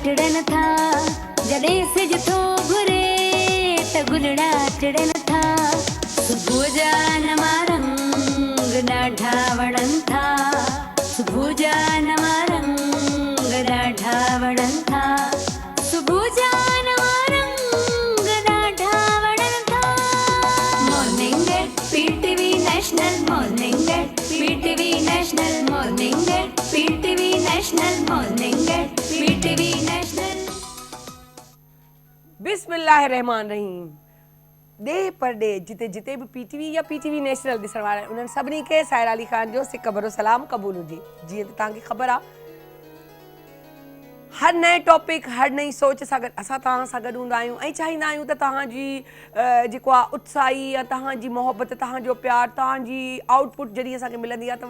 टिड़न था जॾहिं सिज थो घुरे त गुलड़ा टिड़न था सुबुह जा नवा रंग ॾाढा वणनि था सुबुह जा नवा रंग ॾाढा वणनि था सुबुह जा नवा रंग ॾाढा वणनि था morning at PTV national morning at PTV national morning at PTV national morning at PTV national. बिस्मिल्लाहिर्रहमानिर्रहीम। डे पर डे जिते जिते भी पीटीवी या पीटीवी नेशनल ॾिसण वारा आहिनि उन्हनि सभिनी खे साहिर अली ख़ान जो सिक भरो सलाम क़बूल हुजे। जीअं त तव्हांखे ख़बर आहे हर नए टॉपिक हर नई सोच सां गॾु असां तव्हां सां गॾु हूंदा आहियूं ऐं चाहींदा आहियूं त तव्हांजी जेको आहे उत्साही या तव्हांजी मोहबत तव्हांजो प्यार तव्हांजी आउटपुट जॾहिं असांखे मिलंदी आहे त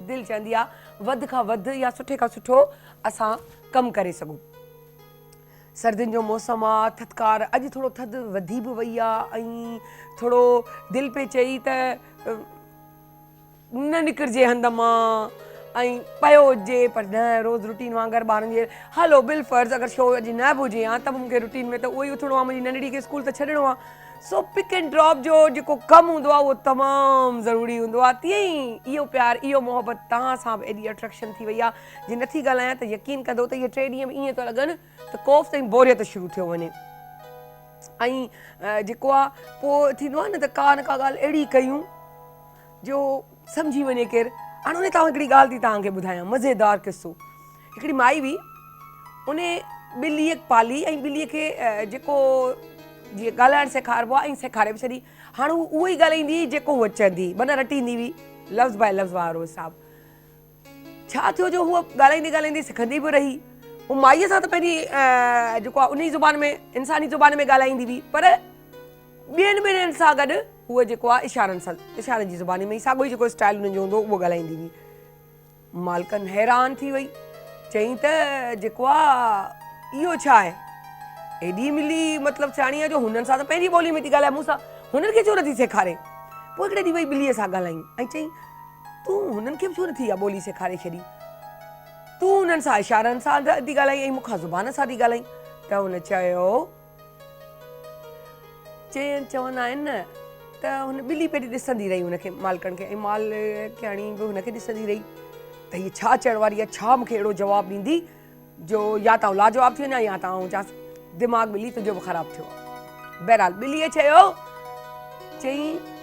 दिलि चवंदी आहे वधि खां वधि या सुठे खां सुठो असां कमु करे सघूं। सर्दियुनि जो मौसम आहे थधिकार अॼु थोरो थधि वधी बि वई आहे ऐं थोरो दिलि पे चई त न निकिरिजे हंध मां ऐं पियो हुजे पर न रोज़ रूटीन वांगुरु ॿारनि जे हलो बिल फर्ज़ अगरि शो अॼु न बि हुजे हा त बि मूंखे रूटीन में त उहो ई उथिणो आहे मुंहिंजी नंढड़ी खे स्कूल त छॾिणो आहे सो पिक एंड ड्रॉप जो जेको कमु हूंदो आहे उहो तमामु ज़रूरी हूंदो आहे। तीअं ई इहो प्यारु इहो मोहबत तव्हां सां बि एॾी अट्रैक्शन थी वई आहे जे नथी ॻाल्हायां त यकीन कंदो त इहे 3 ॾींहं बि ईअं थो लॻनि त कोफ़ ताईं बोरियत शुरू थियो वञे ऐं जेको आहे पोइ थींदो आहे न त का न का ॻाल्हि अहिड़ी कयूं जो सम्झी वञे केरु। हाणे उन तव्हां हिकिड़ी ॻाल्हि थी तव्हांखे ॿुधायां मज़ेदार किसो। हिकिड़ी माई हुई उन ॿिलीअ पाली ऐं ॿिलीअ खे जेको जीअं ॻाल्हाइणु सेखारिबो आहे ऐं सेखारे बि छॾी। हाणे उहो ई ॻाल्हाईंदी हुई जेको उहा चवंदी माना रटींदी हुई लफ़्ज़ बाय लफ़्ज़ वारो हिसाबु। छा थियो जो हूअ ॻाल्हाईंदी ॻाल्हाईंदी सिखंदी बि रही उहा माईअ सां त पंहिंजी जेको आहे उन ज़ुबान में इंसानी ज़ुबान में ॻाल्हाईंदी हुई पर ॿियनि ॿियनि सां गॾु उहा जेको आहे इशारनि जी ज़ुबानी में साॻियो ई जेको स्टाइल हुननि जो हूंदो उहो ॻाल्हाईंदी हुई। मालिकनि हैरान थी वई चई त जेको आहे इहो छा आहे एॾी मिली मतिलबु सियाणी आहे जो हुननि सां त पंहिंजी ॿोली में थी ॻाल्हाए मूंसां हुननि खे छो नथी सेखारे। पोइ हिकिड़े ॾींहुं वई ॿिलीअ सां ॻाल्हाई ऐं चई तूं हुननि खे बि छो नथी इहा ॿोली सेखारे छॾी तूं हुननि सां इशारनि सां थी ॻाल्हाई ऐं मूंखां ज़ुबान सां थी ॻाल्हाई। त हुन चयो चवंदा आहिनि न त हुन ॿिली पहिरीं ॾिसंदी रही हुनखे मालिकनि खे ऐं मालिकाणी बि हुनखे ॾिसंदी रही त हीअ छा चवण वारी आहे छा मूंखे अहिड़ो जवाबु ॾींदी जो या त लाजवाबु थी वञा या त चवांसि दिमाग़ु ॿिली तुंहिंजो बि ख़राबु थियो। बहरहाल ॿिलीअ चयो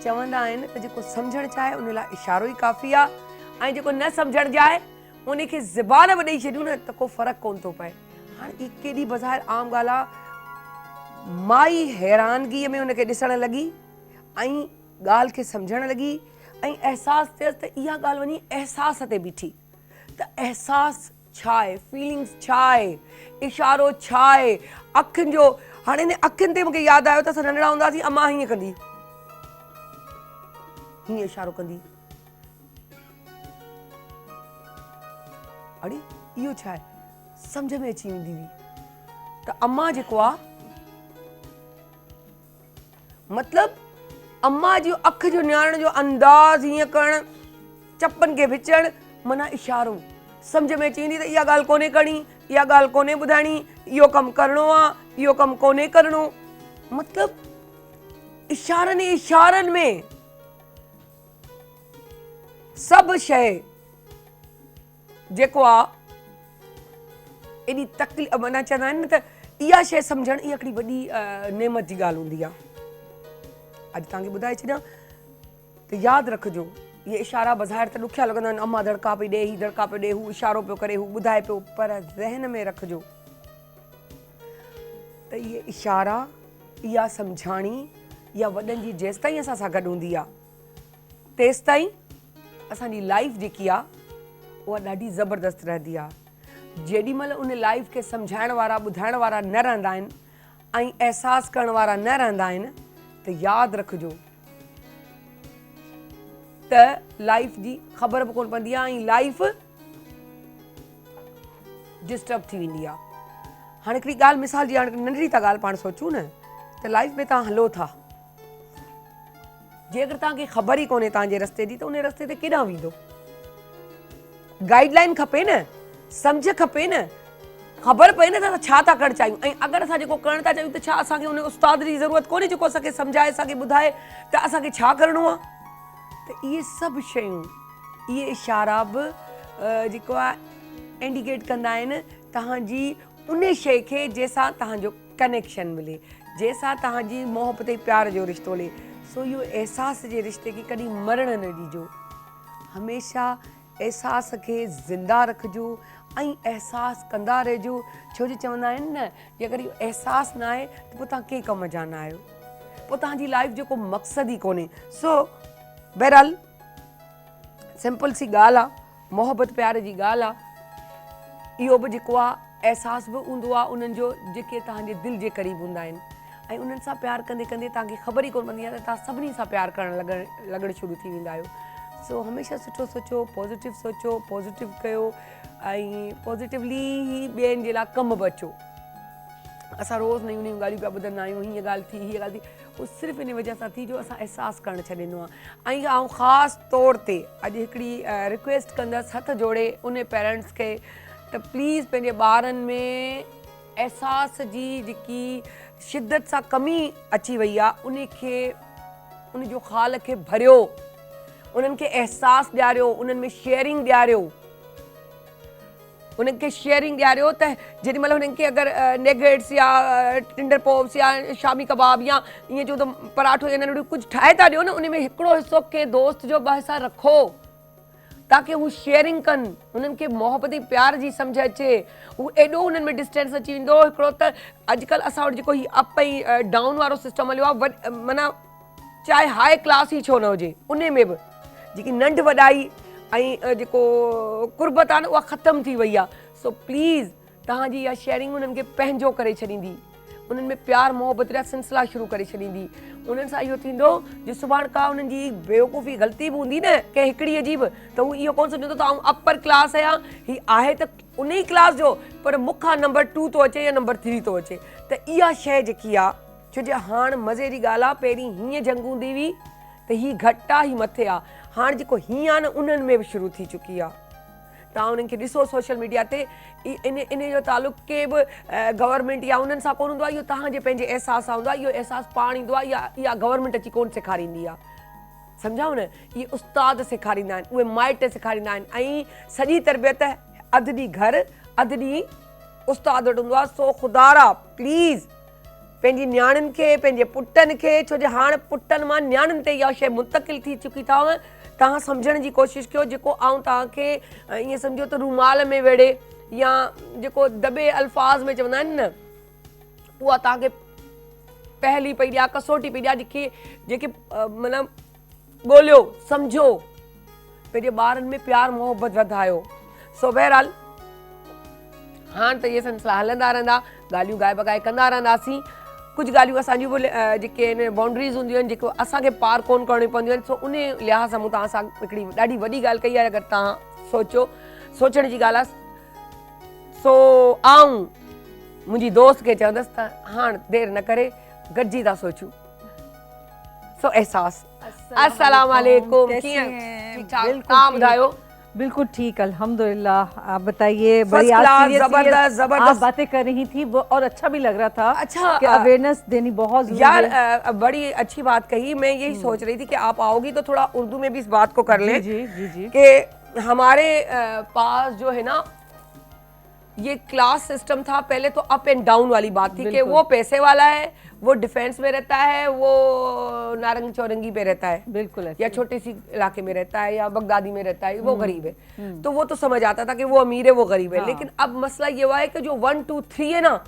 चवंदा आहिनि त जेको सम्झणु चाहे उन लाइ इशारो ई काफ़ी आहे ऐं जेको न सम्झणु चाहे उनखे ज़बान बि ॾेई छॾियूं न त को फ़र्क़ु कोन थो पए। हाणे ही केॾी बज़ाहिर आम ॻाल्हि आहे माई हैरानगीअ में उनखे ॾिसणु लॻी ऐं ॻाल्हि खे सम्झणु लॻी ऐं अहसासु थियसि त इहा ॻाल्हि वञी अहसास ते बीठी त अहसासु छा आहे फीलिंग्स छा आहे इशारो छा आहे अखियुनि जो। हाणे हिन अखियुनि ते मूंखे यादि आयो त असां नंढड़ा हूंदासीं अम्मा हीअं कंदी हीअं इशारो कंदी अड़े इहो छा आहे सम्झ में अची वेंदी हुई त अम्मा जेको आहे मतिलबु अम्मा जो अखि जो निहारण जो अंदाज़ हीअं करणु चपनि खे विचणु माना इशारो सम्झ में अची वेंदी त इहा ॻाल्हि कोन्हे करणी इहा ॻाल्हि कोन्हे ॿुधाइणी इहो कमु करिणो आहे इहो कमु कोन्हे करिणो मतिलबु इशारनि में सभु शइ जेको आहे एॾी तकलीफ़ माना चवंदा आहिनि न त इहा शइ सम्झणु इहा हिकिड़ी वॾी नेमत जी ॻाल्हि हूंदी आहे। अॼु तव्हांखे ॿुधाए छॾियां त यादि रखिजो इहे इशारा बज़ाहिर त ॾुखिया लॻंदा आहिनि अम्मा दड़का पई ॾे हीउ दड़का पियो ॾे हू इशारो पियो करे हू ॿुधाए पियो पर ज़हन में रखिजो त इहे इशारा इहा सम्झाणी इहा वॾनि जी जेसिताईं असां सां गॾु हूंदी आहे तेसिताईं असांजी लाइफ जेकी आहे उहा ॾाढी ज़बरदस्त रहंदी आहे। जेॾी महिल उन लाइफ खे सम्झाइण वारा ॿुधाइण वारा न रहंदा आहिनि ऐं अहसासु करण वारा न रहंदा आहिनि त यादि रखिजो त लाइफ जी ख़बर बि कोन पवंदी आहे ऐं लाइफ डिस्टर्ब थी वेंदी आहे। हाणे हिकिड़ी ॻाल्हि मिसाल जी हाणे नंढड़ी था ॻाल्हि पाण सोचूं न त लाइफ में तव्हां हलो था जे अगरि तव्हांखे ख़बर ई कोन्हे तव्हांजे रस्ते जी त उन रस्ते ते केॾांहुं वेंदो गाइडलाइन खपे न सम्झ खपे न ख़बर पए न त असां छा था करणु चाहियूं ऐं अगरि असां जेको करणु था चाहियूं त छा असांखे उन उस्ताद जी ज़रूरत कोन्हे जेको असांखे सम्झाए असांखे ॿुधाए त असांखे छा करिणो आहे। त इहे सभु शयूं इहे इशारा बि जेको आहे इंडिकेट कंदा आहिनि तव्हांजी उन शइ खे जंहिंसां तव्हांजो कनेक्शन मिले, जंहिंसां तव्हांजी मोहबत ऐं प्यार जो रिश्तो हले। सो इहो अहसास जे रिश्ते खे कॾहिं मरणु न ॾिजो, हमेशह अहसास खे ज़िंदा रखिजो ऐं अहसास कंदा रहिजो। छो जो चवंदा आहिनि न कि अगरि इहो अहसास न आहे त पोइ तव्हां कंहिं कम जा न आहियो, पोइ तव्हांजी लाइफ जो को मक़सदु ई कोन्हे। सो बहरहाल सिंपल सी ॻाल्हि आहे, मोहबत प्यार जी ॻाल्हि आहे। इहो बि जेको आहे अहसास बि हूंदो आहे उन्हनि जो जेके तव्हांजे दिलि जे क़रीब हूंदा आहिनि ऐं उन्हनि सां प्यारु कंदे कंदे तव्हांखे ख़बर ई कोन पवंदी आहे त तव्हां सभिनी सां प्यारु करणु लॻणु शुरू थी वेंदा आहियो। सो हमेशह सुठो सोचो, पॉज़िटिव सोचो, पॉज़िटिव कयो ऐं पॉज़िटिवली ई ॿियनि जे लाइ कमु बि अचो। असां रोज़ नयूं नयूं ॻाल्हियूं पिया ॿुधंदा आहियूं, हीअ ॻाल्हि थी, हीअ ॻाल्हि थी, उहो सिर्फ़ु इन वजह सां थी जो असां अहसासु करणु छॾे ॾिनो आहे। ऐं आउं ख़ासि तौर ते अॼु हिकिड़ी रिक्वेस्ट कंदसि हथ जोड़े उन पेरेंट्स खे त प्लीज़ पंहिंजे ॿारनि में अहसास जी जेकी शिदत सां कमी अची वई आहे उन जो ख़ाल खे भरियो, उन्हनि खे अहसासु ॾियारियो, उन्हनि में शेयरिंग ॾियारियो, उन्हनि खे शेयरिंग ॾियारियो त जेॾीमहिल हुननि खे अगरि नेगेट्स या टिंडर पॉप्स या शामी कबाब या ईअं जो त पराठो या नंढिड़ो कुझु ठाहे था ॾियो न, उन में हिकिड़ो हिसो कंहिं दोस्त जो ॿ हिसा रखो ताकी हू शेयरिंग कनि, उन्हनि खे मोहबत ऐं प्यार जी सम्झ अचे। हू एॾो हुननि में डिस्टेंस अची वेंदो। हिकिड़ो त अॼुकल्ह असां वटि जेको हीउ अप ऐं डाउन वारो सिस्टम हलियो आहे, माना चाहे हाई क्लास ई छो न हुजे, उन में बि जेकी नंढ वॾाई ऐं जेको कुर्बत आहे न उहा ख़तमु थी वई आहे। सो प्लीज़ तव्हांजी इहा शेयरिंग उन्हनि खे पंहिंजो करे छॾींदी, उन्हनि में प्यार मोहबत जा सिलसिला शुरू करे छॾींदी। उन्हनि सां इहो थींदो जो सुभाणे का उन्हनि जी बेवकूफ़ी ग़लती बि हूंदी न कंहिं हिकिड़ीअ जी बि त हू इहो कोन सम्झंदो त आउं अपर क्लास आहियां, हीउ आहे त उन ई क्लास जो पर मूंखां नंबर 2 थो अचे या नंबर 3 थो अचे। त इहा शइ जेकी आहे, छो जो हाणे मज़े जी ॻाल्हि आहे, पहिरीं हीअं जंग हूंदी हुई त हीअ घटि आहे, हीअ मथे आहे, हाणे जेको हीअं आहे न उन्हनि में बि शुरू थी चुकी आहे। तव्हां उन्हनि खे ॾिसो सोशल मीडिया ते, इन जो तालुक़ के बि गवर्नमेंट या उन्हनि सां कोन हूंदो आहे, इहो तव्हांजे पंहिंजे अहसास सां हूंदो आहे। इहो अहसासु पाण ईंदो आहे, इहा गवर्नमेंट अची कोन सेखारींदी आहे, सम्झाओ न। इहे उस्ताद सेखारींदा आहिनि, उहे माइट सेखारींदा आहिनि ऐं सॼी तरबियत अधु ॾींहुं घर अधु ॾींहुं उस्ताद वटि हूंदो आहे। सो ख़ुदारा प्लीज़ पंहिंजी नियाणियुनि खे, पंहिंजे पुटनि खे, छो जो हाणे पुटनि मां नियाणियुनि ते इहा शइ मुंतक़िल थी चुकी अथव, तव्हां सम्झण जी कोशिशि कयो। जेको आउं तव्हांखे ईअं सम्झो त रूमाल में वेड़े या जेको दॿे अल्फाज़ में चवंदा आहिनि न, उहा तव्हांखे पहली पई ॾिया, कसोटी पई ॾिया, जेके मतिलबु ॻोल्हियो, सम्झो, पंहिंजे ॿारनि में प्यार मोहबत वधायो। सो बहरहाल हाणे त इहे सिलसिला हलंदा रहंदा, ॻाल्हियूं गाए बगाए कंदा रहंदासीं। कुझु ॻाल्हियूं असांजियूं बि जेके आहिनि बाउंड्रीज़ हूंदियूं आहिनि जेको असांखे पार कोन करणियूं पवंदियूं आहिनि। सो उन लिहाज़ सां मूं तव्हां सां हिकिड़ी ॾाढी वॾी ॻाल्हि कई आहे, अगरि तव्हां सोचो, सोचण जी ॻाल्हि आहे। सो आउं मुंहिंजी दोस्त खे चवंदसि त हाणे देरि न करे गॾिजी था सोचूं। सो अहसास अस्सलाम वालेकुम, कीअं ठीक ठाक, तव्हां ॿुधायो? बिल्कुल ठीक, अल्हम्दुलिल्लाह। आप बताइए, बड़ी जबरदस्त आप बातें कर रही थी वो और अच्छा भी लग रहा था। अच्छा, कि अवेयरनेस देनी बहुत जरूरी यार है। बड़ी अच्छी बात कही। मैं यही सोच रही थी कि आप आओगी तो थोड़ा उर्दू में भी इस बात को कर लें। जी जी जी कि हमारे पास जो है ना ये क्लास सिस्टम था, पहले तो अप एंड डाउन वाली बात थी कि वो पैसे वाला है, वो डिफेंस में रहता है, वो नारंगी चौरंगी पे रहता है, बिल्कुल, या छोटे सी इलाके में रहता है, या बगदादी में रहता है, वो गरीब है। तो वो तो समझ आता था कि वो अमीर है, वो गरीब है। लेकिन अब मसला ये हुआ है कि जो 1 2 3 है ना,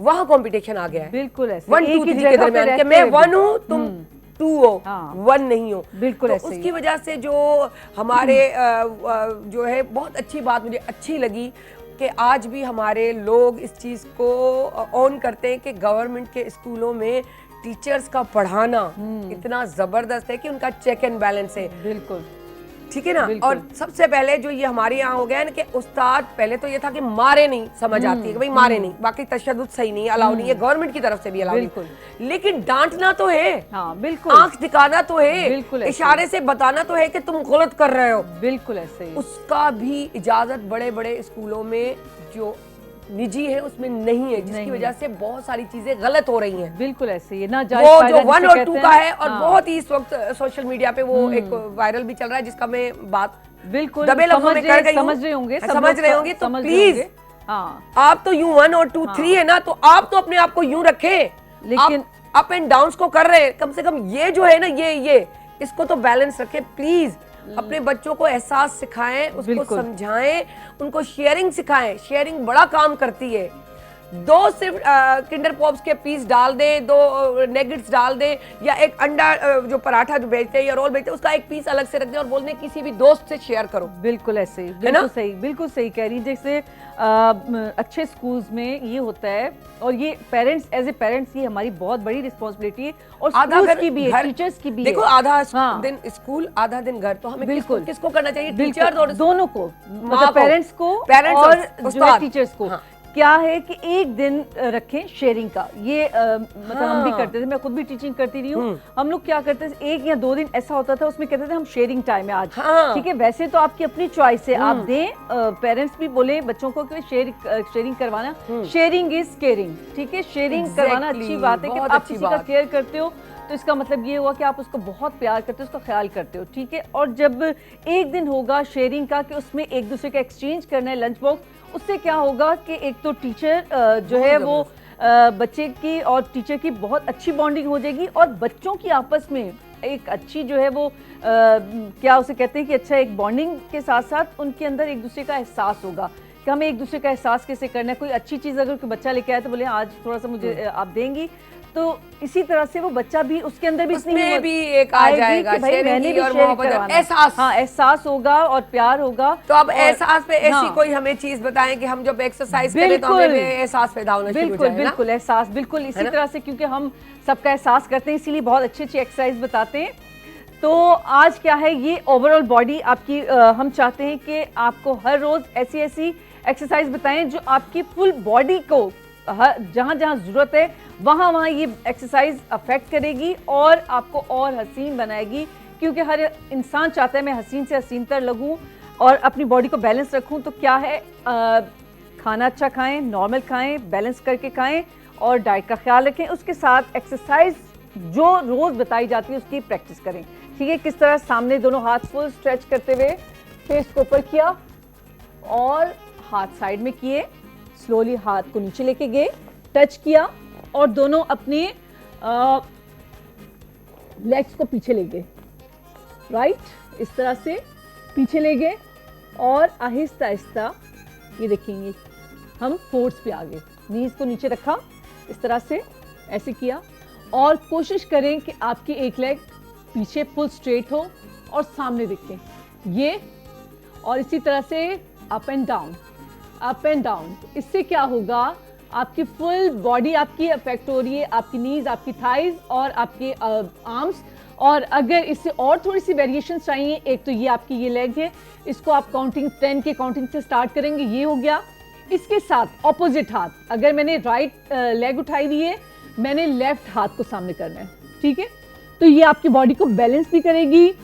वहाँ कॉम्पिटिशन आ गया है। बिल्कुल ऐसे 1 2 3 के दरमियान कि मैं 1 हूँ, तुम 2 हो, 1 नहीं हो। बिल्कुल तो ऐसे उसकी वजह से जो हमारे जो है बहुत अच्छी बात मुझे अच्छी लगी कि आज भी हमारे लोग इस चीज़ को ऑन करते हैं कि गवर्नमेंट के स्कूलों में टीचर्स का पढ़ाना इतना ज़बरदस्त है कि उनका चेक एंड बैलेंस है। बिल्कुल ठीक है ना। और सबसे पहले जो ये हमारे यहाँ हो गया है ना कि उस्ताद, पहले तो ये था कि मारे नहीं, समझ आती है कि भाई मारे नहीं, बाकी तशद्दुद सही नहीं, अलाउ नहीं है, गवर्नमेंट की तरफ से भी अलाउ नहीं, लेकिन डांटना तो है, हाँ बिल्कुल, आंख दिखाना तो है, बिल्कुल, इशारे से बताना तो है कि तुम गलत कर रहे हो, बिल्कुल ऐसे ही। उसका भी इजाजत बड़े बड़े स्कूलों में जो निजी है उसमें नहीं है, जिसकी वजह से बहुत सारी चीजें गलत हो रही हैं। बिल्कुल ऐसे ही ना वो जो 1 और 2 का है, और बहुत ही इस वक्त सोशल मीडिया पे वो एक वायरल भी चल रहा है, जिसका मैं बात बिल्कुल दबे लफ्जों में कर गई हूं। समझ रहे होंगे, समझ रहे होंगे, तो प्लीज हाँ, आप तो यूं 1 और 2 3 है ना, तो आप तो अपने आप को यूं रखें, लेकिन अप एंड डाउन्स को कर रहे हैं, कम से कम ये जो है ना, ये इसको तो बैलेंस रखें प्लीज। अपने बच्चों को एहसास सिखाएं, उसको समझाएं, उनको शेयरिंग सिखाएं। शेयरिंग बड़ा काम करती है। 2 सिर्फ किंडर पॉप्स के पीस डाल दें, 2 नेगेट्स डाल दें, या एक अंडा जो पराठा जो बेचते हैं या रोल बेचते हैं उसका एक पीस अलग से रख दें और बोल दें किसी भी दोस्त से शेयर करो। बिल्कुल ऐसे ही, बिल्कुल सही कह रही। जैसे अच्छे स्कूल्स में ये होता है, और ये पेरेंट्स एज ए पेरेंट्स ये हमारी बहुत बड़ी रिस्पॉन्सिबिलिटी है, और स्कूल्स की भी है, टीचर्स की भी है। देखो आधा दिन स्कूल आधा दिन घर, तो हमें किसको करना चाहिए? टीचर्स और दोनों को, मतलब पेरेंट्स को और जो है टीचर्स को। क्या है कि एक दिन रखें शेयरिंग का। ये मतलब हम भी करते थे, मैं खुद भी टीचिंग करती रही हूँ। हम लोग क्या करते थे, 1 या 2 दिन ऐसा होता था, उसमें कहते थे हम शेयरिंग टाइम है आज। ठीक है, वैसे तो आपकी अपनी चॉइस है, आप दें, पेरेंट्स भी बोले बच्चों को कि शेयरिंग करवाना, शेयरिंग इज केयरिंग। ठीक है, शेयरिंग करवाना अच्छी बात है कि आप किसी का केयर करते हो, तो इसका मतलब ये हुआ कि आप उसको बहुत प्यार करते हो, उसका ख्याल करते हो। ठीक है, और जब एक दिन होगा शेयरिंग का कि उसमें एक दूसरे का एक्सचेंज करना है लंच बॉक्स, उससे क्या होगा कि एक तो टीचर जो है वो बच्चे की और टीचर की बहुत अच्छी बॉन्डिंग हो जाएगी, और बच्चों की आपस में एक अच्छी जो है वो क्या उसे कहते हैं कि अच्छा एक बॉन्डिंग के साथ साथ उनके अंदर एक दूसरे का एहसास होगा कि हमें एक दूसरे का एहसास कैसे करना है। कोई अच्छी चीज़ अगर कोई बच्चा लेके आए तो बोले आज थोड़ा सा मुझे आप देंगी, तो इसी तरह से वो बच्चा भी उसके अंदर भी उसमें भी एक आ जाएगा कि भाई मैंने भी शेयर करवाना, एहसास, हाँ एहसास होगा और प्यार होगा। तो अब एहसास पे ऐसी कोई हमें चीज बताएं कि हम जब एक्सरसाइज करें तो हमें एहसास पैदा होना शुरू हो जाए। बिल्कुल एहसास, बिल्कुल इसी तरह से, क्योंकि हम सबका एहसास करते हैं इसीलिए बहुत अच्छी एक्सरसाइज बताते हैं। तो आज क्या है, ये ओवरऑल बॉडी आपकी हम चाहते हैं कि आपको हर रोज ऐसी एक्सरसाइज बताएं जो आपकी फुल बॉडी को जहाँ जहाँ जरूरत है वहाँ ये एक्सरसाइज अफेक्ट करेगी और आपको और हसीन बनाएगी, क्योंकि हर इंसान चाहता है मैं हसीन से हसीन तर लगूं और अपनी बॉडी को बैलेंस रखूं। तो क्या है, खाना अच्छा खाएं, नॉर्मल खाएं, बैलेंस करके खाएं और डाइट का ख्याल रखें। उसके साथ एक्सरसाइज जो रोज बताई जाती है उसकी प्रैक्टिस करें। ठीक है, किस तरह सामने दोनों हाथ फुल स्ट्रेच करते हुए फेस को ऊपर किया और हाथ साइड में किए, स्लोली हाथ को नीचे लेके गए, टच किया और दोनों अपने लेग्स को पीछे ले गए, राइट, इस तरह से पीछे ले गए और आहिस्ता आहिस्ता ये देखेंगे हम फोर्स पे आ गए, नीज को नीचे रखा, इस तरह से ऐसे किया और कोशिश करें कि आपकी एक लेग पीछे फुल स्ट्रेट हो और सामने दिखे ये, और इसी तरह से up and down, up and down. इससे क्या होगा, आपकी फुल बॉडी आपकी अफेक्ट हो रही है, आपकी नीज, आपकी थाइज और आपके आर्म्स। और अगर इससे और थोड़ी सी वेरिएशन चाहिए, एक तो ये आपकी ये लेग है, इसको आप काउंटिंग 10 के काउंटिंग से स्टार्ट करेंगे, ये हो गया। इसके साथ ऑपोजिट हाथ, अगर मैंने राइट लेग उठाई हुई है, मैंने लेफ्ट हाथ को सामने करना है। ठीक है, तो ये आपकी बॉडी को बैलेंस भी करेगी,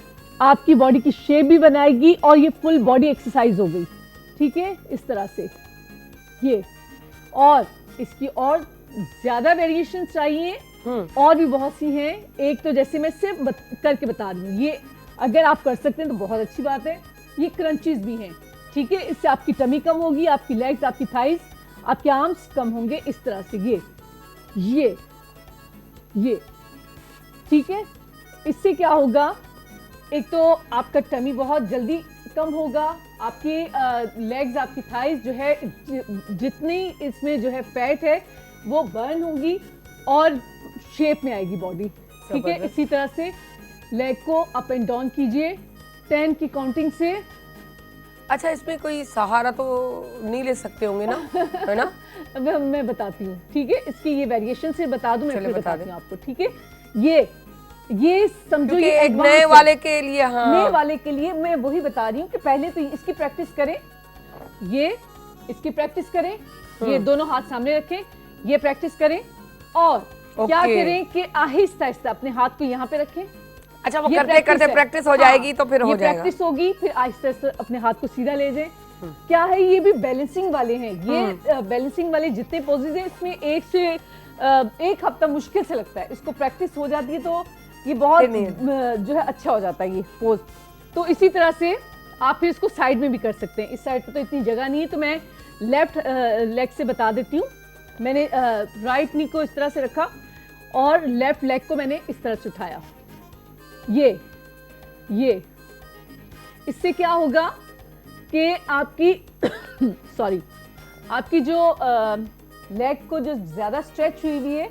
आपकी बॉडी की शेप भी बनाएगी और ये फुल बॉडी एक्सरसाइज हो गई। ठीक है, इस तरह से ये, और इसकी और ज्यादा वेरिएशन चाहिए और भी बहुत सी हैं। एक तो जैसे मैं सिर्फ करके बता रही हूँ, ये अगर आप कर सकते हैं तो बहुत अच्छी बात है। ये क्रंचेस भी हैं, ठीक है, इससे आपकी टमी कम होगी, आपकी लेग्स, आपकी थाइज, आपके आर्म्स कम होंगे, इस तरह से ये ठीक है। इससे क्या होगा, एक तो आपका टमी बहुत जल्दी कम होगा, आपकी लेग्स, आपकी थाइज जो है, जितनी इसमें जो है फैट है वो बर्न होगी और शेप में आएगी बॉडी। ठीक है, इसी तरह से लेग को अप एंड डाउन कीजिए 10 की काउंटिंग से। अच्छा, इसमें कोई सहारा तो नहीं ले सकते होंगे ना, है ना? अब मैं बताती हूँ, ठीक है, इसकी ये वेरिएशन से बता दूं, मैं बताती हूँ आपको। ठीक है, ये समझो, ये एक नए वाले के लिए, हाँ, नए वाले के लिए मैं वही बता रही हूँ कि पहले तो इसकी प्रैक्टिस करें, ये इसकी प्रैक्टिस करें, ये दोनों हाथ सामने रखें, ये प्रैक्टिस करें और क्या करें कि आहिस्ता आहिस्ता अपने हाथ को यहाँ पे रखें। अच्छा, वो करते करते प्रैक्टिस हो जाएगी, तो फिर हो जाएगा, प्रैक्टिस होगी, फिर आहिस्ता आहिस्ता अपने हाथ को सीधा ले जाएं, क्या है, ये भी बैलेंसिंग वाले हैं। ये बैलेंसिंग वाले जितने पोजेज हैं इसमें एक हफ्ता मुश्किल से लगता है। इसको प्रैक्टिस हो जाती है तो ये बहुत जो है अच्छा हो जाता है ये पोज। तो इसी तरह से आप फिर इसको साइड में भी कर सकते हैं। इस साइड पे तो इतनी जगह नहीं है तो मैं लेफ्ट लेग से बता देती हूँ। मैंने राइट नी को इस तरह से रखा और लेफ्ट लेग को मैंने इस तरह से उठाया। ये इससे क्या होगा कि आपकी सॉरी आपकी जो लेग को जो ज़्यादा स्ट्रेच हुई हुई है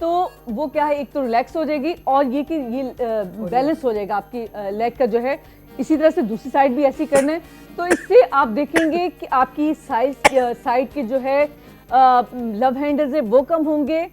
तो वो क्या है, एक तो रिलैक्स हो जाएगी और ये कि ये बैलेंस हो जाएगा आपकी लेग का जो है। इसी तरह से दूसरी साइड भी ऐसी करना है। तो इससे आप देखेंगे कि आपकी साइड के जो है लव हैंडल्स है वो कम होंगे,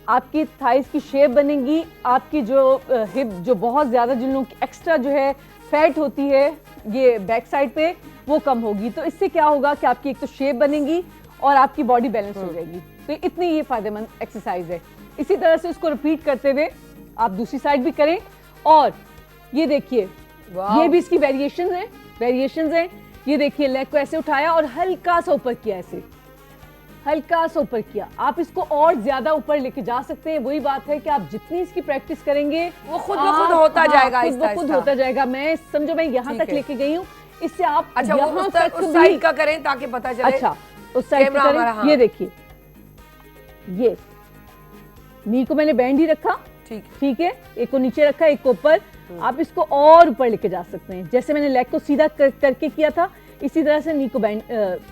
आपकी थाइस की शेप बनेगी, आपकी जो हिप जो बहुत ज़्यादा जिन लोगों की एक्स्ट्रा जो है फैट होती है ये बैक साइड पे वो कम होगी। तो इससे क्या होगा कि आपकी एक तो शेप बनेगी और आपकी बॉडी बैलेंस हो जाएगी। तो इतनी ये फायदेमंद एक्सरसाइज है। इसी तरह से इसको रिपीट करते हुए आप दूसरी साइड भी करें। और ये देखिए ये भी इसकी वेरिएशंस है। ये देखिए लेग को ऐसे उठाया और हल्का सा ऊपर किया, ऐसे हल्का सा ऊपर किया। आप इसको और ज्यादा ऊपर लेके जा सकते हैं। वही बात है कि आप जितनी इसकी प्रैक्टिस करेंगे वो खुद ब खुद होता जाएगा, खुद होता जाएगा। मैं समझो मैं यहाँ तक लेके गई हूँ, इससे आप अच्छा वो उस साइड का करें ताकि पता चले। अच्छा उस साइड का करें। ये देखिए ये नी को मैंने बैंड ही रखा, ठीक है, एक को नीचे रखा एक को ऊपर। आप इसको और ऊपर लेके जा सकते हैं। जैसे मैंने लेग को सीधा करके किया था इसी तरह से नी को बैंड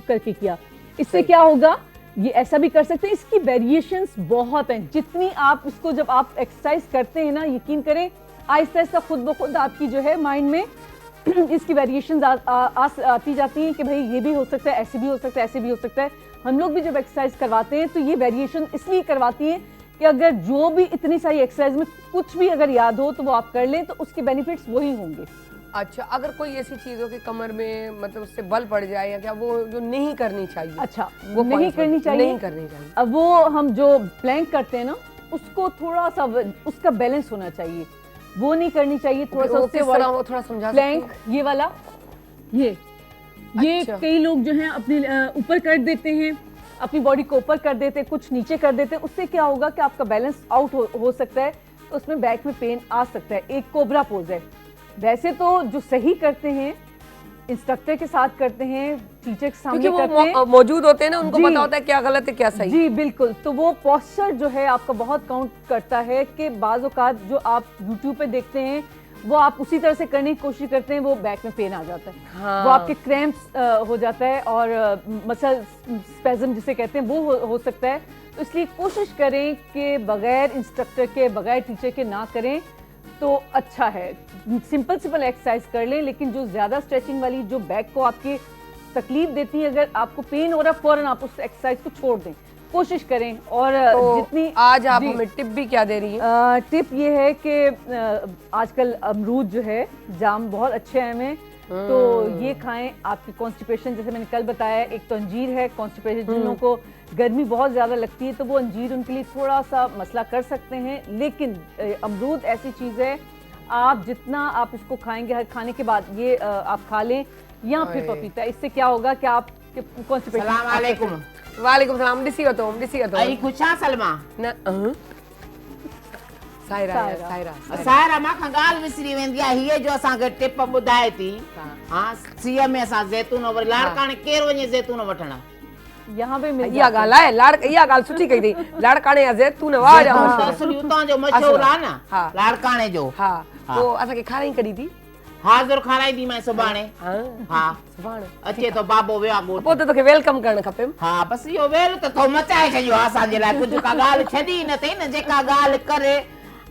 करके किया। इससे क्या होगा, ये ऐसा भी कर सकते हैं। इसकी वेरिएशंस बहुत हैं। जितनी आप इसको जब आप एक्सरसाइज करते हैं ना, यकीन करें आहिस्ता आहिस्ता खुद ब खुद आपकी जो है माइंड में इसकी वेरिएशंस आती जाती हैं कि भाई ये भी हो सकता है, ऐसे भी हो सकता है, ऐसे भी हो सकता है। हम लोग भी जब एक्सरसाइज करवाते हैं तो ये वेरिएशन इसलिए करवाती हैं कि अगर जो भी इतनी सारी एक्सरसाइज में कुछ भी अगर याद हो तो वो आप कर लें तो उसके बेनिफिट्स वही होंगे। अच्छा अगर कोई ऐसी चीज हो कि कमर में मतलब उससे बल पड़ जाए या क्या, वो जो नहीं करनी चाहिए। अच्छा वो नहीं करनी चाहिए। अब वो हम जो प्लैंक करते हैं ना उसको थोड़ा सा उसका बैलेंस होना चाहिए, वो नहीं करनी चाहिए। थोड़ा सा उससे वो थोड़ा समझा प्लैंक ये वाला ये अच्छा। कई लोग जो हैं अपने ऊपर कर देते हैं, अपनी बॉडी को ऊपर कर देते हैं, कुछ नीचे कर देते हैं। उससे क्या होगा कि आपका बैलेंस आउट हो सकता है, तो उसमें बैक में पेन आ सकता है। एक कोबरा पोज है। वैसे तो जो सही करते हैं इंस्ट्रक्टर के साथ करते हैं, टीचर के सामने करते हैं, वो मौजूद होते हैं ना, उनको पता होता है क्या गलत है क्या सही। जी बिल्कुल। तो वो पोस्चर जो है आपका बहुत काउंट करता है कि बाज़ औक़ात जो आप YouTube पे देखते हैं वो आप उसी तरह से करने की कोशिश करते हैं, वो बैक में पेन आ जाता है। हाँ। वो आपके क्रैम्प्स हो जाता है और मसल स्पैज़म जिसे कहते हैं वो हो सकता है। तो इसलिए कोशिश करें कि बगैर इंस्ट्रक्टर के बगैर टीचर के ना करें तो अच्छा है। सिंपल एक्सरसाइज कर लें, लेकिन जो ज़्यादा स्ट्रेचिंग वाली जो बैक को आपकी तकलीफ देती है, अगर आपको पेन हो रहा है फ़ौरन आप उस एक्सरसाइज को छोड़ दें, कोशिश करें। और तो जितनी आज आप हमें टिप भी क्या दे रही हैं? टिप ये है कि आजकल अमरूद जो है जाम बहुत अच्छे हैं हमें, तो ये खाएं। आपकी कॉन्स्टिपेशन जैसे मैंने कल बताया, एक तो अंजीर है कॉन्स्टिपेशन, जिन लोगों को गर्मी बहुत ज़्यादा लगती है तो वो अंजीर उनके लिए थोड़ा सा मसला कर सकते हैं। लेकिन अमरूद ऐसी चीज़ है आप जितना आप इसको खाएंगे, हर खाने के बाद ये आप खा लें या फिर पपीता, इससे क्या होगा कि आप कॉन्स्टिपेशन। वालेकुम सलाम। ॾिसी वठो आई खुशा सलमा न सायरा मां खां ॻाल्हि विसरी वेंदी आहे। हीअ जो असांखे टिप ॿुधाए थी, हा सीअ में असां ज़ैतून वरी लाड़काणे केरु वञे ज़ैतून वठण? यहाँ पे मिल इहा ॻाल्हि आहे, इहा ॻाल्हि सुठी कई अथई। लाड़काणे जा ज़ैतून वाह जा असली उतां जो मशहूर आहे न लाड़काणे जो। हा पोइ असांखे खाराई कॾहिं थी? हाज़ुर खाराईंदी मैं सुभाणे। हा सुभाणे अचे तो बाबो विया ॻोठ। पोइ त तोखे वेलकम करणु खपे। हा बसि इहो वेल त थो मचाए छॾियो असांजे लाइ। कुझु का ॻाल्हि छॾी न अथई न, जेका ॻाल्हि करे।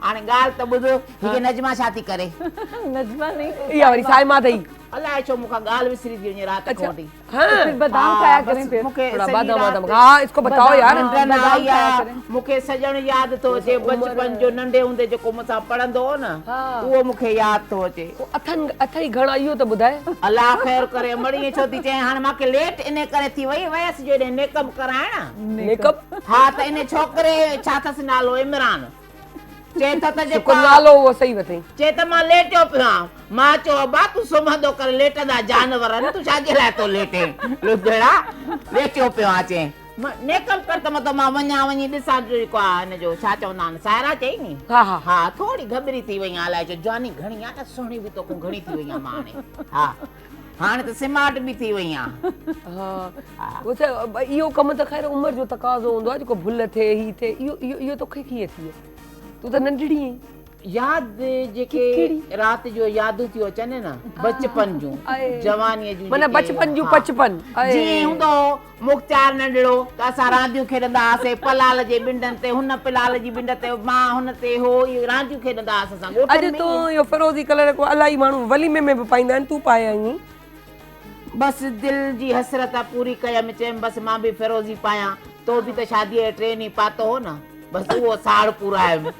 हाणे ॻाल्हि त ॿुध, हीअ नजमा छा थी करे? नजमा नहीं, इहा वरी साइमा अथई। अलाए छो मूंखां ॻाल्हि विसरी थी वञे राति खां वठी। फिर बादाम खाया करें फिर। मूंखे बादाम हाँ इसको बताओ यार। मूंखे सजण यादि थो अचे, बचपन जो नंढे हूंदे जेको मूंसां पढ़ंदो हो न, उहो मूंखे यादि थो अचे। अथई घणा इहो त ॿुधाए। अलाह ख़ैर करे। मड़ीअ छो थी चए, हाणे मूंखे लेट इन करे थी वई वयसि जो हेॾे मेकअप कराइण। मेकअप? हा त इन छोकिरे छा अथसि नालो? इमरान। चए त त को जेको नालो वो सही वतई चए त मां लेटियो पियो आहियां। मां चयो अबा तूं सुम्हंदो करे लेटंदा जानवर आहिनि, तूं छाजे लाइ तो लेटे लुधड़ा लेटियो पियो आहे। चए नेकल कर त मतलब मां वञा वञी ॾिसां जेको आहे हिन जो छा चवंदा आहिनि सायरा चई नी। हा हा हा थोड़ी घबरी थी वई अलाए जो जवानी घणी आहे न सुहिणी बि तो घणी थी वई आहे मां हाणे। हा हाणे त स्मार्ट बि थी वई आहे। हाँ वो त इहो कम त ख़ैर उमिरि जो तक़ाज़ो हूंदो आहे जेको भुल थिए ही थिए इहो तोखे कीअं थियो? तूं त नंढड़ी आहीं। याद जेके रात जो यादूं थियूं अचनि न बचपन जूं जवानीअ जूं माना बचपन जूं बचपन जीअं हूंदो मुख्तार नंढड़ो त असां रांदियूं खेॾंदा हुआसीं पलाल जे बिंडनि ते, हुन पलाल जी बिंड ते मां हुन ते हो इहे रांदियूं खेॾंदा हुआसीं असां ॻोठनि अॼु में। तूं इहो फिरोज़ी कलर को इलाही माण्हू वलीमे में बि पाईंदा आहिनि, तूं पाए आई आहीं। बस दिल जी हसरत पूरी कयमि, चयमि बस मां बि फिरोज़ी पायां। तो बि त शादीअ जे 3 ॾींहं पातो हो न, बस उहो साड़ पूरायमि।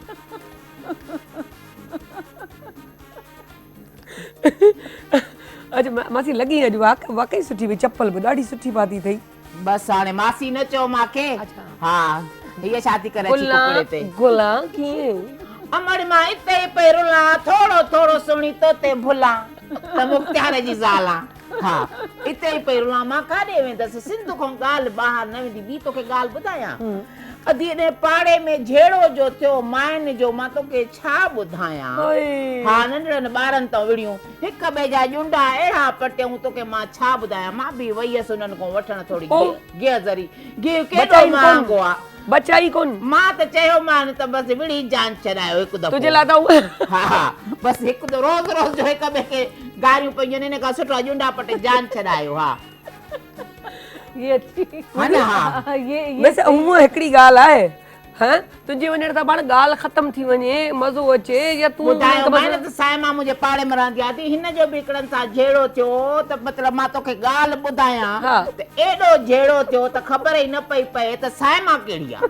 अॼु मासी लॻी अॼु वाकई सुठी हुई, चप्पल बि ॾाढी सुठी पाती अथई। बस हाणे मासी न चओ मूंखे। हा हीअ छा थी करे अची गुला कुकड़े ते गुला कीअं अमड़ मां हिते ई पई रुलां, थोरो थोरो सुणी तो ते भुलां त मुख्तार जी ज़ालां। हा हिते ई पई रुलां, मां काॾे वेंदसि सिंध खां ॻाल्हि ॿाहिरि न वेंदी। ॿी तोखे ॻाल्हि ॿुधायां, अधी एॾे पाड़े में झेड़ो जो थियो माइन जो, मां तोखे छा ॿुधायां। हा नंढड़नि ॿारनि तां विड़ियूं हिक ॿिए जा ॼुंडा अहिड़ा पटियूं, तोखे मां छा ॿुधायां। मां बि वई हुयसि उन्हनि खां वठण थोरी गिह ज़री। गिह केॾो महांगो आहे, बचाई कोन। मां त चयोमांनि त बसि विड़ी जान छॾायो हिकु दफ़ो तुंहिंजे लाइ त हा बसि हिकु त रोज़ रोज़ जो हिक ॿिए खे गारियूं पयूं हिन खां सुठो ॼुंडा पटे जान छॾायो। हा ये अच्छी हा न हा ये वैसे हूअं हिकिड़ी ॻाल्हि आहे, हाँ तुंहिंजे वञण सां पाण ॻाल्हि ख़तम थी वञे, मज़ो अचे, या तूं ॿुधायो मां त साइमा मुंहिंजे पाड़े में रहंदी आहे, हिन जो बि हिकिड़नि सां झेड़ो थियो त मतिलबु मां तोखे ॻाल्हि ॿुधायां त एॾो झेड़ो थियो त ख़बर ई न पई पए त साइमा कहिड़ी आहे।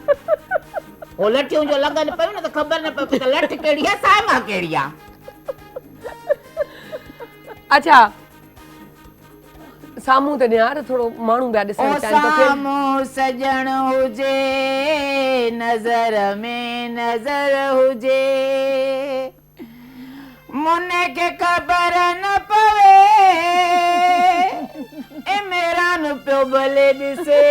हो लठियूं जो लॻनि पियूं न त ख़बर न पई त लठ कहिड़ी आहे साइमा कहिड़ी आहे। अच्छा साम्हूं त ॾियार थोरो माण्हू ॿिया ॾिसण चाहिनि तोखे। साम्हूं सजण हुजे नज़र में नज़र हुजे, मुने के ख़बर न पवे इमरान पियो भले ॾिसे,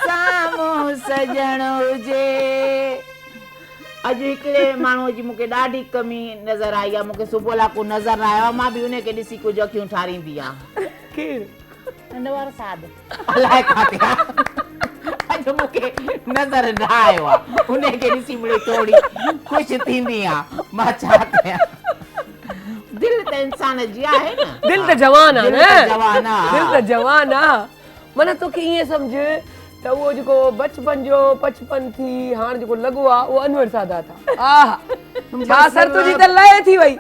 साम्हूं सजण हुजे। अॼु हिकिड़े माण्हूअ जी मूंखे ॾाढी कमी नज़र आई आहे, मूंखे सुबुह लाको नज़र आयो आहे, मां बि उनखे ॾिसी कुझु अखियूं ठारींदी आहियां। नंढवार साध अलाए काथे अॼु मूंखे नज़र न आयो आहे, उनखे ॾिसी मिड़ई थोरी ख़ुशि थींदी आहे। मां छा कयां, दिलि त इंसान जी आहे न, दिल त जवान आहे दिलि त जवान न, आहे। दिल त जवान आहे। माना तोखे ईअं सम्झ त उहो जेको बचपन जो बचपन थी हाणे जेको लॻो आहे उहो अनवर सादात आहे। आहा छा सर तुंहिंजी त लय थी वई।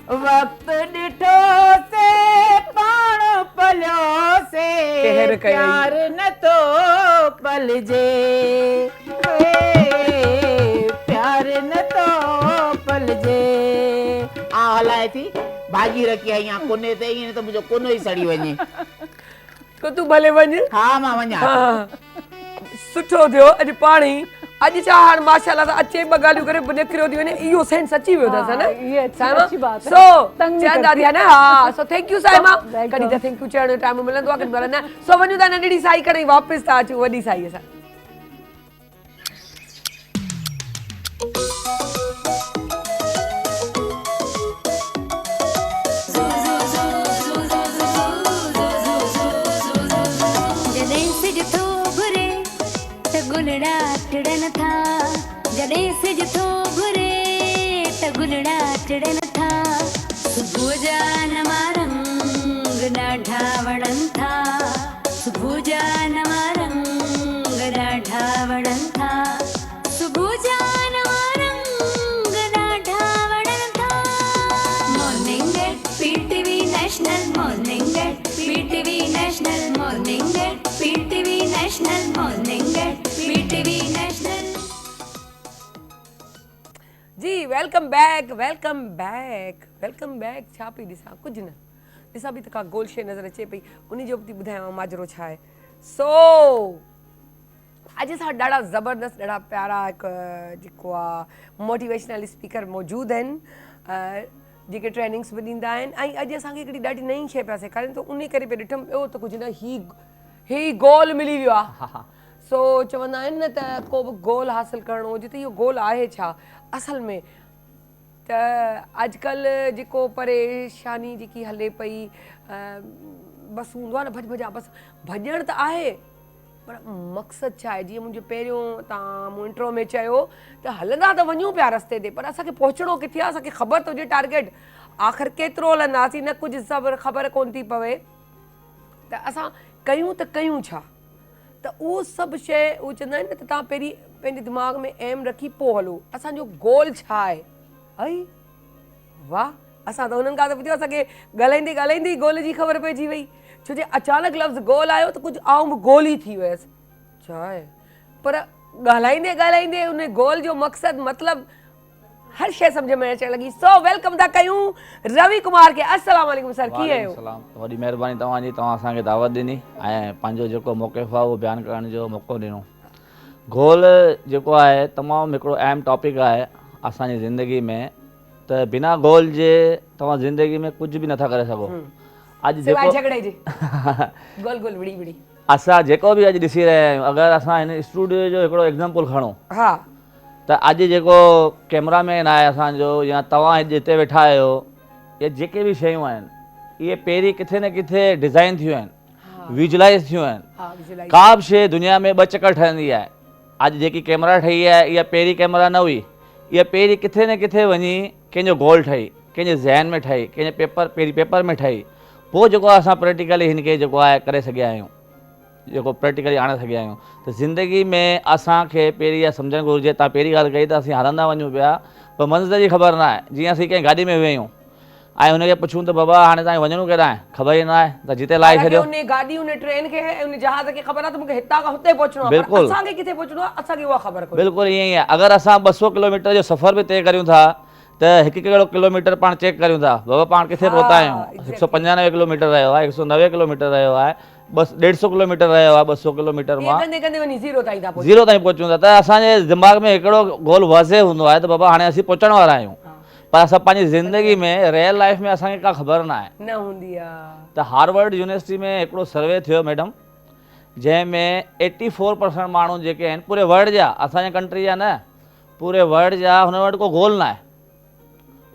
वक़्तु ॾिठो से पाण पलियो से, प्यार न तो पलजे, प्यार न तो पलजे। आ हलाए थी भाॼी रखी आई आहियां कुने ते, ईअं त मुंहिंजो कुनो ई सड़ी वञे। तो तूं भले वञ। हा मां वञा। सुठो थियो अॼु पाण ई अॼु छा हाणे माशाअल्लाह सां अचे ॿ ॻाल्हियूं करे निकिरियो थी वञे, इहो सेंस अची वियो अथसि न। ये अच्छी बात है। सो तंग नहीं चवंदा थी न। हा सो थैंक यू साइमा। कॾहिं त थैंक यू चवण जो टाइम मिलंदो आहे, कॾहिं महिल न। सो वञूं था नंढड़ी साई करे वापसि था अचूं वॾी साईअ सां। जॾहिं सिज थो घुरे त गुलड़ा टिड़न था, जॾहिं सिज थो घुरे त गुलड़ा टिड़न था, सुबुह जा नवां रंग ॾाढा वणनि था, सुबुह जा नवां रंग ॾाढा वणनि था, सुबुह जा नवां रंग ॾाढा वणनि था। Morning at PTV national, morning at PTV national, morning at PTV national, morning at PTV national. जी welcome back welcome back welcome back. छा पई ॾिसां, कुझु न ॾिसां पई त का गोल शइ नज़र अचे पई, उन जो बि थी ॿुधायांव माजरो छा आहे। सो अॼु असां ॾाढा ज़बरदस्त ॾाढा प्यारा हिकु जेको आहे मोटिवेशनल स्पीकर मौजूदु आहिनि जेके ट्रेनिंग्स बि ॾींदा आहिनि ऐं अॼु असांखे हिकिड़ी ॾाढी नई शइ पिया सेखारनि त उन करे पिया ॾिठमि ॿियो त कुझु न ही गोल मिली वियो आहे सो चवंदा आहिनि न त को बि गोल हासिलु करिणो हुजे त इहो गोल आहे छा असल में त अॼुकल्ह जेको परेशानी जेकी हले पई बसि हूंदो आहे न भॼा बसि भॼण त आहे पर मक़सदु छा आहे जीअं मुंहिंजो पहिरियों तव्हां मूं इंट्रो में चयो त हलंदा त वञूं पिया रस्ते ते पर असांखे पहुचणो किथे आहे असांखे ख़बर त हुजे टारगेट आख़िर केतिरो हलंदासीं न कुझु सभु ख़बर कोन थी पवे त असां कयूं त कयूं छा त उहो सभु शइ उहो चवंदा आहिनि न त तव्हां पहिरीं पंहिंजे दिमाग़ में एम रखी पोइ हलो असांजो गोल छा आहे अई वाह असां त हुननि खां त पुछियो असांखे ॻाल्हाईंदे ॻाल्हाईंदे ई गोल जी ख़बर पइजी वई छो जे अचानक लफ़्ज़ गोल आयो त कुझु आऊं बि गोल ई थी वियसि छा आहे पर ॻाल्हाईंदे ॻाल्हाईंदे उन गोल जो मक़सदु मतिलबु हर शइ सम्झ में अचणु लॻी सो वेलकम था कयूं रवि कुमार खे अस्सलाम वालेकुम सर कीअं आहियो वॾी महिरबानी तव्हांजी तव्हां असांखे दावत ॾिनी ऐं पंहिंजो जेको मौक़िफ़ आहे उहो बयानु करण जो मौक़ो ॾिनो गोल जेको आहे तमामु हिकिड़ो अहम टॉपिक आहे असांजी ज़िंदगी में त बिना गोल जे तव्हां ज़िंदगी में कुझु बि नथा करे सघो अॼु जेको झगड़े जे गोल गोल विड़ी विड़ी असां जेको बि अॼु ॾिसी रहिया आहियूं अगरि असां हिन स्टूडियो जो हिकिड़ो एग्ज़ाम्पल खणूं हा त अॼु जेको कैमरामैन आहे असांजो या तव्हां जिते वेठा आहियो या जेके बि शयूं आहिनि इहे पहिरीं किथे न किथे डिज़ाइन थियूं आहिनि विजुलाइज़ थियूं आहिनि का बि शइ दुनिया में ॿ चकर ठहंदी आहे अॼु जेकी कैमरा ठही आहे इहा पहिरीं कैमरा न हुई इहा पहिरीं किथे न किथे वञी कंहिंजो गोल ठही कंहिंजे ज़हन में ठही कंहिंजे पहिरीं पेपर में ठही पोइ जेको आहे असां प्रैक्टिकली हिनखे जेको आहे करे सघिया आहियूं जेको प्रैक्टिकली आणे सघिया आहियूं त ज़िंदगी में असांखे पहिरीं इहा सम्झणु घुरिजे तव्हां पहिरीं ॻाल्हि कई त असीं हलंदा वञूं पिया पर मंज़िल जी ख़बर न आहे जीअं असीं कंहिं गाॾी में वेही आहियूं ऐं हुनखे पुछूं त बाबा हाणे तव्हांखे वञणो केॾांहुं आहे ख़बर ई न आहे त जिते लाहे छॾियो उन गाॾी उन ट्रेन खे उन जहाज़ खे ख़बर आहे त मूंखे हितां खां हुते पहुचणो आहे बिल्कुलु असांखे किथे पहुचणो आहे असांखे उहा ख़बर कोन्हे बिल्कुलु ईअं ई आहे अगरि असां 200 किलोमीटर जो सफ़र बि तय करियूं था त हिकु किलोमीटर पाण चेक करियूं था बाबा पाण किथे पहुता आहियूं 195 किलोमीटर रहियो आहे 190 किलोमीटर रहियो आहे बसि 150 किलोमीटर रहियो आहे 200 किलोमीटर मां ज़ीरो ताईं पहुचूं था त असांजे दिमाग़ में हिकिड़ो गोल वाज़े हूंदो आहे त बाबा हाणे असीं पहुचण वारा आहियूं पर असां पंहिंजी ज़िंदगी में रियल लाइफ में असांखे का ख़बर न आहे न हूंदी आहे त हार्वर्ड यूनिवर्सिटी में हिकिड़ो सर्वे थियो मैडम जंहिंमें 84% माण्हू जेके आहिनि पूरे वर्ल्ड जा असांजे कंट्री जा न पूरे वर्ल्ड जा हुन वटि को गोल न आहे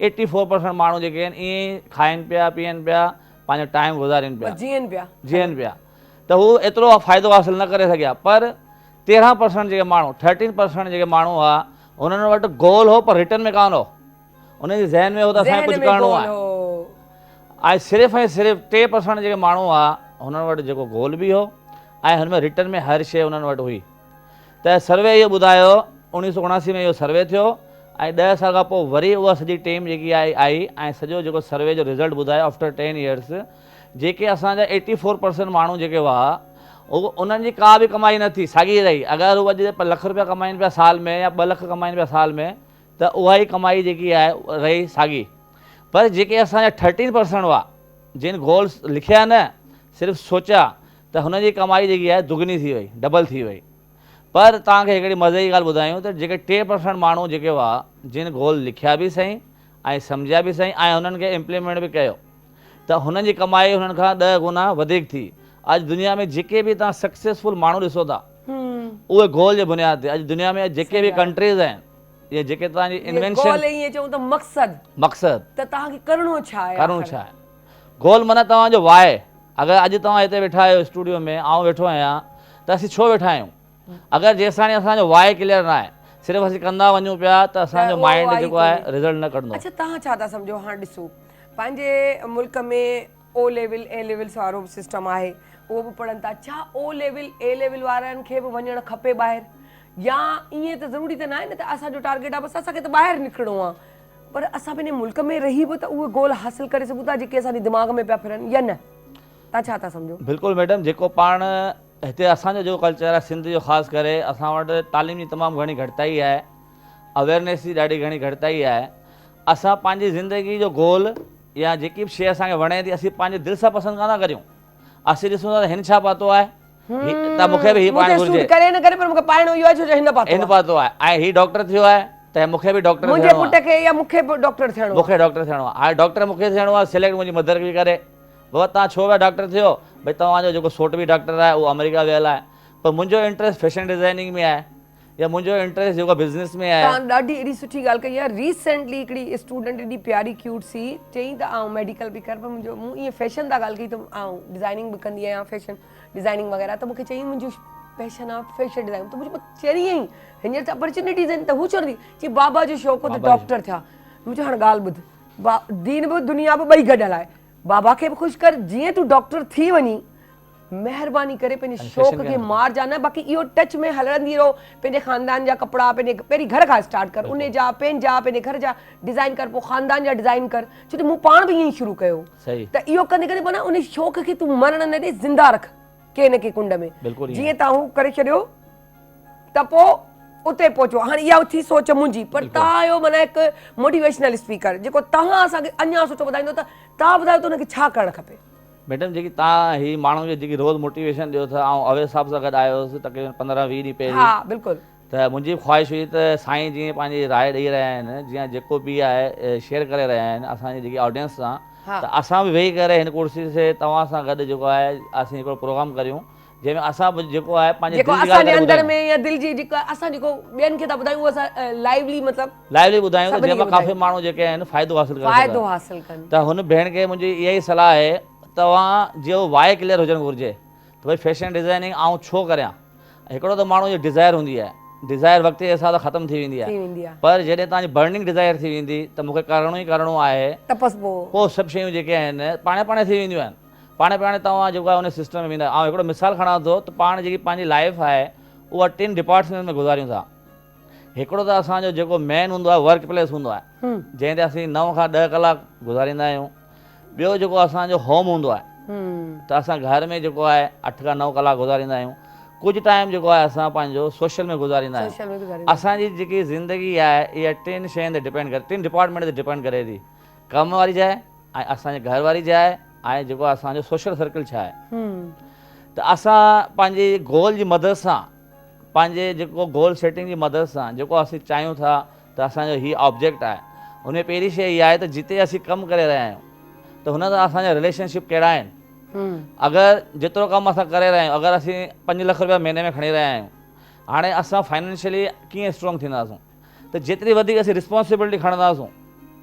84% माण्हू जेके आहिनि ईअं ई खाइनि पिया पीअनि पिया पंहिंजो टाइम गुज़ारीनि पिया जीअनि पिया त हू एतिरो फ़ाइदो हासिलु न करे सघिया पर 13% जेके माण्हू 13% जेके माण्हू हुआ हुननि वटि गोल हो पर रिटर्न में कान हो उनजे ज़हन में हो त असांखे कुझु करिणो आहे ऐं सिर्फ़ु 3% जेके माण्हू हुआ हुननि वटि जेको गोल बि हो ऐं हुन में रिटर्न में हर शइ हुननि वटि हुई त सर्वे इहो ॿुधायो 1979 में इहो सर्वे थियो ऐं 10 साल खां पोइ वरी उहा सॼी टीम जेकी आई ऐं सॼो जेको सर्वे जो रिज़ल्ट ॿुधायो आफ्टर 10 इयर्स जेके असांजा 84% माण्हू जेके हुआ उहो उन्हनि जी का बि कमाई न थी साॻी रही अगरि उहा अॼु लख रुपया कमाइनि पिया साल में या 2 लख कमाइनि पिया साल में त उहा ई कमाई जेकी आहे रही साॻी पर जेके असांजा 13% हुआ जिन गोल्स लिखिया न सिर्फ़ु सोचिया त हुनजी कमाई जेकी आहे दुगनी थी वई डबल थी वई पर तव्हांखे हिकिड़ी मज़े जी ॻाल्हि ॿुधायूं त जेके 3% माण्हू जेके हुआ जिन गोल लिखिया बि सही ऐं सम्झिया बि सही ऐं हुननि खे इम्प्लीमेंट बि कयो त हुननि जी कमाई हुननि खां 10 गुना वधीक थी अॼु दुनिया में जेके बि तव्हां सक्सेसफुल माण्हू ॾिसो था उहे गोल जे बुनियाद ते अॼु दुनिया में जेके बि कंट्रीज़ आहिनि या जेके तव्हांजी इन्वेंशन मक़सदु त तव्हांखे करिणो छा आहे गोल माना तव्हांजो वाए अगरि अॼु तव्हां हिते वेठा आहियो स्टूडियो में आउं वेठो आहियां त असीं छो वेठा आहियूं अगरि जेसिताईं असांजो वाए क्लियर न आहे सिर्फ़ु असीं कंदा वञूं पिया त असांजो माइंड जेको आहे रिज़ल्ट न कढंदो अच्छा तव्हां छा था सम्झो हाणे ॾिसो पंहिंजे मुल्क में ओ लेवल ए लेवल्स वारो सिस्टम आहे उहो बि पढ़नि था छा ओ लेवल ए लेवल वारनि खे बि वञणु खपे ॿाहिरि या ईअं त ज़रूरी त न आहे न त असांजो टारगेट आहे बसि असांखे त ॿाहिरि निकिरणो आहे पर असां पंहिंजे मुल्क में रही बि त उहे गोल हासिलु करे सघूं था जेके असांजे दिमाग़ में पिया फिरनि या न तव्हां छा था सम्झो बिल्कुलु मैडम जेको पाण हिते असांजो जेको कल्चर आहे सिंध जो ख़ासि करे असां वटि तालीम जी तमामु घणी घटिताई आहे अवेयरनेस जी ॾाढी घणी घटिताई आहे असां पंहिंजी ज़िंदगी जो गोल या जेकी बि शइ असांखे वणे थी असीं पंहिंजे दिलि सां पसंदि कान था करियूं असीं ॾिसूं था त हिन छा पातो आहे त मूंखे बि हीअ पाइणु मूंखे घुरिजे सूट करे न करे पर मूंखे पाइणो इहो आहे छो जो हिन पातो हिन आहे। पातो आहे ऐं हीउ डॉक्टर थियो आहे त मूंखे बि डॉक्टर मुंहिंजे थियणो पुट आहे खे या मूंखे बि डॉक्टर थियणो आहे। मूंखे डॉक्टर थियणो आहे हाणे डॉक्टर मूंखे थियणो आहे सिलेक्ट मुंहिंजी मदर बि करे बाबा तव्हां छो पिया डॉक्टर थियो भई तव्हांजो जेको सौट बि डॉक्टर आहे उहो अमेरिका वियल आहे पर मुंहिंजो इंट्रस्ट फैशन डिज़ाइनिंग में आहे या मुंहिंजो इंट्रस्ट जेको बिज़नेस में आहे। तव्हां ॾाढी एॾी सुठी ॻाल्हि कई आहे। रिसेंटली हिकिड़ी स्टूडेंट एॾी प्यारी क्यूट सी चई त आउं मेडिकल बि कर पर मुंहिंजो मूं ईअं फैशन था ॻाल्हि कई त आउं डिज़ाइनिंग बि कंदी आहियां फैशन डिज़ाइनिंग वग़ैरह त मूंखे चई मुंहिंजो पैशन आहे फैशन डिज़ाइन त मुंहिंजो चरी ईअं ई हींअर त अपॉर्चुनिटीज़ आहिनि त हू चवंदी चई बाबा जो शौक़ु त डॉक्टर थिया। मुंहिंजो हाणे ॻाल्हि ॿुध दीन बि दुनिया बि ॿई गॾियल आहे बाबा खे बि ख़ुशि कर जीअं तूं डॉक्टर थी वञी महिरबानी करे पंहिंजे शौक़ खे मार जा न बाक़ी इहो टच में हलंदी रहो पंहिंजे ख़ानदान जा कपिड़ा पंहिंजे पहिरीं घर खां स्टार्ट कर उन जा पंहिंजा पंहिंजे घर जा डिज़ाइन कर पोइ ख़ानदान जा डिज़ाइन कर छो त मूं पाण बि ईअं ई शुरू कयो त इहो कंदे कंदे माना उन शौक़ खे तूं मरण न ॾे ज़िंदा रख के न के कुंड में जीअं तव्हां हू करे छॾियो त पोइ उते पहुचो। हाणे इहा थी सोच मुंहिंजी पर तव्हां आहियो माना हिकु मोटिवेशनल स्पीकर जेको तव्हां असांखे अञा सुठो ॿुधाईंदो त तव्हां ॿुधायो त हुनखे छा करणु खपे। मैडम जेकी तव्हां ही माण्हू खे जेकी रोज़ मोटिवेशन ॾियो था ऐं अवेद साहिब सां गॾु आयो हुउसि तक़रीबन 15-20 ॾींहं पहिरीं हा बिल्कुलु त मुंहिंजी ख़्वाहिश हुई त साईं जीअं पंहिंजी राय ॾेई रहिया आहिनि जीअं जेको बि आहे शेयर करे रहिया आहिनि असांजी जेकी ऑडियंस सां त असां बि वेही करे हिन कुर्सी से तव्हां सां गॾु जेको आहे असीं हिकिड़ो प्रोग्राम करियूं जंहिंमें असां जेको आहे पंहिंजे असांजे अंदर में या दिलि जी जेका असां जेको ॿियनि खे था ॿुधायूं असां लाइवली मतिलबु लाइवली ॿुधायूं त जंहिंमें काफ़ी माण्हू जेके आहिनि फ़ाइदो हासिलु कनि त हुन भेण खे मुंहिंजी इहा ई सलाह आहे तव्हां जो वाय क्लियर हुजणु घुरिजे त भई फैशन डिज़ाइनिंग आउं छो करियां हिकिड़ो त माण्हू जो डिज़ायर हूंदी आहे डिज़ायर वक़्त जे हिसाब सां ख़तमु थी वेंदी आहे पर जॾहिं तव्हांजी बर्निंग डिज़ायर थी वेंदी त मूंखे करिणो ई करिणो आहे त पोइ सभु शयूं जेके आहिनि पाणे पाणे थी वेंदियूं आहिनि पाणे पाणे तव्हां जेको आहे उन सिस्टम में वेंदा ऐं हिकिड़ो मिसाल खणां थो त पाण जेकी पंहिंजी लाइफ आहे उहा 3 डिपार्टमेंट में गुज़ारियूं था। हिकिड़ो त असांजो जेको मेन हूंदो आहे वर्क प्लेस हूंदो आहे जंहिं ते असीं 9 खां 10 कलाक गुज़ारींदा आहियूं। ॿियो जेको असांजो होम हूंदो आहे त असां घर में जेको आहे 8 खां 9 कलाक गुज़ारींदा आहियूं। कुझु टाइम जेको आहे असां पंहिंजो सोशल में गुज़ारींदा आहियूं। असांजी जेकी ज़िंदगी आहे इहा 3 शयुनि ते डिपेंड करे 3 डिपार्टमेंट ते डिपेंड करे थी कम वारी जाइ ऐं असांजे घर वारी जाइ ऐं जेको असांजो सोशल सर्कल छा आहे त असां पंहिंजे गोल जी मदद सां पंहिंजे जेको गोल सेटिंग जी मदद सां जेको असीं चाहियूं था त असांजो हीउ ऑब्जेक्ट आहे हुन पहिरीं शइ इहा आहे त जिते असीं कमु करे रहिया आहियूं त हुन सां असांजा रिलेशनशिप कहिड़ा आहिनि। अगरि जेतिरो कमु असां करे रहिया आहियूं अगरि असीं 5 लख रुपया महीने में खणी रहिया आहियूं हाणे असां फाइनेंशियली कीअं स्ट्रॉन्ग थींदासीं त जेतिरी वधीक असीं रिस्पॉन्सिबिलिटी खणंदासीं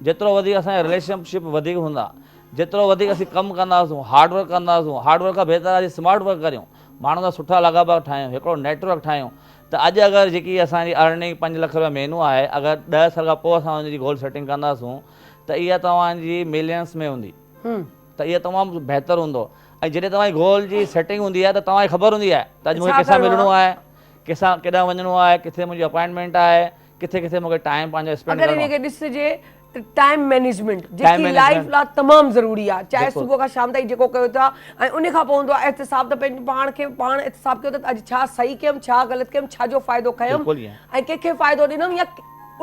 जेतिरो वधीक असांजा रिलेशनशिप वधीक हूंदा जेतिरो वधीक असीं कमु कंदासीं हार्डवर्क कंदासीं हार्डवर्क खां बहितर असीं स्मार्ट वर्क करियूं माण्हुनि सां सुठा लॻाभा ठाहियूं हिकिड़ो नेटवर्क ठाहियूं त अॼु अगरि जेकी असांजी अर्निंग 5 लख रुपया महीनो आहे अगरि 10 साल खां पोइ असां हुनजी गोल सेटिंग कंदासीं त इहा तव्हांजी मिलियंस में हूंदी त इहा तमामु बहितरु हूंदो ऐं जॾहिं तव्हांजी गोल जी सेटिंग हूंदी आहे त तव्हांखे ख़बर हूंदी आहे त अॼु मूंखे कंहिंसां मिलणो आहे कंहिंसां केॾांहुं वञिणो आहे किथे मुंहिंजी अपॉइंटमेंट आहे किथे किथे मूंखे टाइम पंहिंजो स्पेंड करिणो आहे। ॾिसजे त टाइम मैनेजमेंट जेकी लाइफ लाइ तमामु ज़रूरी आहे चाहे सुबुह खां शाम ताईं जेको कयो था ऐं उन खां पोइ हूंदो आहे एहतिसाब त पंहिंजे पाण खे पाण एहतिसाब कयो त अॼु छा सही कयुमि छा ग़लति कयुमि छा जो फ़ाइदो खयुमि ऐं कंहिंखे फ़ाइदो ॾिनमि या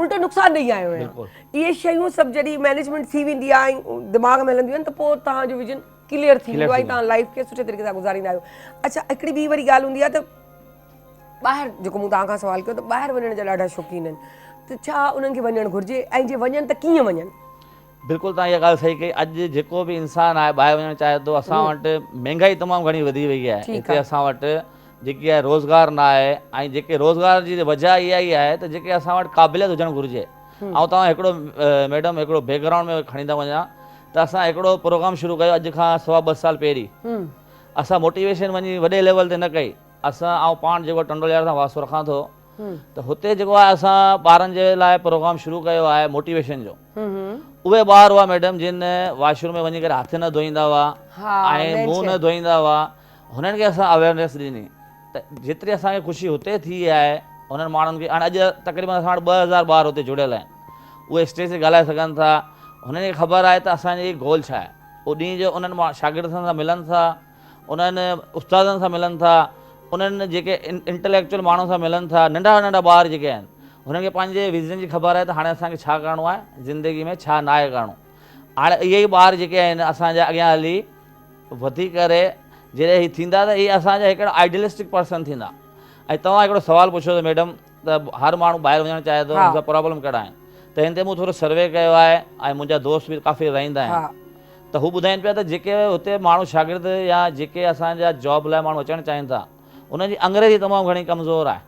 उल्टो नुक़सानु ॾेई आयो आहियां। इहे शयूं सभु जॾहिं मैनेजमेंट थी वेंदी आहे ऐं दिमाग़ में हलंदियूं आहिनि त पोइ तव्हांजो विजन क्लियर थी वेंदो आहे तव्हां लाइफ खे सुठे तरीक़े सां गुज़ारींदा आहियो। अच्छा हिकिड़ी ॿी वरी ॻाल्हि हूंदी आहे त ॿाहिरि जेको मूं तव्हां खां सुवालु कयो त ॿाहिरि वञण जा ॾाढा शौक़ीन आहिनि त छा उन्हनि खे वञणु घुरिजे ऐं जे वञनि त कीअं वञनि। बिल्कुलु तव्हां इहा ॻाल्हि सही कई अॼु जेको बि इंसानु आहे ॿाहिरि वञणु चाहे थो असां वटि महांगाई तमामु घणी वधी वई आहे हिते असां वटि जेकी आहे रोज़गार न आहे ऐं जेके रोज़गार जी वजह इहा ई आहे त जेके असां वटि क़ाबिलियत हुजणु घुरिजे। ऐं तव्हां हिकिड़ो मैडम हिकिड़ो बैकग्राउंड में खणी था वञा त असां हिकिड़ो प्रोग्राम शुरू कयो अॼु खां 2.5 साल पहिरीं असां मोटिवेशन वञी वॾे लेवल ते न कई असां पाण जेको टंडोलियार सां वास्तो रखां थो त हुते जेको आहे असां ॿारनि जे लाइ प्रोग्राम शुरू कयो आहे मोटिवेशन जो। उहे ॿार हुआ मैडम जिन वॉशरूम में वञी करे हथ न धोईंदा हुआ ऐं मुंहुं न धोईंदा हुआ हुननि खे असां अवेयरनेस ॾिनी त जेतिरी असांखे ख़ुशी हुते थी आहे उन्हनि माण्हुनि खे हाणे अॼु तक़रीबन असां वटि 2000 ॿार हुते जुड़ियल आहिनि उहे स्टेज ते ॻाल्हाए सघनि था हुननि खे ख़बर आहे त असांजी गोल छा आहे उहो ॾींहं जो उन्हनि शागिर्दनि सां मिलनि था उन्हनि उस्तादनि सां मिलनि था उन्हनि जेके इंटेलेक्चुअल माण्हुनि सां मिलनि था नंढा नंढा ॿार जेके आहिनि हुननि खे पंहिंजे विज़न जी ख़बर आहे त हाणे असांखे छा करिणो आहे ज़िंदगी में छा न आहे करिणो। हाणे इहे ई ॿार जेके आहिनि असांजा अॻियां हली वधी करे जॾहिं ही थींदा त इहे असांजा हिकिड़ा आइडियलिस्टिक पर्सन थींदा। ऐं तव्हां हिकिड़ो सुवालु पुछो त मैडम त हर माण्हू ॿाहिरि वञणु चाहे थो, हुनजा प्रॉब्लम कहिड़ा आहिनि, त हिन ते मूं थोरो सर्वे कयो आहे ऐं मुंहिंजा दोस्त बि काफ़ी रहंदा आहिनि, त हू ॿुधाइनि पिया त जेके हुते माण्हू शागिर्द या जेके असांजा जॉब लाइ माण्हू अचणु चाहिनि था उनजी अंग्रेजी तमामु घणी कमज़ोर आहे,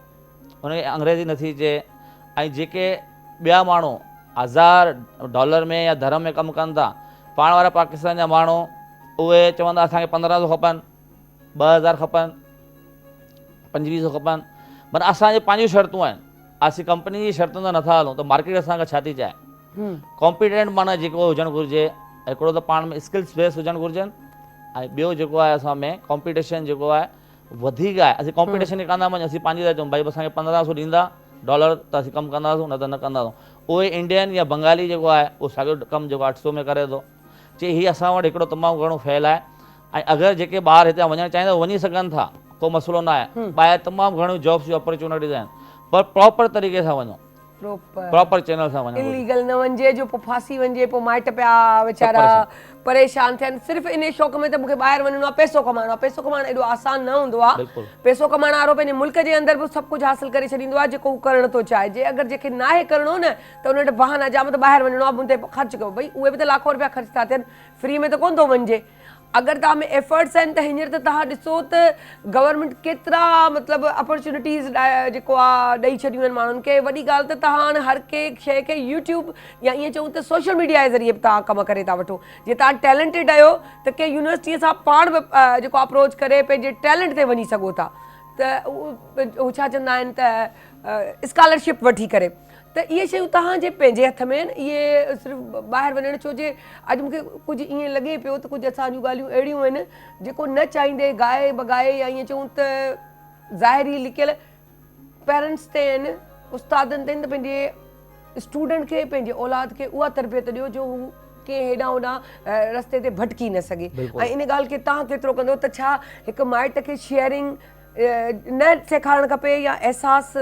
उनखे अंग्रेजी नथी अचे। ऐं जेके ॿिया माण्हू $1000 में या धर्म में कमु कनि था, पाण वारा पाकिस्तान जा माण्हू उहे चवंदा असांखे 1500 खपनि, 2000 खपनि, 2500 खपनि। माना असांजी पंहिंजियूं शर्तूं आहिनि, असीं कंपनी जी शर्तुनि सां नथा हलूं त मार्केट असांखे छा थी चाहे। कॉम्पिटेंट माना जेको हुजणु घुरिजे, हिकिड़ो त पाण में स्किल्स बेस हुजणु घुरिजनि, ऐं ॿियो जेको आहे असां में कॉम्पिटिशन जेको आहे वधीक आहे। असीं कॉम्पिटिशन ई कंदा वञूं, असीं पंहिंजी था चऊं भाई असांखे 1500 ॾींदा $, त असीं कमु कंदासीं, न त न कंदासीं। उहे इंडियन या बंगाली जेको आहे उहो साॻियो कमु जेको 800 में करे थो, चई हीअ असां वटि हिकिड़ो तमामु घणो फैल आहे। ऐं अगरि जेके ॿार हिते वञणु चाहिनि था वञी सघनि था, को मसइलो न आहे। ॿाहिरि तमामु घणियूं जॉब्स जूं अपॉर्चुनिटीज़ आहिनि, पर प्रॉपर तरीक़े सां वञो, प्रॉपर चैनल सां वञो, इलीगल न वञिजे जो पोइ फासी वञिजे, पोइ माइट पिया वीचारा परेशान थियनि सिर्फ़ु इन शौक़ में त मूंखे ॿाहिरि वञिणो आहे, पैसो कमाइणो आहे। पैसो कमाइणु एॾो आसान न हूंदो आहे। पैसो कमाइण वारो पंहिंजे मुल्क जे अंदरि बि सभु कुझु हासिलु करे छॾींदो आहे जेको हू करणु थो चाहे। जे अगरि जेके नाहे करिणो न त उन वटि बहाना जाम त ॿाहिरि वञिणो आहे, मुंहिंजे ख़र्चु कयो। भई उहे बि त लाखो रुपया ख़र्च था थियनि, फ्री में त कोन थो वञिजे। अगरि तव्हां में एफर्ट्स आहिनि त हींअर त तव्हां ॾिसो त गवर्नमेंट केतिरा मतिलबु अपॉर्चुनिटीज़ जेको आहे ॾेई छॾियूं आहिनि माण्हुनि खे। वॾी ॻाल्हि त तव्हां हाणे हर कंहिं शइ खे यूट्यूब या ईअं चऊं त सोशल मीडिया जे ज़रिए बि तव्हां कमु करे था वठो। जे तव्हां टैलेंटेड आहियो त कंहिं यूनिवर्सिटीअ सां पाण बि जेको अप्रोच करे पंहिंजे टैलेंट ते वञी सघो था, त उहो छा चवंदा आहिनि त स्कॉलरशिप वठी करे। त इहे शयूं तव्हांजे पंहिंजे हथ में आहिनि। इहे सिर्फ़ु ॿाहिरि वञणु छो जे अॼु मूंखे कुझु ईअं लॻे पियो त कुझु असां जूं ॻाल्हियूं अहिड़ियूं आहिनि जेको न चाहींदे गाए बगाए या ईअं चऊं त ज़ाहिरी लिकियल पेरेंट्स ते आहिनि, उस्तादनि ते आहिनि, त पंहिंजे स्टूडेंट खे पंहिंजे औलाद खे उहा तरबियत ॾियो जो हू कंहिं हेॾां होॾां रस्ते ते भटकी न सघे। ऐं इन ॻाल्हि खे तव्हां केतिरो कंदो त छा हिकु माइट खे शेयरिंग न सेखारणु खपे या अहसासु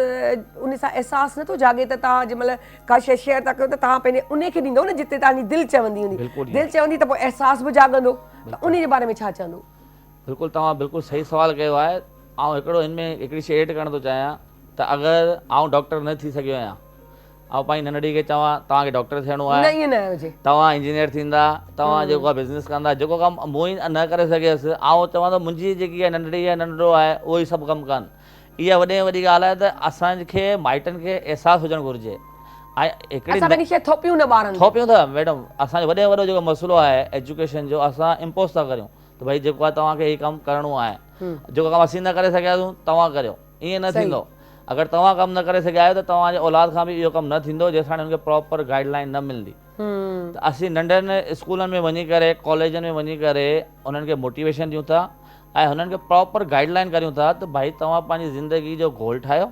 उन सां अहसासु नथो जागे त तव्हां जंहिंमहिल का शइ शेयर था कयो त तव्हां पंहिंजे उन खे ॾींदो न जिते तव्हांजी दिलि चवंदी हूंदी। दिलि चवंदी त पोइ अहसासु बि जाॻंदो। त उन जे बारे में छा चवंदो? बिल्कुलु तव्हां बिल्कुलु सही सुवालु कयो आहे। ऐं हिकिड़ो हिन में हिकिड़ी शइ एड करणु थो चाहियां त अगरि आउं डॉक्टर न थी सघियो आहियां, ऐं पंहिंजी नंढड़ी खे चवां तव्हांखे डॉक्टर थियणो आहे, तव्हां इंजीनियर थींदा, तव्हां जेको आहे बिज़नेस कंदा, जेको कमु मूं ई न करे सघियसि ऐं चवां त मुंहिंजी जेकी आहे नंढड़ी आहे नंढड़ो आहे उहो ई सभु कमु कनि, इहा वॾे में वॾी ॻाल्हि आहे त असांखे माइटनि खे अहसासु हुजणु घुरिजे। ऐं हिकिड़ी शइ थोपियूं था मैडम, असांजो वॾे में वॾो जेको मसइलो आहे एजुकेशन जो, असां इम्पोज़ था करियूं त भई जेको आहे तव्हांखे हीउ कमु करिणो आहे, जेको कमु असीं न करे सघियासीं तव्हां करियो, ईअं न थींदो। अगरि तव्हां कमु न करे सघिया आहियो त तव्हांजे औलाद खां बि इहो कमु न थींदो जेसिताईं हुनखे प्रॉपर गाइडलाइन न मिलंदी। त असीं नंढनि स्कूलनि में वञी करे, कॉलेजनि में वञी करे उन्हनि खे मोटिवेशन ॾियूं था ऐं हुननि खे प्रॉपर गाइडलाइन करियूं था त भाई तव्हां पंहिंजी ज़िंदगी जो गोल ठाहियो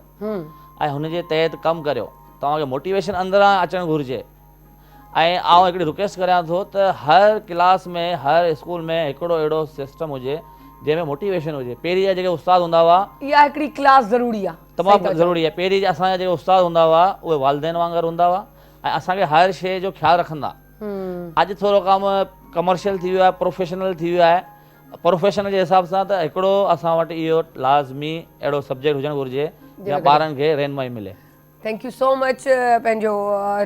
ऐं हुनजे तहत कमु करियो, तव्हांखे मोटिवेशन अंदरां अचणु घुरिजे। ऐं आउं हिकिड़ी रिक्वेस्ट करियां थो त हर क्लास में, हर स्कूल में हिकिड़ो अहिड़ो सिस्टम हुजे जंहिंमें मोटिवेशन हुजे। पहिरीं जा जेके उस्ताद हूंदा हुआ, इहा हिकिड़ी क्लास ज़रूरी आहे, तमामु ज़रूरी आहे। पहिरीं असांजा जेके उस्ताद हूंदा हुआ उहे वालिदैन वांगुरु हूंदा हुआ ऐं असांखे हर शइ जो ख़्यालु रखंदा। अॼु थोरो कमु कमर्शियल थी वियो आहे, प्रोफेशनल थी वियो आहे। प्रोफेशनल जे हिसाब सां त हिकिड़ो असां वटि इहो लाज़मी अहिड़ो सब्जेक्ट हुजणु घुरिजे जंहिं ॿारनि खे रहनुमाई मिले। थैंक यू सो मच पंहिंजो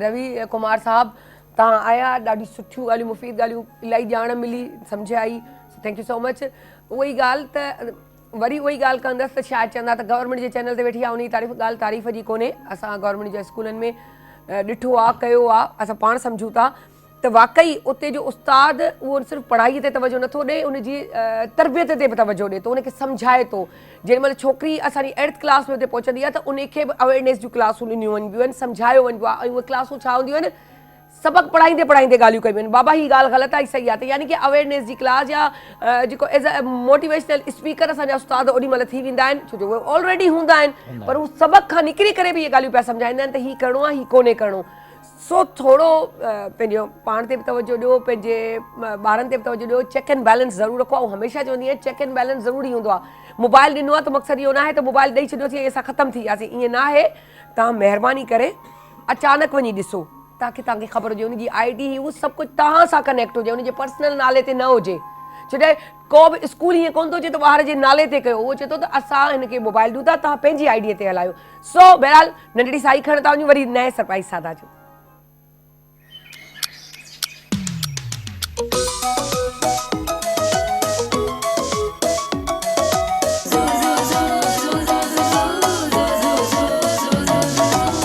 रवि कुमार साहब, तव्हां आया, ॾाढी सुठियूं ॻाल्हियूं, मुफ़ीद ॻाल्हियूं, इलाही ॼाण मिली, सम्झ आई। Thank you so much. उहा ई ॻाल्हि त वरी उहा ई ॻाल्हि कंदसि त शायदि चवंदा त गवर्नमेंट जे चैनल ते वेठी आहे, उन जी ॻाल्हि तारीफ़ जी कोन्हे। असां गवर्नमेंट जे स्कूलनि में ॾिठो आहे, कयो आहे, असां पाण सम्झूं था त वाक़ई उते जो उस्ताद उहो सिर्फ़ु पढ़ाईअ ते तवजो नथो ॾे, उनजी तरबियत ते बि तवजो ॾे थो, उनखे सम्झाए थो। जेॾीमहिल छोकिरी असांजी 8th क्लास में उते पहुचंदी आहे त उनखे बि अवेयरनेस जूं क्लासूं ॾिनियूं वञिबियूं आहिनि, सम्झायो वञिबो आहे। ऐं उहे क्लासूं छा हूंदियूं आहिनि, सबक़ु पढ़ाईंदे पढ़ाईंदे ॻाल्हियूं कयूं आहिनि। बाबा हीअ ॻाल्हि ग़लति आहे, सही आहे, त यानी कि अवेयरनेस जी क्लास या जेको एज़ अ मोटिवेशनल स्पीकर असांजा उस्ताद ओॾीमहिल थी वेंदा आहिनि, छो जो उहे ऑलरेडी हूंदा आहिनि, पर हू सबक़ खां निकिरी करे बि इहे ॻाल्हियूं पिया सम्झाईंदा आहिनि त हीअ करिणो आहे, हीअ कोन्हे करिणो। सो थोरो पंहिंजो पाण ते बि तवजो ॾियो, पंहिंजे ॿारनि ते बि तवजो ॾियो, चेक एंड बैलेंस ज़रूरु रखो। ऐं हमेशह चवंदी आहियां चेक एंड बैलेंस ज़रूरी हूंदो आहे। मोबाइल ॾिनो आहे त मक़सदु इहो न आहे त मोबाइल ॾेई छॾियोसीं असां ख़तमु थी वियासीं, ईअं न आहे। तव्हां महिरबानी करे अचानक वञी ॾिसो, ताकी तव्हांखे ख़बर हुजे उनजी ID उहो सभु कुझु तव्हां सां कनेक्ट हुजे, उनजे पर्सनल नाले ते न हुजे। छो को बि स्कूल हीअं कोन थो चे त ॿार जे नाले ते कयो, उहो चए थो त असां हिनखे मोबाइल ॾियूं था, तव्हां पंहिंजी आइडिया ते हलायो। सो बहरहाल नंढड़ी साई खणण था वञूं वरी नए सरप्राइज़ सां था अचूं।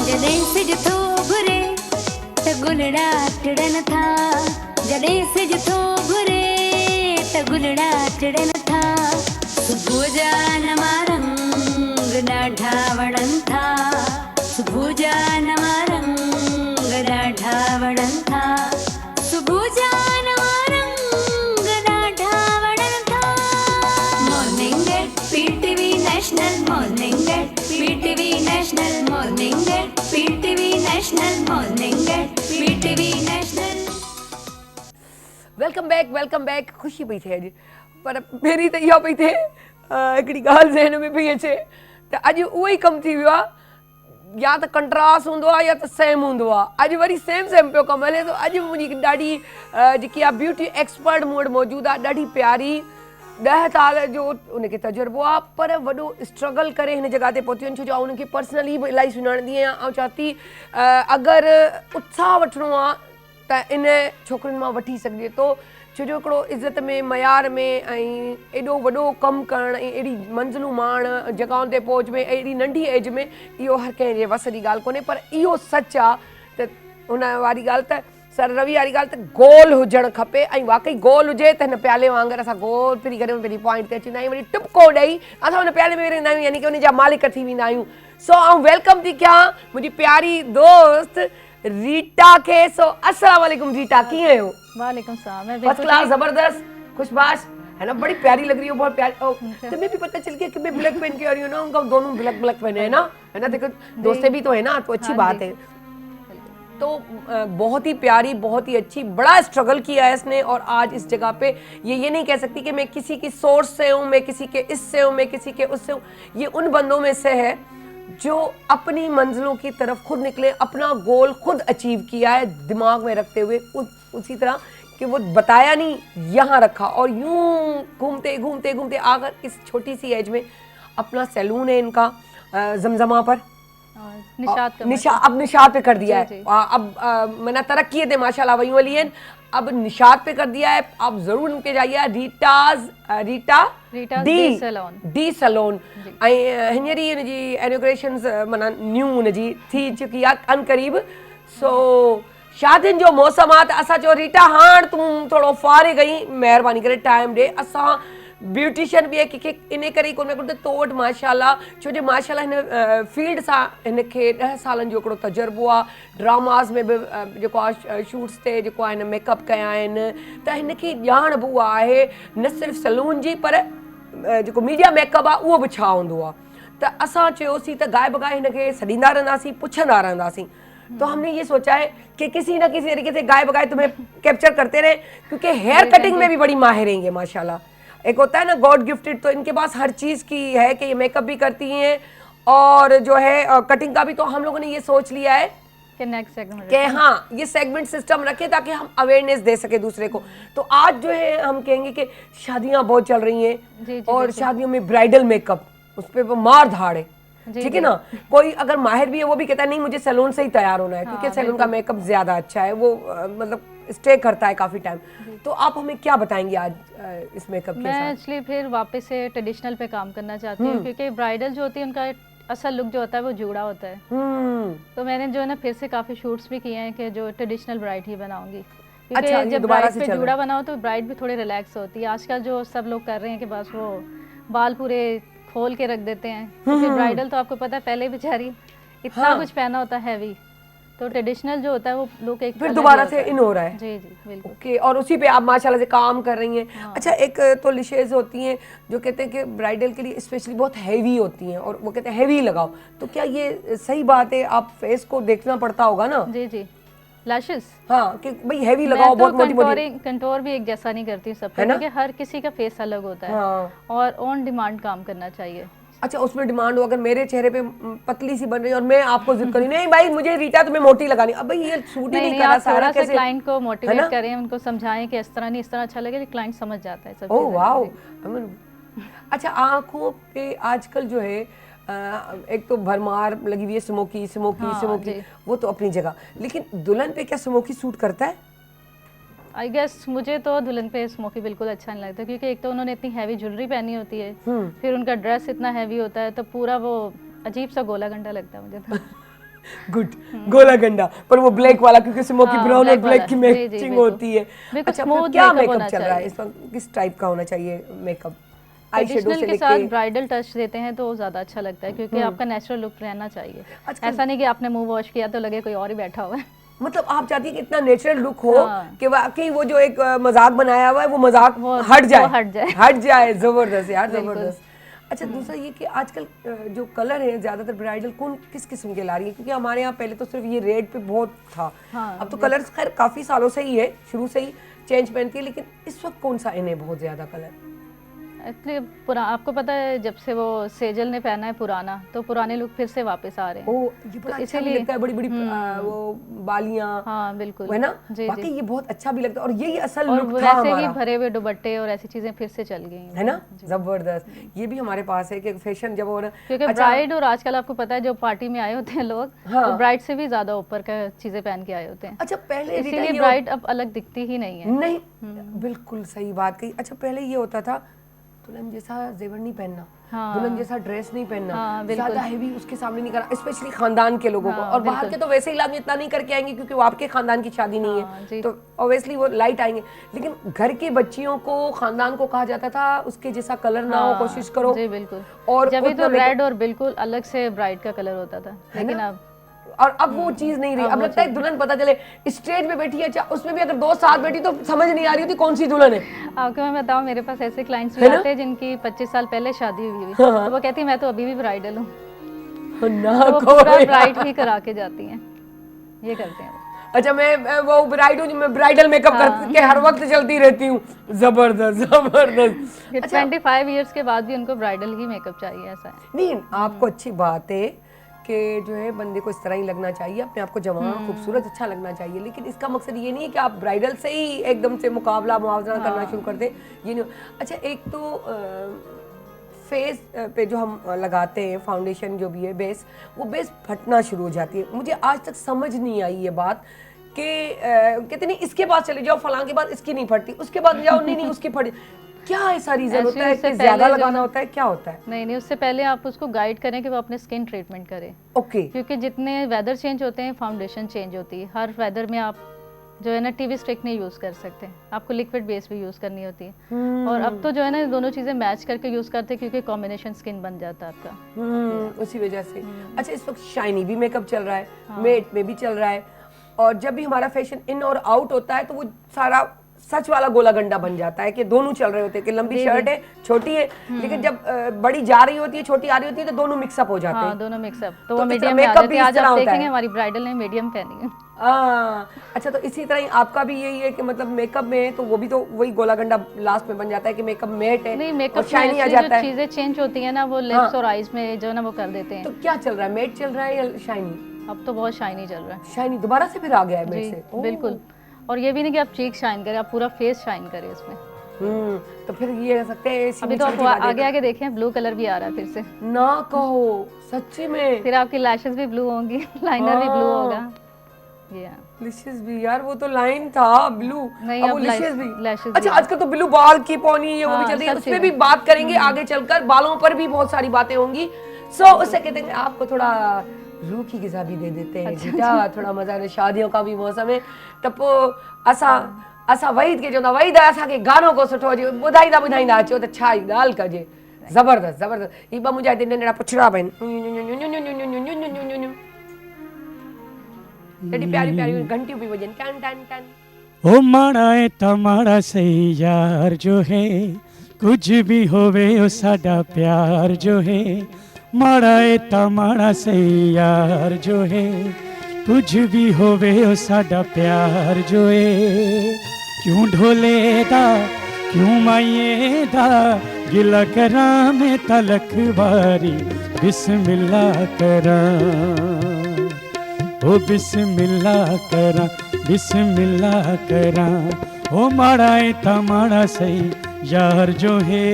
जॾहिं सिज थो घुरे त गुलड़ा टिड़न था, जॾहिं सिज थो घुरे त गुलड़ा टिड़न था, सुबुह जा नवा रंग ॾाढा वणनि था, सुबुह जा नवा रंग ॾाढा वणनि था, सुबुह जा नवा रंग ॾाढा वणनि था। Morning at PTV national, morning at PTV national, morning at PTV national, morning at PTV national. Welcome back. ख़ुशी पई थिए अॼु, पर पहिरीं त इहा पई थिए हिकिड़ी ॻाल्हि ज़हन में पई अचे त अॼु उहो ई कमु थी वियो आहे, या त कंट्रास्ट हूंदो आहे या त सेम हूंदो आहे। अॼु वरी सेम पियो कमु हले थो। अॼु मुंहिंजी ॾाढी जेकी आहे ब्यूटी एक्सपर्ट मूं वटि मौजूदु आहे, ॾाढी प्यारी, 10 साल जो उनखे तजुर्बो आहे, पर वॾो स्ट्रगल करे हिन जॻह ते पहुती वञे, छो जो उनखे पर्सनली बि इलाही सुञाणंदी आहियां। ऐं चवां थी अगरि उत्साह वठिणो आहे त इन छोकिरियुनि मां वठी सघिजे थो, छो जो हिकिड़ो इज़त में, मयार में ऐं एॾो वॾो कमु करणु ऐं एॾी मंज़िलूं माण जॻहियुनि ते पहुच में, एॾी नंढी एज में, इहो हर कंहिंजे वस जी ॻाल्हि कोन्हे। पर इहो सच आहे त उन वारी ॻाल्हि त सर रवि वारी ॻाल्हि त गोल हुजणु खपे, ऐं वाक़ई गोल हुजे त हिन प्याले वांगुरु असां गोल फिरी करे पंहिंजी पॉइंट ते अची वेंदा आहियूं, वरी टुपको ॾेई असां हुन प्याले में वेंदा आहियूं, यानी कि उन जा मालिक थी वेंदा आहियूं। सो आउं वेलकम थी कयां मुंहिंजी प्यारी दोस्त रीटा खे। सो अस्सलाम वालेकुम रीटा, कीअं आहियो? वालेकुम सलाम, मैं फर्स्ट क्लास, जबरदस्त, खुशबाश है ना, बड़ी प्यारी लग रही हो, बहुत प्यारी। तुम्हें भी पता चल गया कि मैं ब्लैक पहन के आ रही हूँ ना, उनका दोनों ब्लैक ब्लैक पहने है ना, देखो दोस्तें भी तो है ना, तो अच्छी बात है। तो बहुत ही प्यारी, बहुत ही अच्छी, बड़ा स्ट्रगल किया है इसने, और आज इस जगह पे ये नहीं कह सकती कि मैं किसी की सोर्स से हूँ, मैं किसी के इससे हूँ, मैं किसी के उससे हूँ। ये उन बंदों में से है जो अपनी मंजिलों की तरफ खुद निकले, अपना गोल खुद अचीव किया है दिमाग में रखते हुए, उसी तरह कि वो बताया नहीं, यहाँ रखा, और यूं घूमते घूमते घूमते आकर इस छोटी सी एज में अपना सैलून है इनका जमजमा पर, अब निशात पे कर दिया है। अब मैंने तरक्की दे माशाल्लाह वही वाली है, अब निशात पे कर दिया है। आप जरूर उनके जाइए, रीटा डी सलोन, ऐं हींअर ई हुनजी इनॉग्रेशन माना न्यू हुनजी थी चुकी आहे अनकरीब। सो शादियुनि जो मौसम आहे त असां चयो रीटा हाणे तूं थोरो फारिग गई, महिरबानी करे टाइम ॾे। असां ब्यूटिशियन बि कंहिंखे इन करे ई कोन कोन्हे तो वटि माशाल्लाह, छो जो माशाल्लाह हिन फील्ड सां हिनखे 10 सालनि जो हिकिड़ो तजुर्बो आहे, ड्रामास में बि जेको आहे शूट्स ते जेको आहे हिन मेकअप कया आहिनि, त हिनखे ॼाण बि उहा आहे न सिर्फ़ु सलून जी, पर जेको मीडिया मेकअप आहे उहो बि छा हूंदो आहे। त असां चयोसीं त गाए बगाए हिनखे सॾींदा रहंदासीं, पुछंदा रहंदासीं। तो हमने ये सोचा है कि किसी ना किसी तरीके से गाय बगाए तुम्हें कैप्चर करते रहे, क्योंकि हेयर कटिंग में भी बड़ी माहिर हैं ये माशाल्लाह। एक होता है ना गॉड गिफ्टेड, तो इनके पास हर चीज़ की है कि ये मेकअप भी करती हैं और जो है कटिंग का भी। तो हम लोगों ने ये सोच लिया है कि नेक्स्ट सेगमेंट कि हाँ ये सेगमेंट सिस्टम रखें ताकि हम अवेयरनेस दे सके दूसरे को। तो आज जो है हम कहेंगे कि शादियाँ बहुत चल रही हैं और शादियों में ब्राइडल मेकअप उस पर वो मार धाड़ है, ठीक है ना। कोई अगर माहिर भी है वो भी कहता है नहीं मुझे सैलून से ही तैयार होना है, क्योंकि सैलून का मेकअप ज्यादा अच्छा है, वो मतलब स्टे करता है काफी टाइम। तो आप हमें क्या बताएंगे आज इस मेकअप के साथ? मैं एक्चुअली फिर वापस से ट्रेडिशनल पे काम करना चाहती हूँ, क्योंकि ब्राइडल जो होती है उनका असल लुक जो होता है वो जुड़ा होता है। तो मैंने जो है ना फिर से काफी शूट्स भी किए हैं कि जो ट्रेडिशनल ब्राइड ही बनाऊंगी, क्योंकि जब ब्राइड पे जुड़ा बनाओ तो ब्राइड भी थोड़ी रिलैक्स होती है। आजकल जो सब लोग कर रहे हैं कि बस वो बाल पूरे खोल के रख देते हैं, क्योंकि ब्राइडल तो आपको पता है पहले बेचारी इतना कुछ पहना होता है हैवी, तो ट्रेडिशनल जो होता है वो लोग एक फिर दोबारा से इन हो रहा है। जी जी बिल्कुल। ओके, और उसी पे आप माशाल्लाह से काम कर रही हैं। अच्छा, एक तो लिशेज होती हैं जो कहते हैं कि ब्राइडल के लिए स्पेशली बहुत हैवी होती हैं और वो कहते हैं हैवी लगाओ, तो क्या ये सही बात है? आप फेस को देखना पड़ता होगा ना। जी जी, लैशेस हाँ कि भाई हैवी लगाओ, बहुत मोटी मोटी। कंटोर भी एक जैसा नहीं करती सब पे, क्योंकि हर किसी का फेस अलग होता है और ऑन डिमांड काम करना चाहिए। अच्छा उसमें डिमांड हो, अगर मेरे चेहरे पे पतली सी बन रही है और मैं आपको जिद करी नहीं भाई मुझे रीटा तुम्हें मोटी लगानी, अब भाई ये सूट ही नहीं कर रहा आप सारा थोड़ा सा कैसे। क्लाइंट को है ना? मोटिवेट करें, उनको समझाएं कि इस तरह नहीं इस तरह अच्छा लगे, क्लाइंट समझ जाता है सब ओह चीज़ें। वाह। अच्छा आंखों पे आजकल जो है एक तो भरमार लगी हुई है, स्मोकी स्मोकी हाँ, स्मोकी, जी। वो तो अपनी जगह, लेकिन दुल्हन पे क्या स्मोकी सूट करता है? आई गेस मुझे तो दुल्हन पे स्मोकी बिल्कुल अच्छा नहीं लगता, क्योंकि एक तो उन्होंने इतनी हैवी ज्वेलरी पहनी होती है, फिर उनका ड्रेस इतना हैवी होता है, तो पूरा वो अजीब सा गोला गंडा लगता है मुझे तो। गुड, गोला गंडा, पर वो ब्लैक वाला क्योंकि स्मोकी हाँ, ब्राउन और black ब्लैक की वाला। जी, जी, मैचिंग बिल्कुल। होती है। बिल्कुल अच्छा smooth फिर क्या makeup मेकअप होना चल रहा है चाहिए। इस वक्त, किस टाइप का होना चाहिए मेकअप? आई शेडो ट्रेडिशनल से के साथ लेके ब्राइडल टच देते हैं तो वो ज़्यादा अच्छा लगता है, क्योंकि आपका नेचुरल लुक रहना चाहिए। आजकल- ऐसा नहीं कि आपने मुंह वॉश किया तो लगे कोई और ही बैठा हुआ है। मतलब आप चाहती है कि इतना नेचुरल लुक हो हाँ। कि वाकई वो जो एक मजाक बनाया हुआ है वो मजाक वो हट जाए, हट जाए। हट जाए। जबरदस्त यार, बिल्कुल। जबरदस्त। अच्छा दूसरा ये कि आजकल जो कलर है ज्यादातर ब्राइडल कौन किस किस्म के ला रही है? क्योंकि हमारे यहाँ पहले तो सिर्फ ये रेड पे बहुत था, हाँ, अब तो कलर खैर काफी सालों से ही है, शुरू से ही चेंज पहनती है, लेकिन इस वक्त कौन सा इन्हें बहुत ज्यादा कलर? एक्चुअली आपको पता है जब से वो सेजल ने पहना है पुराना, तो पुराने लुक फिर से वापस आ रहे हैं। ओ ये बड़ा अच्छा भी इसीलिए- लगता है, बड़ी बड़ी वो बालियां, हाँ बिल्कुल है ना? जी वाकई जी। ये बहुत अच्छा भी लगता है और यही असल और लुक वो था वैसे ही हमारा, भरे हुए दुपट्टे और ऐसी चीजें फिर से चल गई हैं। है ना? जबरदस्त। ये भी हमारे पास है कि फैशन जब हो ना, क्योंकि ब्राइड और आजकल आपको पता है जो पार्टी में आए होते हैं लोग, हाँ। तो ब्राइड से भी ज्यादा ऊपर का चीजें पहन के आए होते हैं, अच्छा पहले रीटा इसीलिए ये ब्राइड अब अलग दिखती ही नहीं है। नहीं, बिल्कुल सही बात कही। अच्छा पहले ये होता था दुल्हन जैसा जेवर नहीं पहनना, हाँ। दुल्हन जैसा ड्रेस नहीं पहनना, हाँ, बिल्कुल। ज्यादा हैवी उसके सामने नहीं करना, स्पेशली खानदान के लोगों को, हाँ, और बाहर के तो वैसे ही लाभ इतना नहीं करके आएंगे क्योंकि वो आपके खानदान की शादी नहीं हाँ, है, जी। तो ऑब्वियसली वो लाइट आएंगे, लेकिन घर की बच्चियों को खानदान को कहा जाता था उसके जैसा कलर ना हो, हाँ, कोशिश करो। जी बिल्कुल। और जब भी उतना तो makeup- रेड और बिल्कुल अलग से ब्राइड का कलर होता था, लेकिन ना? अब और अब वो चीज नहीं रही, अब लगता है दुल्हन पता चले स्टेज पे बैठी है, उसमें भी अगर दो साथ बैठी तो समझ नहीं आ रही होती कौन सी दुल्हन है। आपको मैं बताऊं, मेरे पास ऐसे क्लाइंट्स भी है ना? आते हैं जिनकी 25 साल पहले शादी हुई हुई, हाँ। तो वो कहती है मैं तो अभी भी ब्राइडल हूँ, ना तो वो को पूरा यार। ब्राइड ही करा के जाती हैं, ये करते हैं वो। अच्छा मैं वो ब्राइड हूँ जो मैं ब्राइडल मेकअप करके हर वक्त चलती रहती हूँ। जबरदस्त जबरदस्त। ये 25 इयर्स के बाद भी उनको ब्राइडल ही मेकअप चाहिए, ऐसा है। नहीं आपको अच्छी बात है कि जो है बंदे को इस तरह ही लगना चाहिए, अपने आप को जवान खूबसूरत अच्छा लगना चाहिए, लेकिन इसका मकसद ये नहीं है कि आप ब्राइडल से ही एकदम से मुकाबला मुआवजा करना शुरू कर दें, ये नहीं। अच्छा एक तो फेस पे जो हम लगाते हैं फाउंडेशन जो भी है बेस, वो बेस फटना शुरू हो जाती है। मुझे आज तक समझ नहीं आई ये बात कि कहते नहीं इसके पास चले जाओ फलां के बाद इसकी नहीं फटती, उसके बाद जाओ नहीं उसकी फट, क्या ऐसा रीजन होता है उससे कि ज्यादा पहले जो लगाना ना- होता है, क्या होता है? नहीं नहीं, उससे पहले आप उसको गाइड करें कि वो अपने स्किन ट्रीटमेंट करे, ओके क्योंकि जितने वेदर चेंज होते हैं फाउंडेशन चेंज होती है। हर वेदर में आप जो है ना टीवी स्टिक नहीं यूज़ कर सकते, आपको लिक्विड बेस भी यूज़ करनी होती है। और अब तो जो है ना दोनों चीज़ें मैच करके यूज़ करते हैं, क्योंकि कॉम्बिनेशन स्किन बन जाता है आपका। उसी वजह से। अच्छा इस वक्त शाइनी भी मेकअप चल रहा है, मेट में भी चल रहा है, और जब भी हमारा फैशन इन और आउट होता है तो वो सारा सच वाला गोला गंडा बन जाता है कि दोनों चल रहे होते हैं कि लंबी शर्ट है छोटी है, लेकिन जब बड़ी जा रही होती है छोटी आ रही होती है तो दोनों मिक्सअप हो जाते हाँ हैं। दोनों मिक्सअप, तो तो वो इस तरह मीडियम में आ makeup जाते भी हैं। इस आज तरह आप होता देखेंगे है। हमारी ब्राइडल ने मीडियम पहनी है। अच्छा तो इसी तरह ही आपका भी यही है कि मतलब मेकअप में तो वो भी तो वही गोला गंडा लास्ट में बन जाता है कि मेकअप मेट है नहीं, और मेकअप शाइनी आ में जाता जो है। चीज़ें चेंज होती है ना, वो लिप्स और आईज में जो है ना वो कर देते हैं। तो क्या चल रहा है, मेट चल रहा है या शाइनी? अब तो बहुत शाइनी चल रहा है। शाइनी दोबारा से फिर आ गया है मेट जी से? ओह। बिल्कुल। और ये भी नहीं कि आप चीक शाइन करें, आप पूरा फेस शाइन करें इसमें। तो फिर ये कह सकते हैं ऐसी अभी तो मीठी आप मीठी आगे आगे देखें, ब्लू कलर भी आ रहा है फिर से, बातें। ना कहो सच्ची में। फिर आपकी लैशेस भी ब्लू होंगी, लाइनर भी ब्लू होगा। ये लिशेस भी यार, वो तो लाइन था ब्लू, नहीं, अब वो अब लिशेस भी। lashes अच्छा भी आजकल तो ब्लू बाल की पोनी है वो भी हाँ, चल रही है, सब उसमें भी चीज़ें। बात करेंगे आगे चलकर, बालों पर भी बहुत सारी बातें होंगी। सो उससे कहते हैं आपको थोड़ा रूह की ग़िज़ा भी दे देते हैं बेटा, थोड़ा मजा है, शादियों का भी मौसम है, त पोइ असां वहीद खे चवंदा वहीद असांखे गानो को सुठो हुजे, ॿुधाईंदा अचो त छा ई ॻाल्हि कजे। ज़बरदस्त ज़बरदस्त। ही ॿ मुंहिंजा हिते नंढड़ा पुछड़ा बि आहिनि, एॾी प्यारी प्यारी घंटियूं बि वॼनि, टन टन टन। ओ माड़ा है तमाड़ा सही यार जो है, कुछ भी होवे ओ साडा प्यार जो है, माड़ा है तमाड़ा सही यार जो है, कुछ भी होवे ओ साडा प्यार जो है, क्यों ढोले दा क्यों माइए दा गिला करां मैं तलक वारी बिस्मिल्लाह करां ओ बिस्मिल्लाह करां बिस्मिल्लाह करां ओ माड़ा ए ता माड़ा सही यार जो है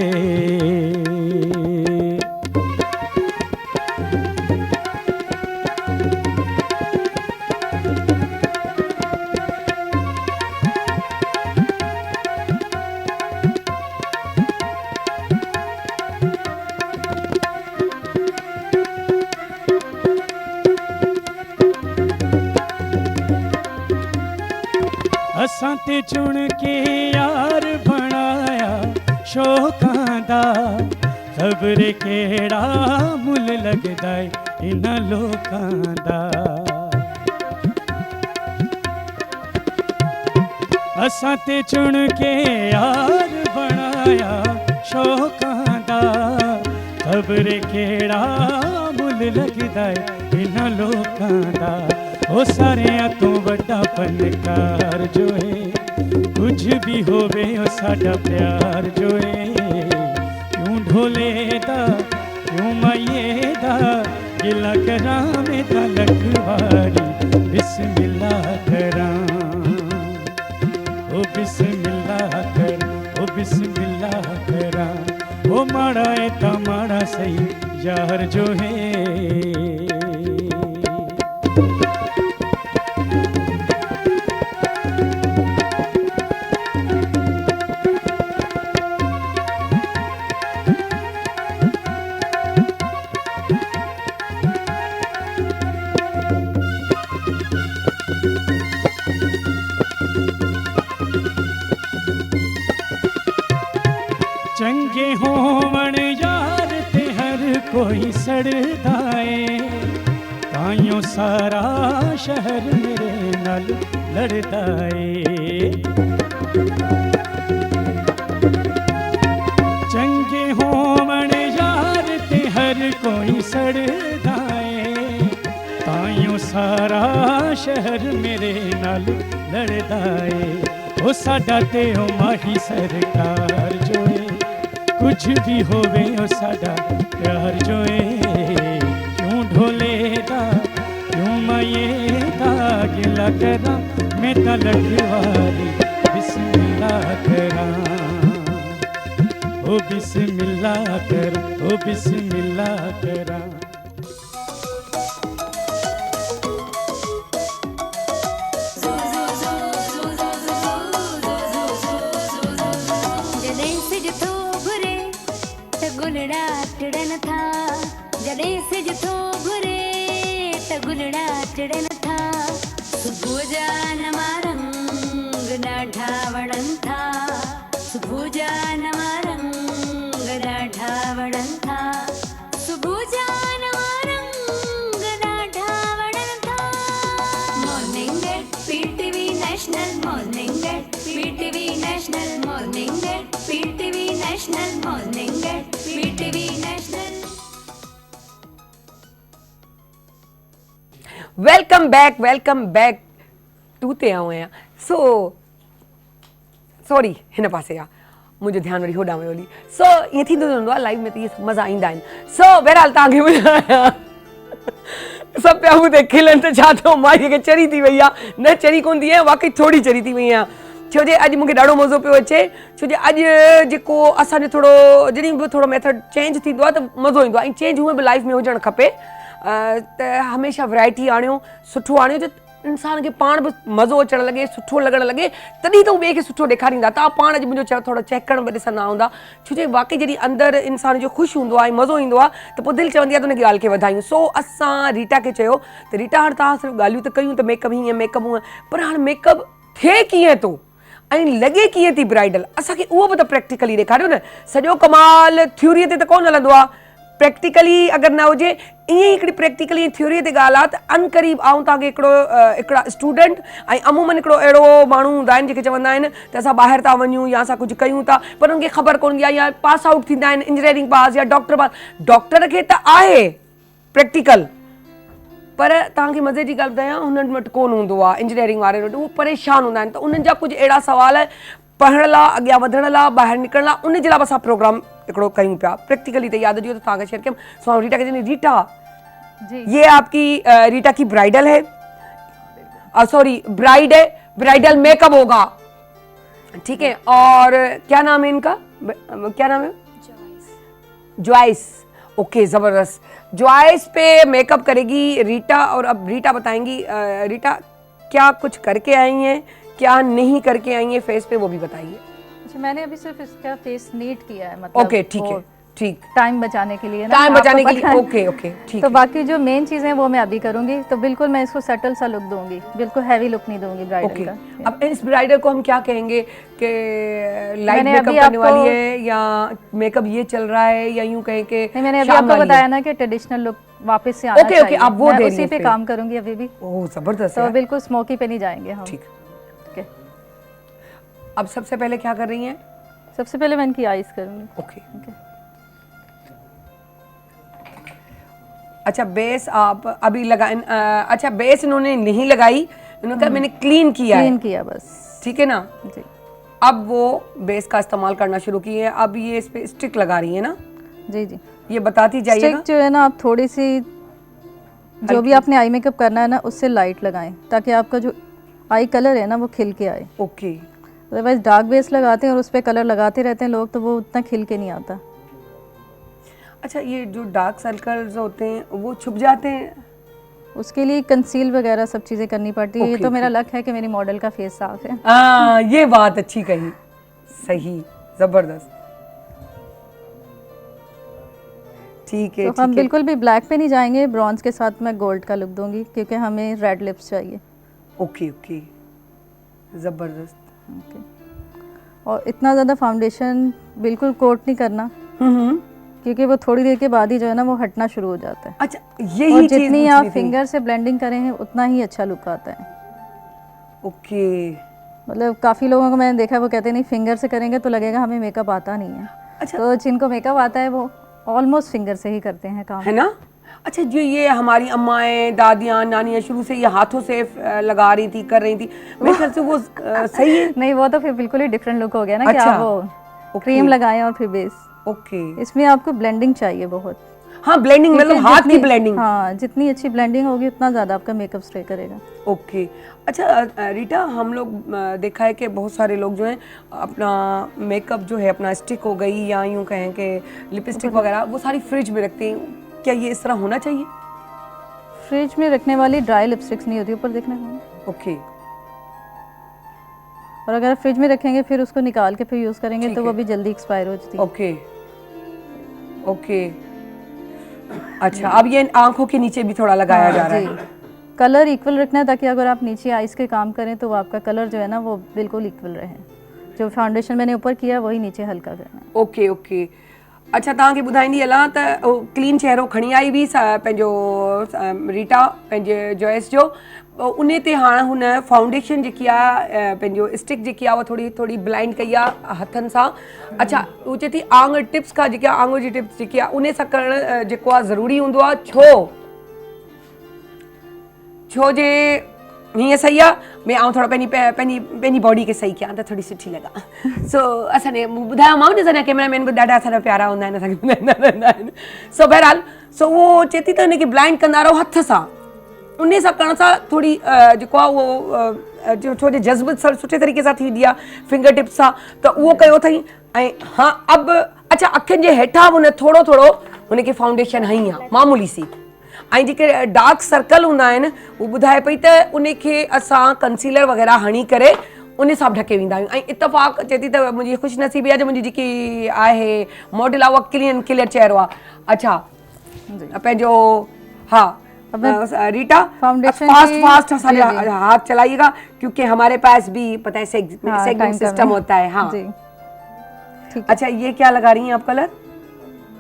असां ते चुन के यार बनाया शौकां दा खबर केड़ा मुल लगदा है इन्हां लोकां दा असां ते चुन के यार बनाया शौकां दा खबर केड़ा मुल लगदा है इन्हां लोकां दा ओ सारियां तो बड़ा फनकार जो है कुछ भी होवे ओ साडा प्यार जो है क्यों ढोले दा क्यों माइए दा गिला करां मैं तलक वारी बिस्मिल्लाह करां ओ बिस्मिल्लाह कर ओ बिस्मिल्लाह करां ओ माड़ा ए ता माड़ा सही यार जो है चंगे होवण यार ते हर कोई सड़दा ए ताइयों सारा शहर मेरे नाल लड़दा ए चंगे होवण यार ते हर कोई सड़दा ए ताइयों सारा शहर मेरे नाल लड़दा ए ओ साडा ते ओ माही सरकार जो है कुछ भी होवे ओ साडा प्यार जो है क्यों ढोले दा क्यों माइए दा गिला करां मैं तलक वारी बिस्मिल्लाह करां ओ बिस्मिल्लाह करां ओ बिस्मिल्लाह करां गुलड़ा चढ़न था जड़े से जथो घुरे त गुलड़ा चढ़न था सुबह जान रंग डाढ़ा वड़न था सुबह जान रंग डाढ़ा वड़न था सुबह जान रंग डाढ़ा वड़न था morning at PTV national morning at PTV national morning at PTV national morning at PTV national welcome back to ते आऊं आहियां सो सॉरी हिन पासे आहे मुंहिंजो ध्यानु वरी होॾां वियो हली सो ईअं थींदो रहंदो आहे लाइफ में त इहे मज़ा ईंदा आहिनि सो बहरहाल तव्हांखे ॿुधायां सभु पिया ॿुधे खिलनि त छा थियो माईअ खे चरी थी वई आहे न चरी कोन थी आहियां वाक़ई थोरी चरी थी वई आहियां छो जे अॼु मूंखे ॾाढो मज़ो पियो अचे छो जे अॼु जेको असांजो थोरो जॾहिं बि थोरो मेथड चेंज थींदो आहे त मज़ो ईंदो आहे ऐं चेंज हूअं बि लाइफ में हुजणु खपे त हमेशह वैरायटी आणियो सुठो आणियो जो इंसान खे पाण बि मज़ो अचणु लॻे सुठो लॻणु लॻे तॾहिं त हू ॿिए खे सुठो ॾेखारींदा तव्हां पाण अॼु मुंहिंजो चयो थोरो चेक करण बि ॾिसंदा हूंदा छो जे वाक़ई जॾहिं अंदरि इंसान जो ख़ुशि हूंदो आहे ऐं मज़ो ईंदो आहे त पोइ दिलि चवंदी आहे त उन ॻाल्हि खे वधायूं सो असां रीटा खे चयो त रीटा हाणे तव्हां सिर्फ़ु ॻाल्हियूं त कयूं त मेकअप हीअं मेकअप हूअं पर हाणे मेकअप थिए कीअं थो ऐं लॻे कीअं थी ब्राइडल असांखे उहो बि त प्रैक्टिकली ॾेखारियो न सॼो कमाल थ्योरीअ ते त कोन हलंदो आहे प्रैक्टिकली अगरि न हुजे ईअं ई हिकिड़ी प्रैक्टिकली थ्योरीअ ते ॻाल्हि आहे त अनक़रीब आऊं तव्हांखे हिकिड़ा स्टूडेंट ऐं अमूमन हिकिड़ो अहिड़ो माण्हू हूंदा आहिनि जेके चवंदा आहिनि त असां ॿाहिरि था वञूं या असां कुझु कयूं था पर उनखे ख़बर कोन हूंदी आहे या पास आउट थींदा आहिनि इंजीनियरिंग पास या डॉक्टर पास डॉक्टर खे त आहे प्रैक्टिकल पर तव्हांखे मज़े जी ॻाल्हि ॿुधायां हुननि वटि कोन हूंदो आहे इंजीनियरिंग वारनि वटि उहे परेशान हूंदा आहिनि त उन्हनि जा कुझु अहिड़ा सुवाल पढ़ण लाइ अॻियां वधण लाइ ॿाहिरि निकिरण लाइ उन जे लाइ असां प्रोग्राम हिकिड़ो कयूं पिया प्रैक्टिकली तैयार हुजे तो तव्हांखे शेयर कयूं। सो रीटा खे रीटा जी ये आपकी रीटा की ब्राइडल है, सॉरी ब्राइड है, ब्राइडल मेकअप होगा, ठीक है। और क्या नाम है इनका, क्या नाम है? जॉयस। ओके जबरदस्त। जॉयस पे मेकअप करेगी रीटा। और अब रीटा बताएंगी रीटा क्या कुछ करके आई हैं, क्या नहीं करके आई हैं फेस पे, वो भी बताइए। अच्छा, मैंने अभी सिर्फ इसका फेस नीट किया है, मतलब ओके ठीक है, ठीक, टाइम बचाने के लिए ना, टाइम आपको बचाने के लिए। पता है। ओके ओके ठीक तो है। बाकी जो मेन चीजें हैं वो मैं अभी करूंगी, तो बिल्कुल मैं इसको सटल सा लुक दूंगी, बिल्कुल हैवी लुक नहीं दूंगी ब्राइडल ओके का। अब इस ब्राइडल को हम क्या कहेंगे कि लाइट मैंने मेकअप अभी करने आपको- वाली है या मेकअप ये चल रहा है या यूं कहें कि नहीं, मैंने अभी शाम आपको वाली है? बताया ना कि ट्रेडिशनल लुक वापस से आना ओके, ओके, चाहिए। आप वो मैं दे रही उसी हैं पे फिर। काम करूंगी अभी भी, ओह जबरदस्त तो यार। बिल्कुल स्मोकी पे नहीं जाएंगे हम। ठीक। ओके, अब सबसे पहले क्या कर रही हैं? सबसे पहले मैं इनकी आईज करूंगी। ओके ओके, अच्छा बेस आप अभी लगा अच्छा बेस इन्होंने नहीं लगाई, इन्होंने कहा मैंने क्लीन किया क्लीन है, किया बस। ठीक है ना। जी अब वो बेस का इस्तेमाल करना शुरू की है। अब ये इस पे स्टिक लगा रही है ना, जी जी। ये बताती जाइएगा। स्टिक जो है ना, आप थोड़ी सी जो भी आपने आई मेकअप करना है ना उससे लाइट लगाएं, ताकि आपका जो आई कलर है ना वो खिल के आए। ओके अदरवाइज डार्क बेस लगाते हैं और उस पर कलर लगाते रहते हैं लोग, तो वो उतना खिल के नहीं आता। अच्छा ये जो डार्क सर्कल्स होते हैं वो छुप जाते हैं? उसके लिए कंसील वगैरह सब चीज़ें करनी पड़ती है। ये ओके, तो मेरा ओके। लक है कि मेरी मॉडल का फेस साफ है। ये बात अच्छी कही, सही, जबरदस्त। ठीक है तो हम ठीक है। बिल्कुल भी ब्लैक पे नहीं जाएंगे, ब्रॉन्ज के साथ मैं गोल्ड का लुक दूंगी क्योंकि हमें रेड लिप्स चाहिए। ओके ओके जबरदस्त। ओके, और इतना ज़्यादा फाउंडेशन बिल्कुल कोट नहीं करना, क्योंकि वो थोड़ी देर के बाद ही जो है ना वो हटना शुरू हो जाता है। अच्छा और यही चीज जितनी पूछनी आप थी। फिंगर से ब्लेंडिंग करें उतना ही अच्छा लुक आता है। ओके मतलब काफ़ी लोगों को मैंने देखा, वो कहते नहीं फिंगर से करेंगे तो लगेगा हमें मेकअप आता नहीं है। अच्छा। तो जिनको मेकअप आता है वो ऑलमोस्ट फिंगर से ही करते हैं काम। है ना। अच्छा जो ये हमारी अम्माएं दादियाँ नानियाँ शुरू से ये हाथों से लगा रही थी, कर रही थी, मेरे ख्याल से वो सही है। नहीं, वो तो फिर बिल्कुल ही डिफरेंट लुक हो गया ना कि अच्छा, आप वो क्रीम लगाएं और फिर बेस। ओके इसमें आपको ब्लेंडिंग चाहिए बहुत। हाँ ब्लेंडिंग मतलब क्योंकि हाथ की जितनी- ब्लेंडिंग। हाँ, जितनी अच्छी ब्लेंडिंग होगी उतना ज़्यादा आपका मेकअप स्टे करेगा। ओके अच्छा रीटा हम लोग देखा है कि बहुत सारे लोग जो हैं अपना मेकअप जो है अपना स्टिक हो गई या यूं कहें कि लिपस्टिक वगैरह वो सारी फ्रिज में रखते हैं, क्या ये इस तरह होना चाहिए? फ्रिज में रखने वाली ड्राई लिपस्टिक्स नहीं होती, ऊपर देखने को। ओके और अगर आप फ्रिज में रखेंगे फिर उसको निकाल के फिर यूज़ करेंगे ठीक तो वो है। भी जल्दी एक्सपायर हो जाती है। ओके ओके अच्छा अब ये आंखों के नीचे भी थोड़ा लगाया जा रहा है। कलर इक्वल रखना है ताकि अगर आप नीचे आइस के काम करें तो वो आपका कलर जो है ना वो बिल्कुल इक्वल रहे। जो फाउंडेशन मैंने ऊपर किया वही नीचे हल्का करना है। ओके ओके अच्छा तव्हांखे ॿुधाईंदी हलां त क्लीन चेहरो खणी आई हुई पंहिंजो रीटा पंहिंजे जॉयस जो, उन ते हाणे हुन फाउंडेशन जेकी आहे पंहिंजो स्टिक जेकी आहे उहा थोरी थोरी ब्लाइंड कई आहे हथनि सां। अच्छा उहो चए थी आंगुर टिप्स खां जेकी आहे आंगुर जी टिप्स जेकी आहे उन सां करणु जेको आहे ज़रूरी हूंदो आहे। छो जे हीअं सही आहे मैं आउं थोरो पंहिंजी बॉडी खे सही कयां त थोरी सुठी लॻा। सो असांजे ॿुधायोमांव न असांजा कैमरामैन बि ॾाढा असांजा प्यारा हूंदा आहिनि, असांखे ॿुधाईंदा रहंदा आहिनि। सो बहरहाल सो उहो चए थी त हिनखे ब्लाइंड कंदा रहो हथ सां, उन सां करण सां थोरी जेको आहे उहो छो जे जज़्ब सुठे तरीक़े सां थींदी आहे फिंगर टिप्स सां, त उहो कयो अथई। ऐं हा अब अच्छा अखियुनि जे हेठां बि हुन थोरो थोरो हुनखे फाउंडेशन हई आहे मामूली सी, ऐं जेके डार्क सर्कल हूंदा आहिनि उहो ॿुधाए पई त उनखे असां कंसीलर वग़ैरह हणी करे उन सां बि ढके वेंदा आहियूं। ऐं इतफ़ाक़ चए थी त मुंहिंजी ख़ुशनसीबी आहे जो मुंहिंजी जेकी आहे मॉडल आहे उहा क्लियर चेहरो आहे। अच्छा पंहिंजो हा रीटा फाउंडेशन फास्ट असांजा हाथ चलाइएगा क्योंकि हमारे पास भी पता है सेगमेंट सिस्टम होता है। हाँ जी ठीक। अच्छा ये क्या लगा रही हैं आप कलर?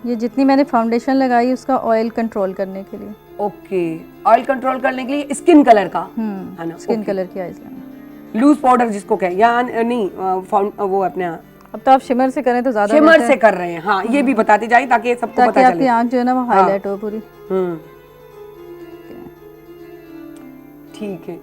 ये जितनी मैंने फाउंडेशन लगाई उसका ऑयल कंट्रोल करने के लिए। ओके ऑयल कंट्रोल करने के लिए स्किन कलर का है ना, स्किन कलर की आइज लगाना। लूज पाउडर जिसको कहें या नहीं वो अपने अब तो आप शिमर से करें तो ज्यादा शिमर बेहतर से है, कर रहे हैं। हाँ ये भी बताती जाए ताकि सबको ताकि पता आपकी चले। आंख जो है ना वो हाईलाइट हो पूरी। ठीक है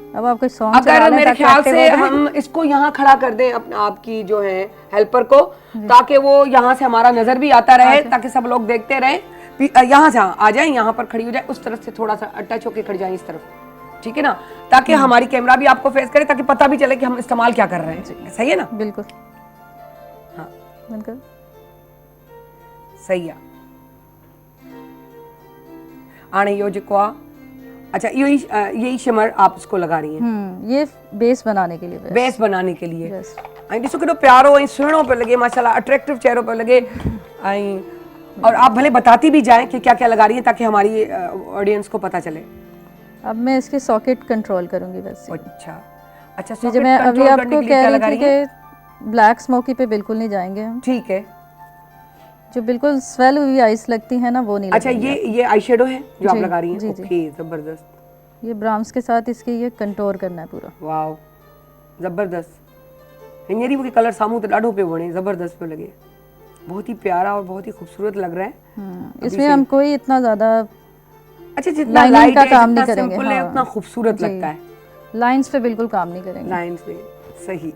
अब आपको सॉन्ग अगर मेरे ख्याल से हम इसको यहाँ खड़ा कर दें अपना, आपकी जो है हेल्पर को, ताकि वो यहाँ से हमारा नजर भी आता रहे, ताकि सब लोग देखते रहे। यहाँ से आ जाए, यहाँ पर खड़ी हो जाए, उस तरफ से थोड़ा सा टच होके खड़ी जाए इस तरफ, ठीक है ना, ताकि हमारी कैमरा भी आपको फेस करे, ताकि पता भी चले कि हम इस्तेमाल क्या कर रहे हैं। सही है ना? बिल्कुल, हाँ बिल्कुल सही है। आने यो जेको आ, अच्छा यही शिमर आप इसको लगा रही हैं? ये बेस बनाने के लिए, बेस बनाने के लिए। Yes. ऐं ॾिसो केॾो प्यारो ऐं सुहिणो पियो लॻे, माशाल्लाह अट्रैक्टिव चेहरो पियो लॻे। ऐं और आप भले बताती भी जाएं कि क्या क्या लगा रही हैं, ताकि हमारी ऑडियंस को पता चले। अब मैं इसके सॉकेट कंट्रोल करूंगी वैसे। अच्छा अच्छा, जो socket मैं अभी control करने आपको के लिए कह क्या रही लगा थी हैं? कि ब्लैक स्मोकी पे बिल्कुल नहीं जाएंगे हम। ठीक है। जो बिल्कुल स्वेल हुई आइस लगती है ना, वो नहीं अच्छा, लगेंगी। ये आई शेडो है जो आप जी, लगा रही हैं? जी, जी। ओके, जबरदस्त। ये ब्राउन्स के साथ इसके ये कंटोर करना है पूरा। वाओ, जबरदस्त। हींअर ई मूंखे कलर साम्हूं त ॾाढो पियो वणे, जबरदस्त पियो लॻे, बहुत ही प्यारा और बहुत ही खूबसूरत लग रहा है। इसमें हम कोई इतना ज्यादा अच्छा, जितना लाइनिंग लाइट का है, काम जितना नहीं करेंगे, सिंपल है, हाँ। उतना खूबसूरत जी। लगता है। लाइंस पे बिल्कुल काम नहीं करेंगे। लाइंस में सही।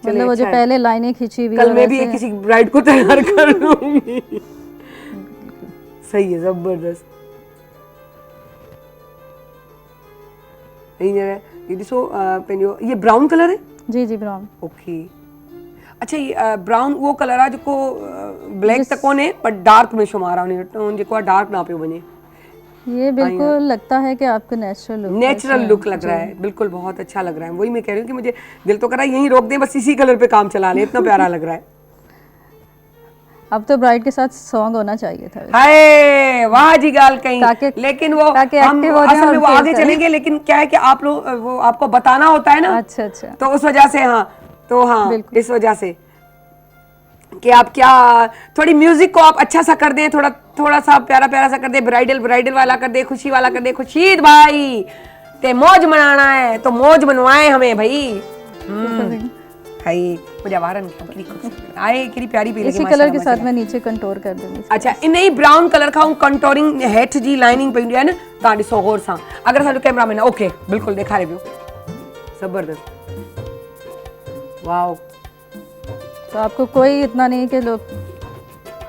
मतलब वो जो अच्छा है। पहले लाइनें खींची हुई कल है मैं भी वैसे- किसी ब्राइड को तैयार कर लूंगी। सही है, जबरदस्त। ये ॾिसो पंहिंजो ये ब्राउन कलर है? जी जी, ब्राउन। ओके। अच्छा, ये ब्राउन वो कलर आहे जेको ब्लैक त कोन्हे, पर डार्क में शुमार आहे, उन टोन जेको आहे डार्क ना पियो वञे। ये बिल्कुल लगता है कि आपको नेचुरल लुक, नेचुरल लुक लग रहा है, बिल्कुल बहुत अच्छा लग रहा है। वही मैं कह रही हूँ कि मुझे दिल तो कर रहा है यहीं रोक दें, बस इसी कलर पे काम चला लें, इतना प्यारा लग रहा है। अब तो ब्राइड के साथ सॉन्ग होना चाहिए था। हाय वाह जी, गाल कहीं। ताकि- लेकिन वो ताकि हम active हो जाएं असल में और वो feel आगे करें। चलेंगे, लेकिन क्या है कि आप लोग वो आपको बताना होता है ना, अच्छा अच्छा, तो उस वजह से हाँ, तो हाँ बिल्कुल। इस वजह से कि आप क्या थोड़ी म्यूजिक को आप अच्छा सा कर दें, थोड़ा थोड़ा सा प्यारा प्यारा सा कर दें, ब्राइडल वाला कर दें, खुशी वाला कर दें। खुशीद भाई ते मौज मनाना है तो मौज मनवाए हमें भाई। हाय मुझे वारन आए कितनी प्यारी पी लगी इसी कलर के साथ मैं नीचे कंटोर कर दूंगी। अच्छा, इन ही ब्राउन कलर का कंटोरिंग हेठ जी लाइनिंग पई है ना, तव्हां ॾिसो गौर सां। अगर असांजो कैमरामैन ओके बिल्कुल ॾेखारे पियो, जबरदस्त। वाओ, तो आपको कोई इतना नहीं कि लोग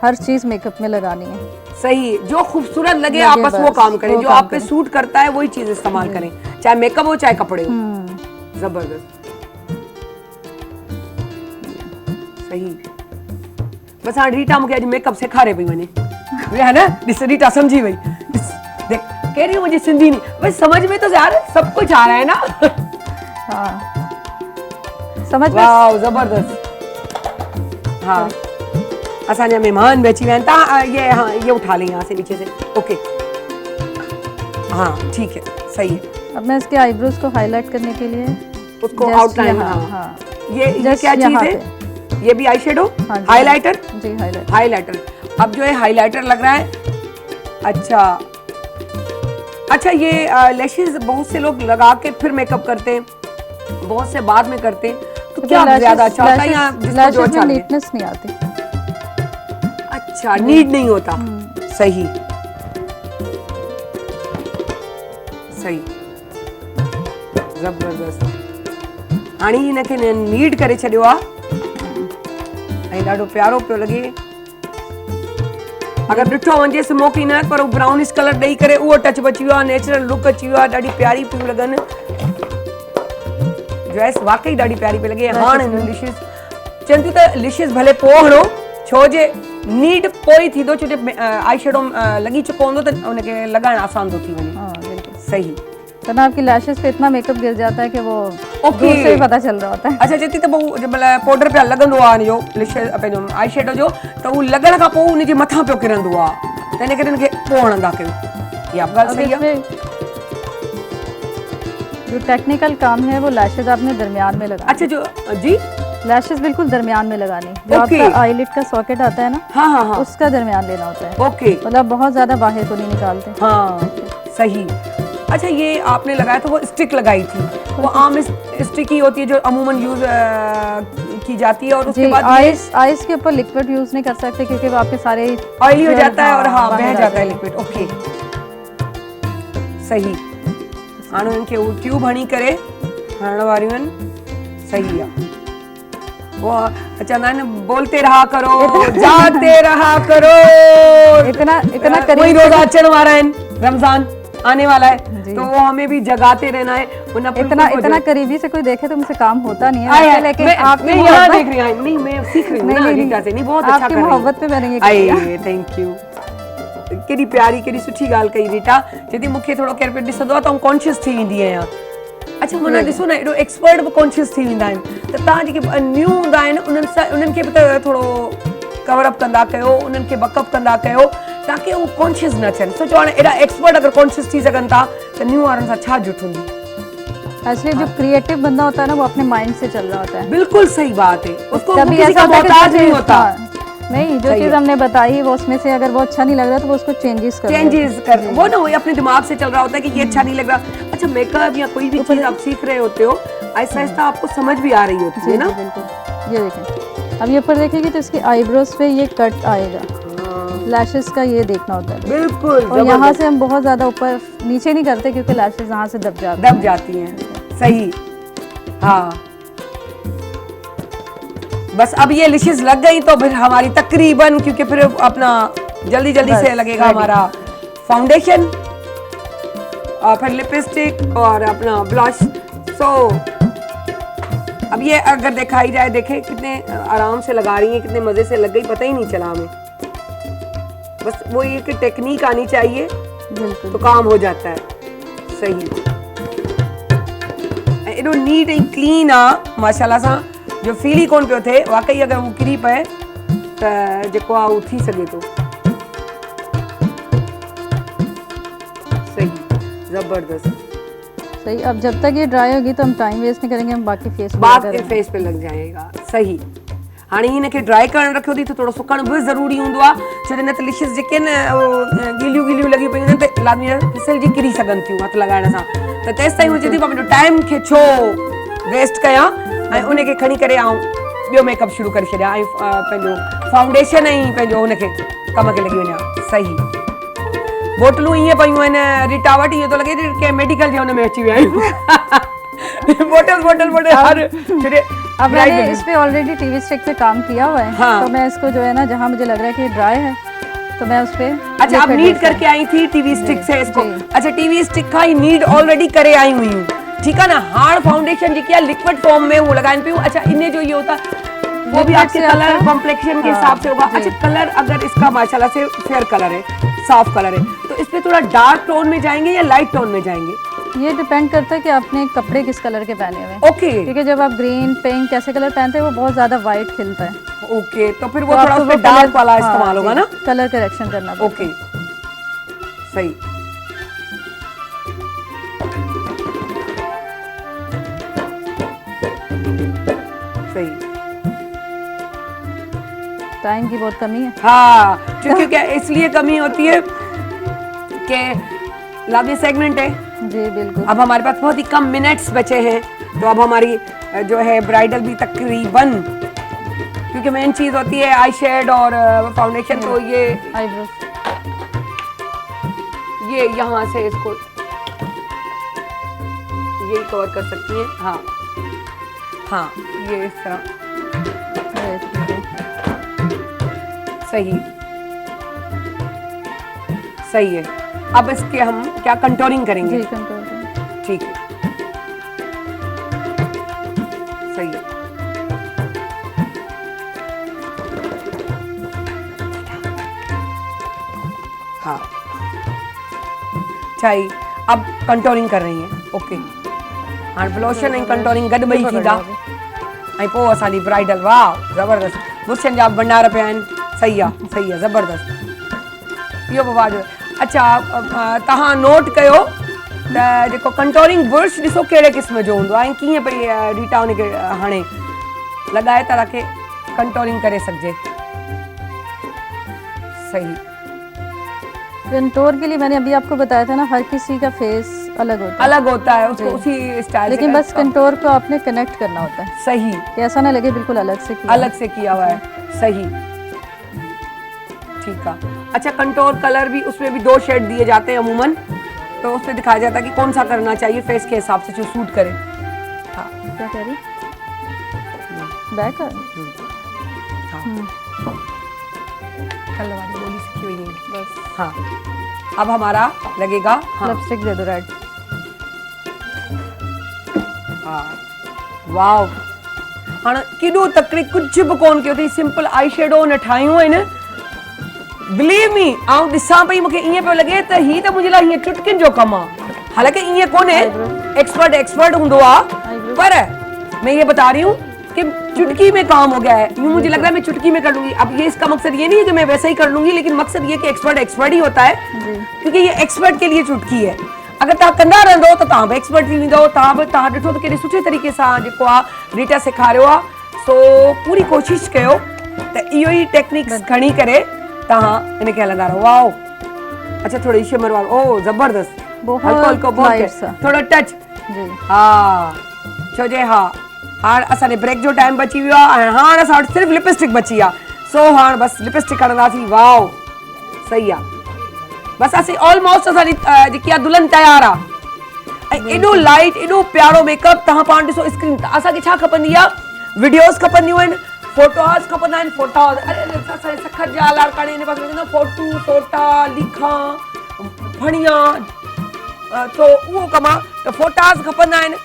हर चीज मेकअप में लगानी है। सही, जो खूबसूरत लगे लगे आप बस वो बस, काम करें, वो जो काम आप पे करें। सूट करता है वही चीज इस्तेमाल करें, चाहे मेकअप हो चाहे कपड़े हो। जबरदस्त, सही। बस हाँ रीटा मूंखे अॼु मेकअप सेखारे पई वञे, है ना। ॾिस रीटा समझी वई, ॾिस देख कह रही हूँ मुझे सिंधी नहीं, बस समझ में तो यार सब कुछ आ रहा है ना। हाँ, समझ में। वाओ, जबरदस्त। हाँ, असांजा मेहमान भी अची विया आहिनि। तव्हां ये हाँ ये उठा लें यहाँ से नीचे से, ओके हाँ ठीक है, सही है। अब मैं इसके आईब्रोज को हाईलाइट करने के लिए उसको just आउटलाइन, यहाँ, हाँ ये Just क्या चीज यहाँ है? ये भी आई शेडो, हाँ जी, हाईलाइटर। जी हाईलाइट। हाईलाइटर, अब जो है हाईलाइटर लग रहा है। अच्छा अच्छा, ये लैशेस बहुत से लोग लगा के फिर मेकअप करते हैं, बहुत से बाद में करते हैं, तो क्या ज्यादा अच्छा होता है या जिसको जो अच्छा लगे? नीटनेस नहीं आती। अच्छा, नीड नहीं होता। सही सही, जबरदस्त। हाणे हिनखे नीड करे छॾियो आहे ऐं ॾाढो प्यारो पियो लॻे। अगर ॾिठो वञे स्मोकी न, पर ब्राउनिश कलर ॾेई करे उहो टच बची वियो आहे, नेचुरल लुक अची वियो आहे, ॾाढी प्यारी पियूं लॻनि। ड्रेस वाकई ॾाढी प्यारी पई लॻे। हाणे लिशिस चवनि थियूं त लिशिस भले पोइ हणो, छो जे नीड पोइ थींदो, छो जे आई शेडो लॻी चुको हूंदो त उनखे लॻाइण आसान थो थी वञे। हाँ बिल्कुल सही। वरना आपकी लैशेस पे इतना मेकअप गिर जाता है कि वो ओके। दूर से ही पता चल रहा होता है। अच्छा, चेती त पोइ जंहिंमहिल पाउडर पिया लॻंदो आहे हिनजो लिशिस पंहिंजो आई शेडो जो, त उहो लॻण खां पोइ उनजे मथां पियो किरंदो आहे, त इन करे उनखे पोइ हणंदा कयो। इहा ॻाल्हि अब सही आहे। इसमें जो टेक्निकल काम है वो लैशेस आपने दरमियान में लगानी। अच्छा, जो जी लैशेस बिल्कुल दरमियान में लगानी। जो ओके। आपका आईलिड का सॉकेट आता है ना, हाँ हाँ हाँ, उसका दरमियान लेना होता है। ओके मतलब बहुत ज्यादा बाहर को नहीं निकालते। हाँ सही। अच्छा, ये आपने लगाया था वो स्टिक लगाई थी, वो आम स्टिक ही होती है जो अमूमन यूज की जाती है, और उसके जी, बाद आइस के ऊपर लिक्विड यूज नहीं कर सकते क्योंकि वो आपके सारे ऑयली हो जाता है और हाँ बाहर बह आ जाता है जाते हैं। लिक्विड। ओके सही। हाणे उनखे उहो ट्यूब हणी करे हणण वारियूं आहिनि। सही आहे। वो चवंदा आहिनि बोलते रहा करो, जाते रहा करो। इतना वही रोजा अचण वारा आहिनि, रमजान आने वाला है, तो वो हमें भी जगाते रहना है। इतना करीबी से कोई देखे तो मुझसे काम होता नहीं आए, है, लेकिन आपकी मैं यहाँ देख रही हूँ, नहीं मैं सीख रही हूँ ना रीटा से, नहीं बहुत अच्छा कर आपकी रही हूँ। मोहब्बत पे मैंने ये किया। Thank U. केॾी प्यारी केॾी सुठी ॻाल्हि कई रीटा, जॾहिं मूंखे थोरो केरु पियो ॾिसंदो आहे त आउं कॉन्शियस थी वेंदी आहियां। अच्छा माना ॾिसो न एॾो एक्सपर्ट बि कॉन्शियस थी वेंदा आहिनि, त तव्हां जेके न्यू हूंदा आहिनि उन्हनि खे बि त थोरो कवर अप कंदा कयो, उन्हनि खे बकअप कंदा कयो ताकि वो कॉन्शियस न थियनि। सोचो हाणे एॾा एक्सपर्ट अगर कॉन्शियस थी सघनि था त न्यू वारनि सां छा जुट हूंदी। एक्चुअली जो क्रिएटिव बंदा होता है ना, वो अपने माइंड से चल रहा होता है। बिल्कुल सही बात है, उसको कभी किसी ऐसा का होता है कि मोहताज जो नहीं चीज़- होता। हाँ, नहीं जो चीज हमने बताई वो उसमें से अगर वो अच्छा नहीं लग रहा तो वो उसको चेंजेस कर वो ना वो अपने दिमाग से चल रहा होता है कि ये अच्छा नहीं लग रहा। अच्छा मेकअप या कोई भी चीज आप सीख रहे होते हो, आहिस्ता आहिस्ता आपको समझ भी आ रही होती है ना। बिल्कुल। ये देखें, अब ये ऊपर देखेंगे तो इसकी आईब्रोज पे ये कट आएगा, लैशेस का ये देखना होता है। बिल्कुल। और यहाँ से हम बहुत ज्यादा ऊपर नीचे नहीं करते क्योंकि लैशेस यहाँ से दब जाती हैं। सही। हाँ बस अब ये लिशेस लग गई तो फिर हमारी तकरीबन, क्योंकि फिर अपना जल्दी से लगेगा हमारा फाउंडेशन और फिर लिपस्टिक और अपना ब्लश। सो अब ये अगर दिखाई जाए, देखे कितने आराम से लगा रही हैं, कितने मजे से लग गई, पता ही नहीं चला हमें। बस वो ये कि टेक्निक आनी चाहिए तो काम हो जाता है। सही। एडो नीट एंड क्लीन आ माशाल्लाह सां, जो फील ही कोन पियो थे वाकई अगर वो किरी पए त जेको आ वो थी सके तो। सही, जबरदस्त। सही। अब जब तक ये ड्राई होगी तो हम टाइम वेस्ट नहीं करेंगे, हम बाकी फेस पे लग जाएगा। सही। हाणे हिनखे ड्राई करण रखियो थी त थोरो सुकण बि ज़रूरी हूंदो आहे, छो न त लिशिस जेके न गीलियूं लॻी पयूं आहिनि त लाज़मी फिसलजी किरी सघनि थियूं हथ लॻाइण सां। त तेसि ताईं हुजे थी पंहिंजो टाइम खे छो वेस्ट कयां ऐं उनखे खणी करे आऊं ॿियो मेकअप शुरू करे छॾियां ऐं पंहिंजो फाउंडेशन ऐं पंहिंजो हुनखे कम खे लॻी वञा। सही। बोटलूं ईअं पयूं आहिनि रीटा वटि, ईअं थो लॻे कंहिं मेडिकल जे हुन में अची विया आहियूं। बोटल हर अब मैंने इस पे ऑलरेडी टीवी स्टिक पे काम किया हुआ है। हाँ। तो मैं इसको जो है ना, जहाँ मुझे लग रहा है कि ड्राई है तो मैं उस पे अच्छा आप नीड करके आई थी टीवी स्टिक से इसको। अच्छा टीवी स्टिक का ही नीड ऑलरेडी करे आई हुई हूँ, ठीक है ना। हार्ड फाउंडेशन जी क्या लिक्विड फॉर्म में वो लगाइन पियूं। अच्छा इन्हें जो ये होता वो भी आपके कलर कॉम्प्लेक्शन के हिसाब से होगा। अच्छा कलर अगर इसका माशाल्लाह से फेयर कलर है, साफ कलर है, तो इस पे थोड़ा डार्क टोन में जाएंगे या लाइट टोन में जाएंगे? ये डिपेंड करता है कि आपने कपड़े किस कलर के पहने हुए हैं। ओके। क्योंकि जब आप ग्रीन पिंक ऐसे कलर पहनते हैं वो बहुत ज्यादा वाइट खिलता है। ओके, तो फिर वो थोड़ा उस पे डार्क वाला इस्तेमाल होगा ना, कलर करेक्शन करना। ओके सही। सही। टाइम की बहुत कमी है। हाँ क्योंकि क्या इसलिए कमी होती है कि लाजमी सेगमेंट है जी बिल्कुल। अब हमारे पास बहुत ही कम मिनट्स बचे हैं, तो अब हमारी जो है ब्राइडल भी तकरीबन, क्योंकि मेन चीज होती है आई शेड और फाउंडेशन, तो ये आईब्रोज ये यहाँ से इसको यही कवर कर सकती हैं। हाँ हाँ ये इस तरह सही सही है। अब इसके हम क्या कंटूरिंग करेंगे? जी कंटूर। ठीक है सही है। हाँ चाहिए। अब कंटूरिंग कर रही हैं। ओके हाँ ब्लोशन ऐं कंटूरिंग गॾु ॿई थींदा ऐं पोइ असांजी ब्राइडल। वाह ज़बरदस्त। बुछनि जा भंडार पिया आहिनि। सही आहे ज़बरदस्त। इहो बि वाजिबु। अच्छा तव्हां नोट कयो त जेको कंटूरिंग ब्रश ॾिसो कहिड़े क़िस्म जो हूंदो आहे ऐं कीअं पई रीटा हुनखे हाणे लॻाए ताकि कंटूरिंग करे सघिजे। सही। कंटूर के लिए मैंने अभी आपको बताया था ना, हर किसी का फेस अलग होता है उसको उसी स्टाइल लेकिन बस कंटूर को आपने कनेक्ट करना होता है। सही। कि ऐसा ना लगे बिल्कुल अलग से किया हुआ है। सही ठीक है। अच्छा कंटूर कलर भी उसमें भी 2 शेड दिए जाते हैं अमूमन, तो उसमें दिखाया जाता है कि कौन सा करना चाहिए फेस के हिसाब से जो सूट करे। हाँ क्या कह रही? बैक कल वाली बोली सीखी हुई नहीं। बस हाँ अब हमारा लगेगा। हाँ लिपस्टिक दे दो रेड। हाँ वाव हाणे केॾो तकड़ी कुछ बि कोन कयो अथई, सिंपल आई शेडो न ठाहियूं आहिनि। बिलीव मी आउं ॾिसां पई मूंखे ईअं पियो लॻे त ही त मुंहिंजे लाइ हीअं चुटकियुनि जो कमु आहे, हालांकि ईअं कोन्हे, एक्सपर्ट हूंदो आहे, पर मैं ये बता रही हूँ कि चुटकी में काम हो गया है। यूं मुझे लग रहा है मैं चुटकी में कर लूंगी। अब ये इसका मकसद ये नहीं है कि मैं वैसे ही कर लूंगी, लेकिन मकसद ये कि एक्सपर्ट ही होता है, क्योंकि ये एक्सपर्ट के लिए चुटकी है। अगर तव्हां कंदा रहंदो त तव्हां बि एक्सपर्ट थी वेंदो। तव्हां ॾिठो त केॾे सुठे तरीक़े सां जेको आहे रीटा सेखारियो आहे। सो पूरी कोशिशि कयो त इहो ई टेक्निक्स खणी करे तव्हां हिनखे हलंदा रहो। वाओ अच्छा थोड़ी शिमर वारो, ओ ज़बरदस्त, हल्को हल्को बहुत थोड़ा टच जी। हाँ छो जे हाँ हाणे असांजे ब्रेक जो टाइम बची वियो आहे ऐं हाणे असां वटि सिर्फ़ु लिपस्टिक बची आहे। सो हाणे बसि लिपस्टिक हणंदासीं। वाओ सही आहे, बसि असीं ऑलमोस्ट असांजी जेकी आहे दुल्हन तयारु आहे। ऐं एॾो लाइट एॾो प्यारो मेकअप। तव्हां पाण ॾिसो स्क्रीन, असांखे छा खपंदी आहे, वीडियोस खपंदियूं आहिनि, फोटोस खपंदा आहिनि, फोटोस। अरे असांजे सखत जा लाड़काणे हिन पासे में फोटू फोटा लिखां फणिया, तो उहो कमु आहे। त फोटास खपंदा आहिनि,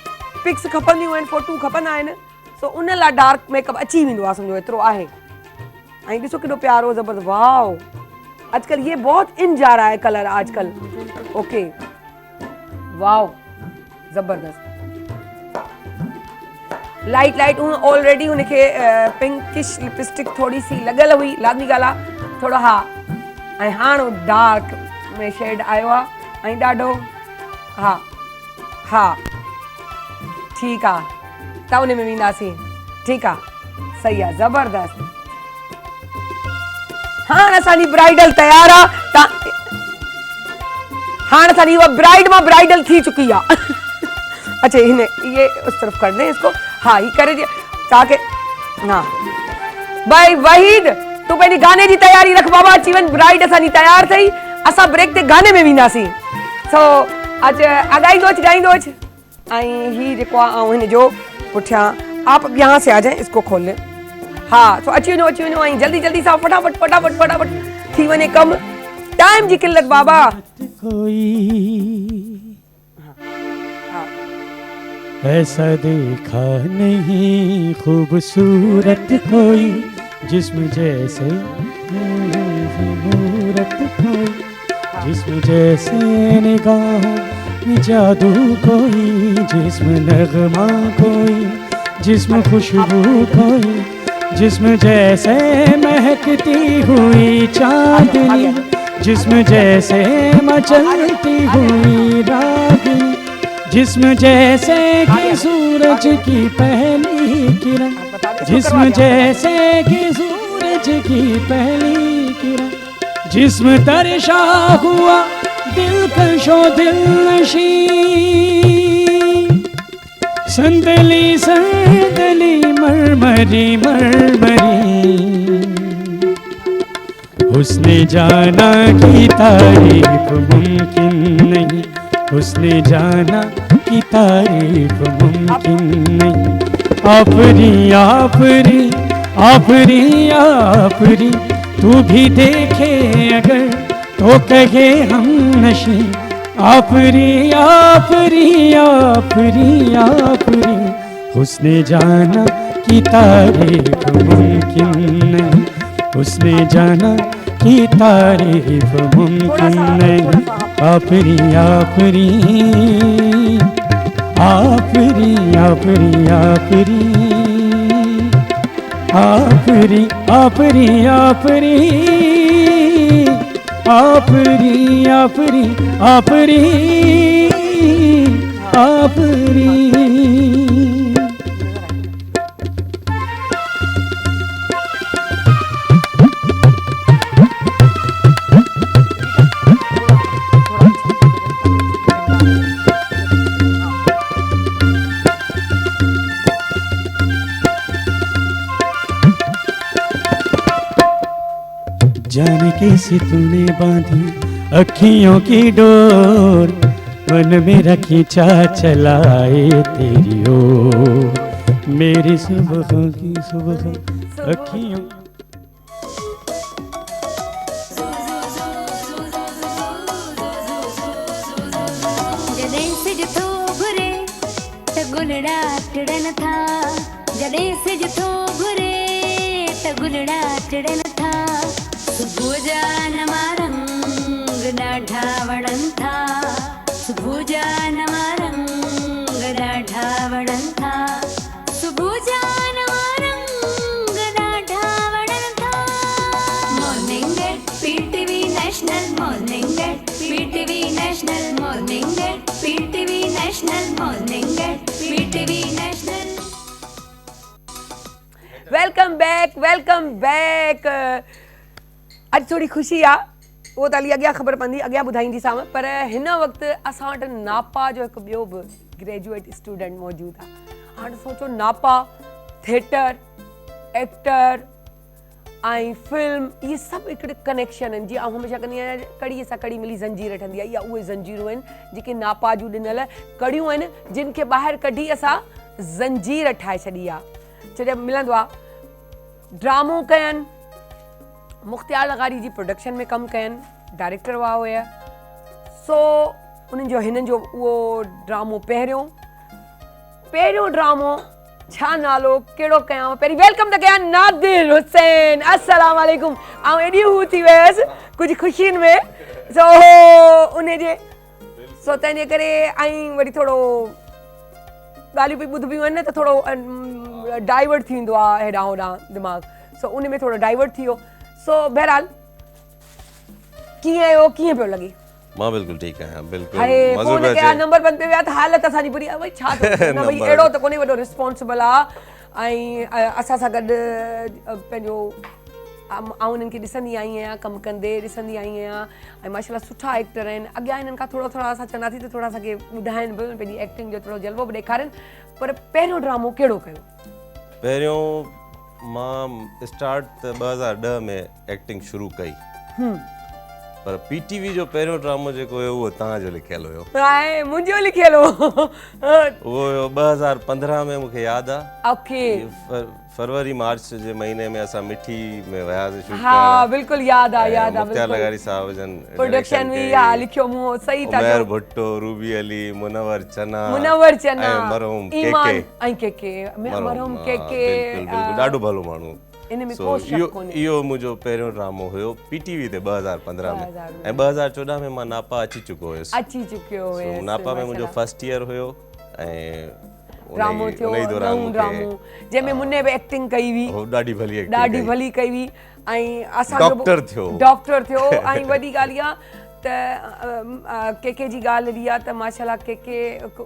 पिक्स खपंदियूं आहिनि, फोटू खपंदा आहिनि। सो उन लाइ डार्क मेकअप अची वेंदो आहे, सम्झो एतिरो आहे। ऐं ॾिसो केॾो प्यारो ज़बरदस्त। वाओ आजकल ये बहुत इन जा रहा है कलर आजकल। ओके वाओ जबरदस्त लाइट लाइट ऑलरेडी उनके पिंकिश लिपस्टिक थोड़ी सी लगल हुई, लाज़मी ॻाल्हि आहे थोड़ा। हाँ ऐं हाणे डार्क में शेड आयो आहे ऐं ॾाढो। हाँ हाँ ठीकु आहे, त उन में वेंदासीं। ठीकु आहे, सही आहे, ज़बरदस्त। हाणे असांजी ब्राइडल तयार आहे। हाणे असांजी उहा ब्राइड मां ब्राइडल थी चुकी आहे। अच्छा ये उस तरफ कर दें इसको। हाँ ये करे ताकि हाँ भाई वहीद तू पंहिंजी गाने जी तयारी रख बाबा। अची वञ, ब्राइड असांजी तयार अथई। असां ब्रेक ते गाने में वेंदासीं। सो अॼु ॻाईंदो अच। ऐं ही जेको आहे हिन जो पुठियां आप यहाँ से आ जाए, इसको खोल ले। हाँ तो अची वञो ऐं जल्दी जल्दी सां फटाफट थी वञे कम। टाइम जी किल्लत बाबा। ऐसा देखा नहीं खूबसूरत कोई, जिस्म जैसे मूरत कोई, जिस्म जैसे निगाहों में जादू कोई, जिस्म नगमा कोई, जिस्म खुशबू कोई, जिस्म जैसे महकती हुई चांदनी, जिस्म जैसे मचलती हुई रागिनी, जिस्म जैसे कि सूरज की पहली किरण, जिस्म जैसे कि सूरज की पहली किरण, जिस्म तरशा हुआ दिलकशो दिलनशी, संदली संदली मरमरी मरमरी, हुस्ने जाना की तारीफ मुमकिन नहीं, हुस्ने जाना की तारीफ मुमकिन नहीं। आफरी आफरी आफरी आफरी, तू भी देखे अगर तो कहे हम नशी। आफरी आफरी आफरी आफरी, हुस्ने जाना की तारीफ मुमकिन नहीं, हुस्ने जाना की तारीफ मुमकिन नहीं। आफरी आफरी आफरी आफरी आफरी आफरी आफरी आफरी आफरी आफरी आफरी आफरी। जाने कैसे तूने बांधी अखियों की डोर, मन मेरा खींचा चलाए तेरी ओर, मेरी सुबह की सुबह अखियों। जॾहिं सिज थो घुरे त गुलड़ा टिड़न था, जॾहिं सिज थो घुरे त गुलड़ा टिड़न था, सुबुह जा नवा रंग ॾाढा वणनि था, सुबुह जा नवा रंग ॾाढा वणनि था, सुबुह जा नवा रंग ॾाढा वणनि था। Morning at PTV national, morning at PTV national, morning at PTV national, morning at PTV national. Welcome back. अॼु थोड़ी ख़ुशी आहे, उहो त हली अॻियां ख़बर पवंदी, अॻियां ॿुधाईंदीसांव। पर हिन वक़्तु असां वटि नापा जो हिकु ॿियो बि ग्रेजुएट स्टूडेंट मौजूदु आहे। हाणे सोचो, नापा थिएटर, एक्टर ऐं फिल्म, इहे सभु हिकिड़े कनेक्शन आहिनि। जीअं आउं हमेशह कंदी आहियां, कड़ीअ सां कड़ी मिली ज़ंजीर ठहंदी आहे, इहा उहे ज़ंजीरूं आहिनि जेके नापा जूं ॾिनल कड़ियूं आहिनि, जिन खे ॿाहिरि कढी असां ज़ंजीर ठाहे छॾी आहे। छो मिलंदो आहे, ड्रामो कयनि, मुख़्तियार लगारी जी प्रोडक्शन में कमु कयनि, डायरेक्टर हुआ हुया। सो उन्हनि जो हिननि जो उहो ड्रामो पहिरियों ड्रामो छा नालो कहिड़ो कयांव, पहिरीं वेलकम त कयां नादिर हुसैन। अस्सलाम वालेकुम। ऐं एॾी हू थी वियसि कुझु ख़ुशियुनि में, सो उनजे सो तंहिंजे करे ऐं वरी थोरो ॻाल्हियूं बि ॿुधबियूं आहिनि न, त थोरो डाइवर्ट थींदो आहे हेॾां होॾां दिमाग़, सो उन में थोरो डाइवर्ट थी वियो। सो बहरहाल कीअं आहियो, कीअं पियो लॻे? मां बिल्कुलु ठीकु आहियां, बिल्कुलु हाणे मज़ो फोन पियो कया, अचे। नंबर बंदि पे विया त हालत असांजी बुरी आहे, भई छा थो थिए? न भई अहिड़ो त कोन्हे वॾो रिस्पॉन्सिबल आहे, ऐं असां सां गॾु पंहिंजो आउं उन्हनि खे ॾिसंदी आई आहियां, कमु कंदे ॾिसंदी आई आहियां, ऐं माशाल्लाह सुठा एक्टर आहिनि। अॻियां हिननि खां थोरो असां चवंदासीं त थोरा असांखे ॿुधाइनि बि, पंहिंजी एक्टिंग जो थोरो जलवो बि ॾेखारनि। पर पहिरियों ड्रामो कहिड़ो कयो? पहिरियों मां स्टार्ट त 2010 में एक्टिंग शुरू कई, पर पीटीवी जो पहिरियों ड्रामो जेको हुयो उहो तव्हांजो लिखियलु हुयो। ऐं मुंहिंजो लिखियलु हो उहो हुयो 2015 में, मूंखे यादि आहे। ओके, फरवरी मार्च जे महीने में असां मिठी में वियासीं शूट हा बिल्कुलु यादि आहे, मुख़्तियार लगारी साहब जन प्रोडक्शन हुई, हा लिखियो मूं, सही था उमर चओ। भुट्टो, रूबी अली, मुनवर चना, ऐं मरहूम ईमान केके, ऐं केके, मरहूम केके, बिल्कुलु ॾाढो भलो माण्हू। इन में So, को शक कोन्हे। इहो मुंहिंजो पहिरियों ड्रामो हुयो पीटीवी ते 2015 में, ऐं 2014 में मां नापा अची चुको हुयुसि। अची चुकियो हुयसि, नापा में मुंहिंजो फर्स्ट ईयर हुयो, ऐं ड्रामो थियो, नओं ड्रामो जंहिंमें मुन्ने बि एक्टिंग कई हुई, ॾाढी भली एक्टिंग, ॾाढी भली कई हुई, ऐं असां डॉक्टर थियो। ऐं वॾी ॻाल्हि इहा त केके जी ॻाल्हि अहिड़ी आहे त माशाल्लाह केके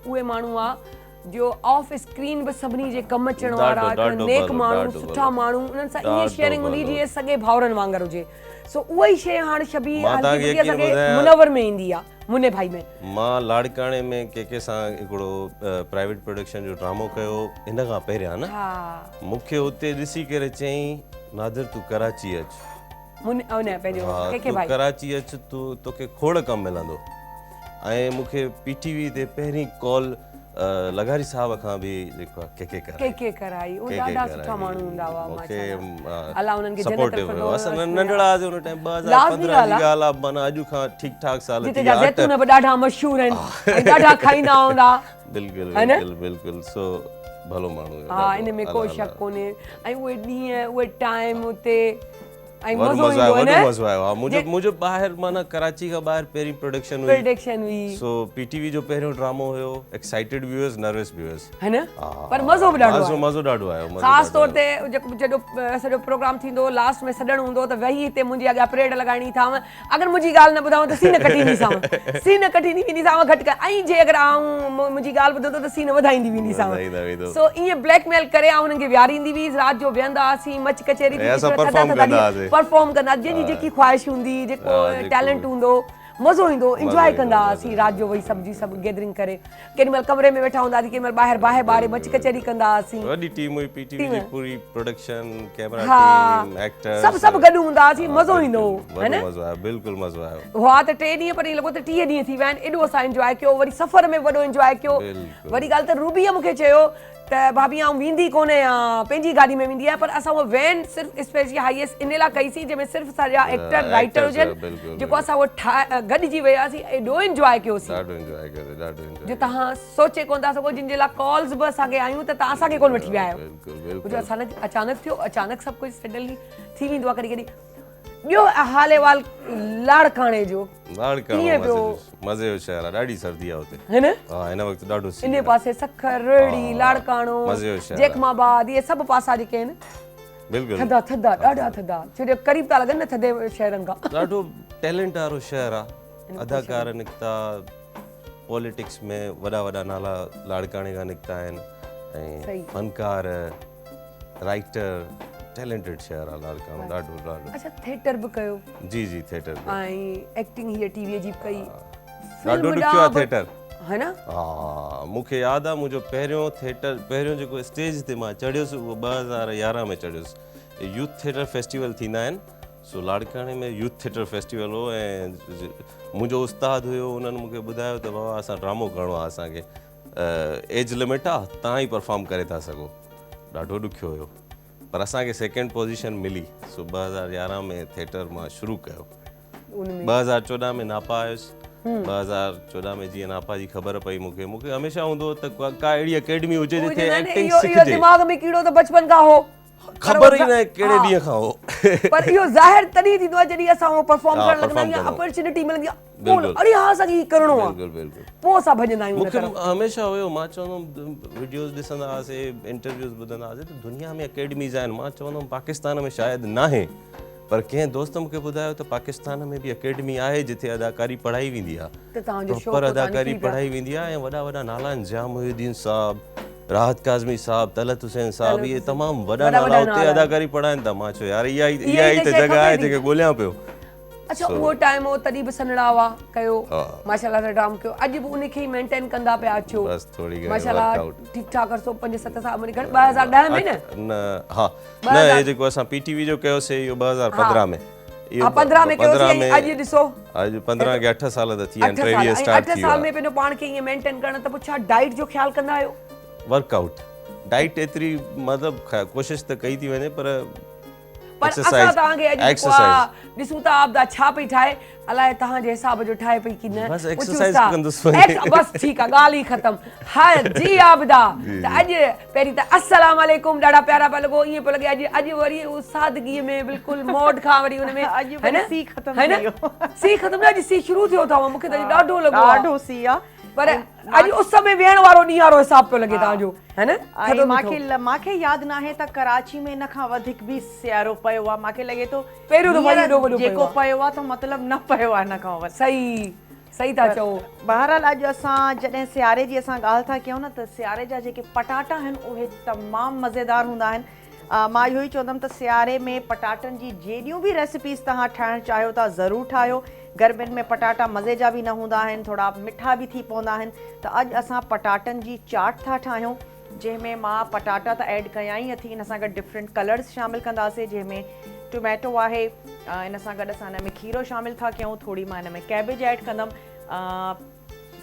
उहे माण्हू आहे जो ऑफ स्क्रीन बि सभिनी जे कमु अचण वारा, नेक माण्हू, सुठा माण्हू, उन्हनि सां ईअं शेयरिंग हूंदी जीअं सॻे भाउरनि वांगुर हुजे। सो उहा ई शइ हाणे शबी मुनवर में ईंदी आहे, मुन्ने भाई में। मां लाड़काणे में केके सां हिकिड़ो प्राइवेट प्रोडक्शन जो ड्रामो कयो, हिन खां पहिरियां न, मूंखे हुते ॾिसी करे चयईं, नादिर तूं कराची अच, कराची अच, तोखे खोड़ कमु मिलंदो। ऐं मूंखे पीटीवी ते पहिरीं कॉल लगारी साहब खां बि जेको केके कराई, उहे ॾाढा सुठा माण्हू हूंदा हुआ, माशाल्लाह, अल्लाह उन्हनि खे जन्नत फ़रमाए। असां नंढड़ा हुआसीं उन टाइम, 2015 जी ॻाल्हि आहे, माना अॼु खां ठीक ठाक साल थी विया, जैतून बि ॾाढा मशहूर आहिनि, ॾाढा खाईंदा हूंदा। बिल्कुलु सो भलो माण्हू, हा, इन में को शक कोन्हे। ऐं उहे ॾींहं, उहे टाइम हुते, ऐं मज़ो आयो। मुंहिंजो ॿाहिरि, माना कराची खां ॿाहिरि पहिरीं प्रोडक्शन हुई, सो पीटीवी जो पहिरियों ड्रामो हुयो। एक्साइटेड बि हुयसि, नर्वस बि हुयसि, है न, पर मज़ो बि ॾाढो आयो। ख़ासि तौर ते जॾहिं सॼो प्रोग्राम थींदो, लास्ट में सॾणु हूंदो, त वेही हिते मुंहिंजे अॻियां परेड लॻाइणी अथाव, अगरि मुंहिंजी ॻाल्हि न ॿुधां त सीन कटींदी वेंदीसांव घटि कर, ऐं जे अगरि मुंहिंजी ॻाल्हि ॿुधंदो त सीन वधाईंदी वेंदीसांव। सो ईअं ब्लैकमेल करे हुननि खे विहारींदी हुई, राति जो वेहंदा हुआसीं, मच कचहरी परफॉर्म कंदा, जंहिंजी जेकी ख़्वाहिश हूंदी, जेको टैलेंट हूंदो, मज़ो ईंदो, इंजॉय कंदा हुआसीं राति जो वेही सभु गैदरिंग करे, केॾी महिल कमरे में वेठा हूंदा हुआसीं, केॾी महिल ॿाहिरि ॿारे मच कचहरी कंदा हुआसीं। वॾी टीम हुई पीटीवी जी, पूरी प्रोडक्शन, कैमरा टीम, एक्टर्स, सभु गॾु हूंदा हुआसीं, मज़ो ईंदो हो, है न? मज़ो आयो, बिल्कुलु मज़ो आयो। हुआ त 3 ॾींहं पर ईअं लॻो त 30 ॾींहं थी विया आहिनि, एॾो असां इंजॉय कयो, वरी सफ़र में वॾो इंजॉय कयो। वरी ॻाल्हि त रूबीअ मूंखे चयो त भाभी आउं वेंदी कोन्हे पंहिंजी गाॾी में वेंदी आहियां, पर असां उहा वैन सिर्फ़ु स्पेशली हाईएस्ट इन लाइ कईसीं जंहिंमें सिर्फ़ु असांजा एक्टर राइटर हुजनि, जेको असां उहो गॾिजी वियासीं, एॾो इंजॉय कयोसीं ॾाढो इंजॉय कयो, ॾाढो इंजॉय। जो तव्हां सोचे कोन था सघो, जिन जे लाइ कॉल्स बि असांखे आयूं त तव्हां असांखे कोन वठी विया आहियो। बिल्कुलु जो अचानक थियो, अचानक सभु कुझु सडनली थी वेंदो आहे कॾहिं कॾहिं। ॿियो हाल अहिवाल लाड़काणे जो कीअं पियो? मज़े जो शहर आहे, ॾाढी सर्दी आहे हुते, है न? हा, हिन वक़्तु ॾाढो इन पासे सखर, रेड़ी, लाड़काणो, जेकमाबाद, इहे सभु पासा जेके आहिनि बिल्कुलु थधा थधा, ॾाढा थधा, छो करीब था लॻनि न थधे शहरनि खां। ॾाढो टैलेंट वारो शहर आहे, अदाकार निकिता, पॉलिटिक्स में वॾा वॾा नाला लाड़काणे खां निकिता आहिनि, ऐं फनकार, राइटर, टैलेंटेड शहर आहे लाड़काणो, ॾाढो। अच्छा, थिएटर बि कयो? जी जी, थिएटर ऐं एक्टिंग हीअ टीवीअ जी कई, ॾाढो ॾुखियो आहे थिएटर, है न? हा, मूंखे यादि आहे मुंहिंजो पहिरियों जेको स्टेज ते मां चढ़ियुसि उहो 2011 में चढ़ियुसि। यूथ थिएटर फेस्टिवल थींदा आहिनि, सो लाड़काणे में यूथ थिएटर फेस्टिवल हो, ऐं मुंहिंजो उस्ताद हुयो, उन्हनि मूंखे ॿुधायो त बाबा असां ड्रामो करिणो आहे, असांखे एज लिमिट आहे, तव्हां ई परफॉर्म करे था सघो। ॾाढो ॾुखियो हुयो, पर असांखे 2nd पोजीशन मिली, सो 2011 में थिएटर मां शुरू कयो। 2014 में नापा आयुसि, 2014 में जीअं नापा जी ख़बर पई मूंखे हमेशह हूंदो त का अहिड़ी अकेडमी हुजे जिथे एक्टिंग सिखजे। दिमाग़ में कीड़ो त बचपन खां हो, ख़बर ई न आहे कहिड़े ॾींहं खां हो, पर इहो ज़ाहिर तॾहिं थींदो आहे जॾहिं असां उहो परफॉर्म करण लॻंदा आहियूं, अपॉर्चुनिटी मिलंदी आहे, अरे हा असांखे हीउ करिणो आहे, पोइ असां भॼंदा आहियूं। मूंखे हमेशह हुयो, मां चवंदुमि वीडियोज़ ॾिसंदा हुआसीं, इंटरव्यूज़ ॿुधंदा हुआसीं त दुनिया में अकेडमीज़ आहिनि, मां चवंदुमि पाकिस्तान में शायदि नाहे, पर कंहिं दोस्त मूंखे ॿुधायो त पाकिस्तान में बि अकेडमी आहे जिथे अदाकारी पढ़ाई वेंदी आहे, प्रॉपर अदाकारी पढ़ाई वेंदी आहे, ऐं वॾा वॾा नाला आहिनि, जाम मुहिद्दीन साहब, राहत काज़मी साहब, तलत हुसैन साहब, इहे तमामु वॾा नाला उते अदाकारी पढ़ाइनि था। मां चयो यार इहा ई त जॻह आहे जेके ॻोल्हियां पियो। अच्छा, उहो टाइम हो, तॾहिं बि सनड़ा हुआ, कयो माशाल्लाह सां ड्राम कयो, अॼु बि उनखे ई मेंटेन कंदा पिया अचो, बस थोड़ी माशाल्लाह ठीक ठाक करसो। 5-7 साल में 2010 में न, हा न, हे जेको असां पीटीवी जो कयोसीं इहो 2015 में, इहो 15 में कयोसीं, अॼु ॾिसो अॼु 15 के 8 साल त थी विया, ट्रेडियो स्टार्ट थी वियो। 8 साल में पंहिंजो पाण खे ईअं मेंटेन करण, त पुछा डाइट जो ख्याल कंदा आहियो? वर्कआउट डाइट एतिरी मतिलबु कोशिशि त कई थी वञे, पर असां तव्हांखे अॼु ॾिसूं था आबदा छा पई ठाहे, अलाए तव्हांजे हिसाब जो ठाहे पई की न, बस एक्सरसाइज कंदुसि, बस ठीकु आहे, ॻाल्हि ई ख़तम। हा जी आबदा, त अॼु पहिरीं त अस्सलाम वालेकुम, ॾाढा प्यारा पिया लॻो, ईअं पियो लॻे अॼु वरी सादगीअ में बिल्कुलु मोड खां वरी हुन में, है न? सी ख़तम, है न? सी ख़तम न, अॼु सी शुरू थियो अथव, मूंखे त ॾाढो लॻो, ॾाढो सी आहे, पर अॼु उस में वेहण वारो ॾींहुं वारो हिसाब पियो लॻे तव्हांजो, है न? मांखे यादि न आहे त कराची में इन खां वधीक बि सियारो पियो आहे, मांखे लॻे थो पहिरियों जेको पियो आहे त मतिलबु न पियो आहे इन खां वधीक। सही था चओ। बहरहाल अॼु असां जॾहिं सियारे जी असां ॻाल्हि था कयूं न, त सियारे जा जेके पटाटा आहिनि उहे तमामु मज़ेदार हूंदा आहिनि। मां इहो ई चवंदमि त सियारे में पटाटनि जी जहिड़ियूं बि रेसिपीज़ तव्हां ठाहिणु चाहियो था ज़रूरु ठाहियो। गर्मियुनि में पटाटा मज़े जा बि न हूंदा आहिनि, थोरा मिठा बि थी पवंदा आहिनि, त अॼु असां पटाटनि जी चाट था ठाहियूं, जंहिंमें मां पटाटा त ऐड कया ई अथई, इन सां गॾु डिफरेंट कलर्स शामिलु कंदासीं, जंहिंमें टोमेटो आहे, इन सां गॾु असां हिन में खीरो शामिलु था कयूं, थोरी मां हिन में कैबेज ऐड कंदमि,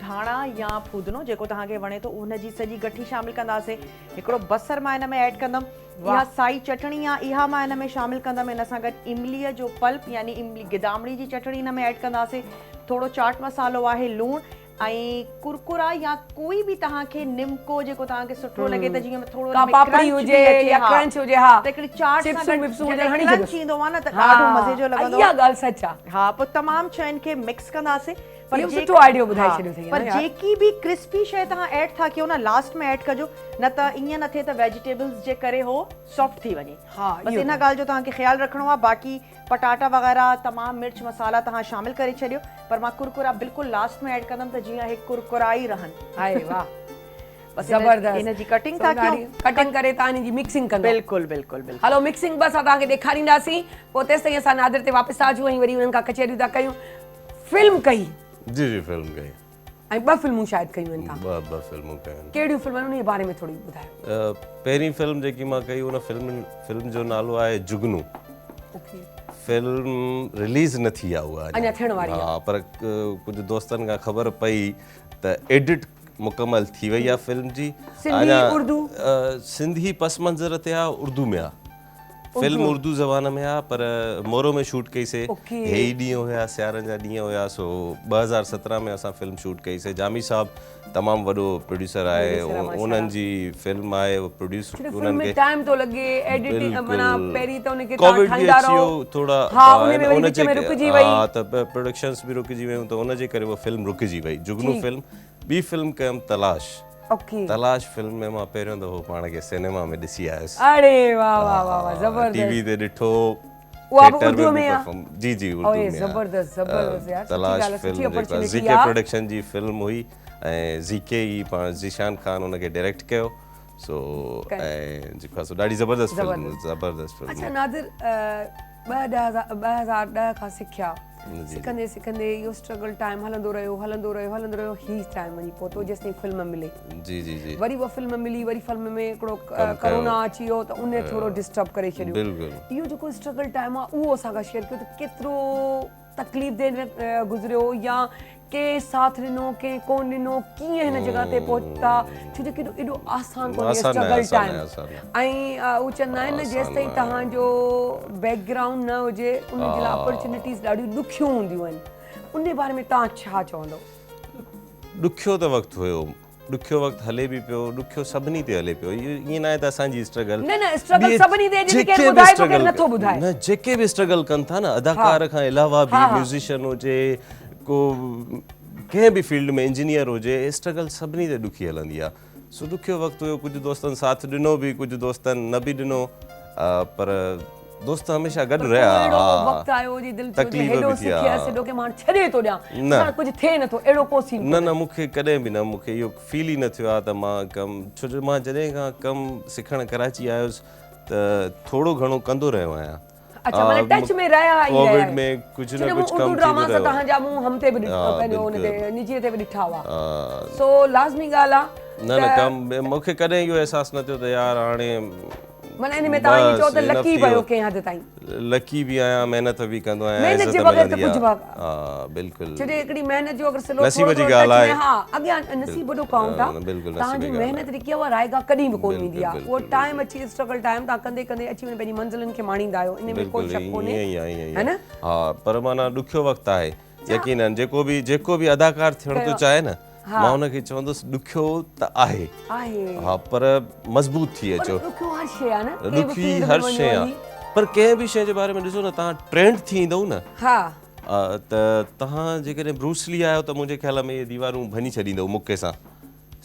धाणा या फूदनो जेको तव्हांखे वणे थो उनजी सॼी गठी शामिलु कंदासीं, हिकिड़ो बसर मां हिन में ऐड कंदमि, इहा साई चटणी आहे इहा मां हिन में शामिलु कंदमि, इन सां गॾु इमलीअ जो पल्प यानी इमली गिदामड़ी जी चटणी हिन में ऐड कंदासीं, थोरो चाट मसालो आहे, लूणु ऐं कुरकुरा या कोई बि तव्हांखे निमको जेको तव्हांखे सुठो लॻे त जीअं थोरो पापड़ी हुजे या क्रंच हुजे, हा त हिकिड़ी चाट सां गॾु क्रंच ईंदो आहे न त ॾाढो मज़े जो लॻंदो आहे। इहा ॻाल्हि सच आहे। हा, पोइ तमामु शयुनि खे मिक्स कंदासीं, पर सुठो आइडियो ॿुधाए छॾियो अथई। पर जेकी बि क्रिस्पी शइ तव्हां ऐड था कयो न लास्ट में ऐड कजो, न त ईअं न थिए त वेजिटेबल्स जे करे हो सॉफ्ट थी वञे। बसि इन ॻाल्हि जो तव्हांखे ख़्यालु रखिणो आहे। बाक़ी पटाटा वग़ैरह तमामु मिर्च मसाला तव्हां शामिलु करे छॾियो, पर मां कुरकुरा बिल्कुलु लास्ट में ऐड कंदमि त जीअं हे कुरकुरा ई रहनि। हाय वाह, ज़बरदस्त। इन जी कटिंग था कयूं, कटिंग करे तव्हां इन जी मिक्सिंग कंदा। बिल्कुलु बिल्कुलु बिल्कुलु। हलो मिक्सिंग बस तव्हांखे ॾेखारींदासीं, पोइ तेसि ताईं असां नादिर ते वापसि आ जूं ऐं वरी उन्हनि खां कचहरियूं था कयूं। फिल्म कई जी जी फिल्म कई ऐं 2 फिल्मूं शायदि कयूं आहिनि तव्हां ॿ फिल्मूं कयूं कहिड़ियूं फिल्मूं उन जे बारे में थोरी ॿुधायो पहिरीं फिल्म जेकी मां कई उन फिल्म जो नालो आहे जुगनू ओके फिल्म रिलीज़ न थी आहे उहा अञा थियण वारी हा पर कुझु दोस्तनि खां ख़बर पई त एडिट मुकमल थी वई आहे फिल्म जी सिंधी उर्दू सिंधी पस मंज़र ते आहे उर्दू में आहे फिल्म उर्दू ज़बान में आहे पर मोरो में शूट कईसीं हे ई ॾींहं हुया सियारनि जा ॾींहं हुया सो 2017 में असां फिल्म शूट कईसीं जामी साहब तमामु वॾो प्रोड्यूसर आहे उन्हनि जी फिल्म आहे उहो प्रोड्यूस उन्हनि खे टाइम तो लगे एडिटिंग माना पहिरीं त उनखे कोविड बि अची वियो थोड़ा हा उन में वरी विच में रुकिजी वई हा त प्रोडक्शंस बि रुकिजी वियूं त उनजे करे उहा फिल्म रुकिजी वई जुगनू फिल्म ॿी फिल्म कयमि तलाश ओके तलाश फिल्म में मां पहिरियों दफ़ो पाण खे सिनेमा में ॾिसी आयुसि अरे वाह वाह वाह वाह जबरदस्त टीवी ते ॾिठो उहा बि उर्दू में आहे जी जी उर्दू में जबरदस्त जबरदस्त यार तलाश फिल्म जेका ज़ीके प्रोडक्शन जी फिल्म हुई ऐं ज़ीके ई पाण ज़ीशान खान उनखे डायरेक्ट कयो सो ऐं जेको आहे सो ॾाढी ज़बरदस्त फिल्म अच्छा नादिर 2010 खां सिखिया सिखंदे सिखंदे इहो स्ट्रगल टाइम हलंदो रहियो ही टाइम वञी पहुतो जेसिताईं फिल्म मिले जी जी जी वरी उहा फिल्म मिली वरी फिल्म में हिकिड़ो कोरोना अची वियो त उन थोरो डिस्टर्ब करे छॾियो बिल्कुलु इहो जेको स्ट्रगल टाइम आहे उहो असां खां शेयर कयो त केतिरो तकलीफ़ दे गुज़रियो या के साथ ॾिनो के कोन ॾिनो कीअं हिन जॻह ते पहुता छो जो केॾो एॾो आसान कोन्हे स्ट्रगल टाइम ऐं उहो चवंदा आहिनि जेसिताईं तव्हांजो बैकग्राउंड न हुजे उन जे लाइ अपॉर्चुनिटीज़ ॾाढियूं ॾुखियूं हूंदियूं आहिनि उन बारे में तव्हां छा चवंदो ॾुखियो त वक़्तु हुयो ॾुखियो वक़्तु हले बि पियो ॾुखियो सभिनी ते हले पियो ईअं न आहे त असांजी स्ट्रगल न स्ट्रगल सभिनी ते जेके ॿुधाए थो केरु नथो ॿुधाए न जेके बि स्ट्रगल कनि था न अदाकार खां अलावा बि म्यूज़िशियन हुजे को कंहिं बि फील्ड में इंजीनियर हुजे स्ट्रगल सभिनी ते ॾुखी हलंदी आहे सो ॾुखियो वक़्तु हुयो कुझु दोस्तनि साथ ॾिनो बि कुझु दोस्तनि न बि ॾिनो पर दोस्त हमेशा गॾु रहिया वक़्तु आयो जी दिलि तकलीफ़ बि थी हेॾो के माण्हू छॾे थो ॾियां कुझु थिए नथो अहिड़ो को सीन न मूंखे कॾहिं बि न मूंखे इहो फील ई न थियो आहे त मां कमु छो जो मां जॾहिं खां कमु सिखणु कराची आयुसि त थोरो घणो कंदो रहियो आहियां अच्छा माने टच में रहा है कोविड में कुछ ना कुछ कम ड्रामा सा तहां जा मुंह हम ते भी पंहिंजो उन ते निजी ते भी ॾिठा हुआ सो लाज़मी ॻाल्हि आहे न कम मूंखे कॾहिं इहो अहसासु न थियो त यार हाणे माने इन में तव्हां चओ त लकी भयो कंहिं हद ताईं लकी भी आहियां महिनत भी कंदो आहियां महिनत जे बगैर त कुझु हा बिल्कुलु छो हिकिड़ी महिनत जो अगरि सिलो नसीब जी ॻाल्हि आहे हा अॻियां नसीब जो काउंट आहे तव्हांजी महिनत जेकी आहे रायगा कॾहिं बि कोन ईंदी आहे उहो टाइम अची स्ट्रगल टाइम तव्हां कंदे कंदे अची वञे पंहिंजी मंज़िलनि खे माणींदा आहियो इन में कोई शक कोन्हे है न हा पर माना ॾुखियो वक़्तु आहे यकीनन जेको बि अदाकार थियण थो चाहे न मां हुनखे चवंदुसि ॾुखियो त आहे हा पर मज़बूत थी अचो ॾुखी हर शइ आहे पर कंहिं बि शइ जे बारे में ॾिसो न तव्हां ट्रेंड थी ईंदव न त तव्हां जेकॾहिं ब्रूसली आहियो त मुंहिंजे ख़्याल में इहे दीवारूं भञी छॾींदव मुके सां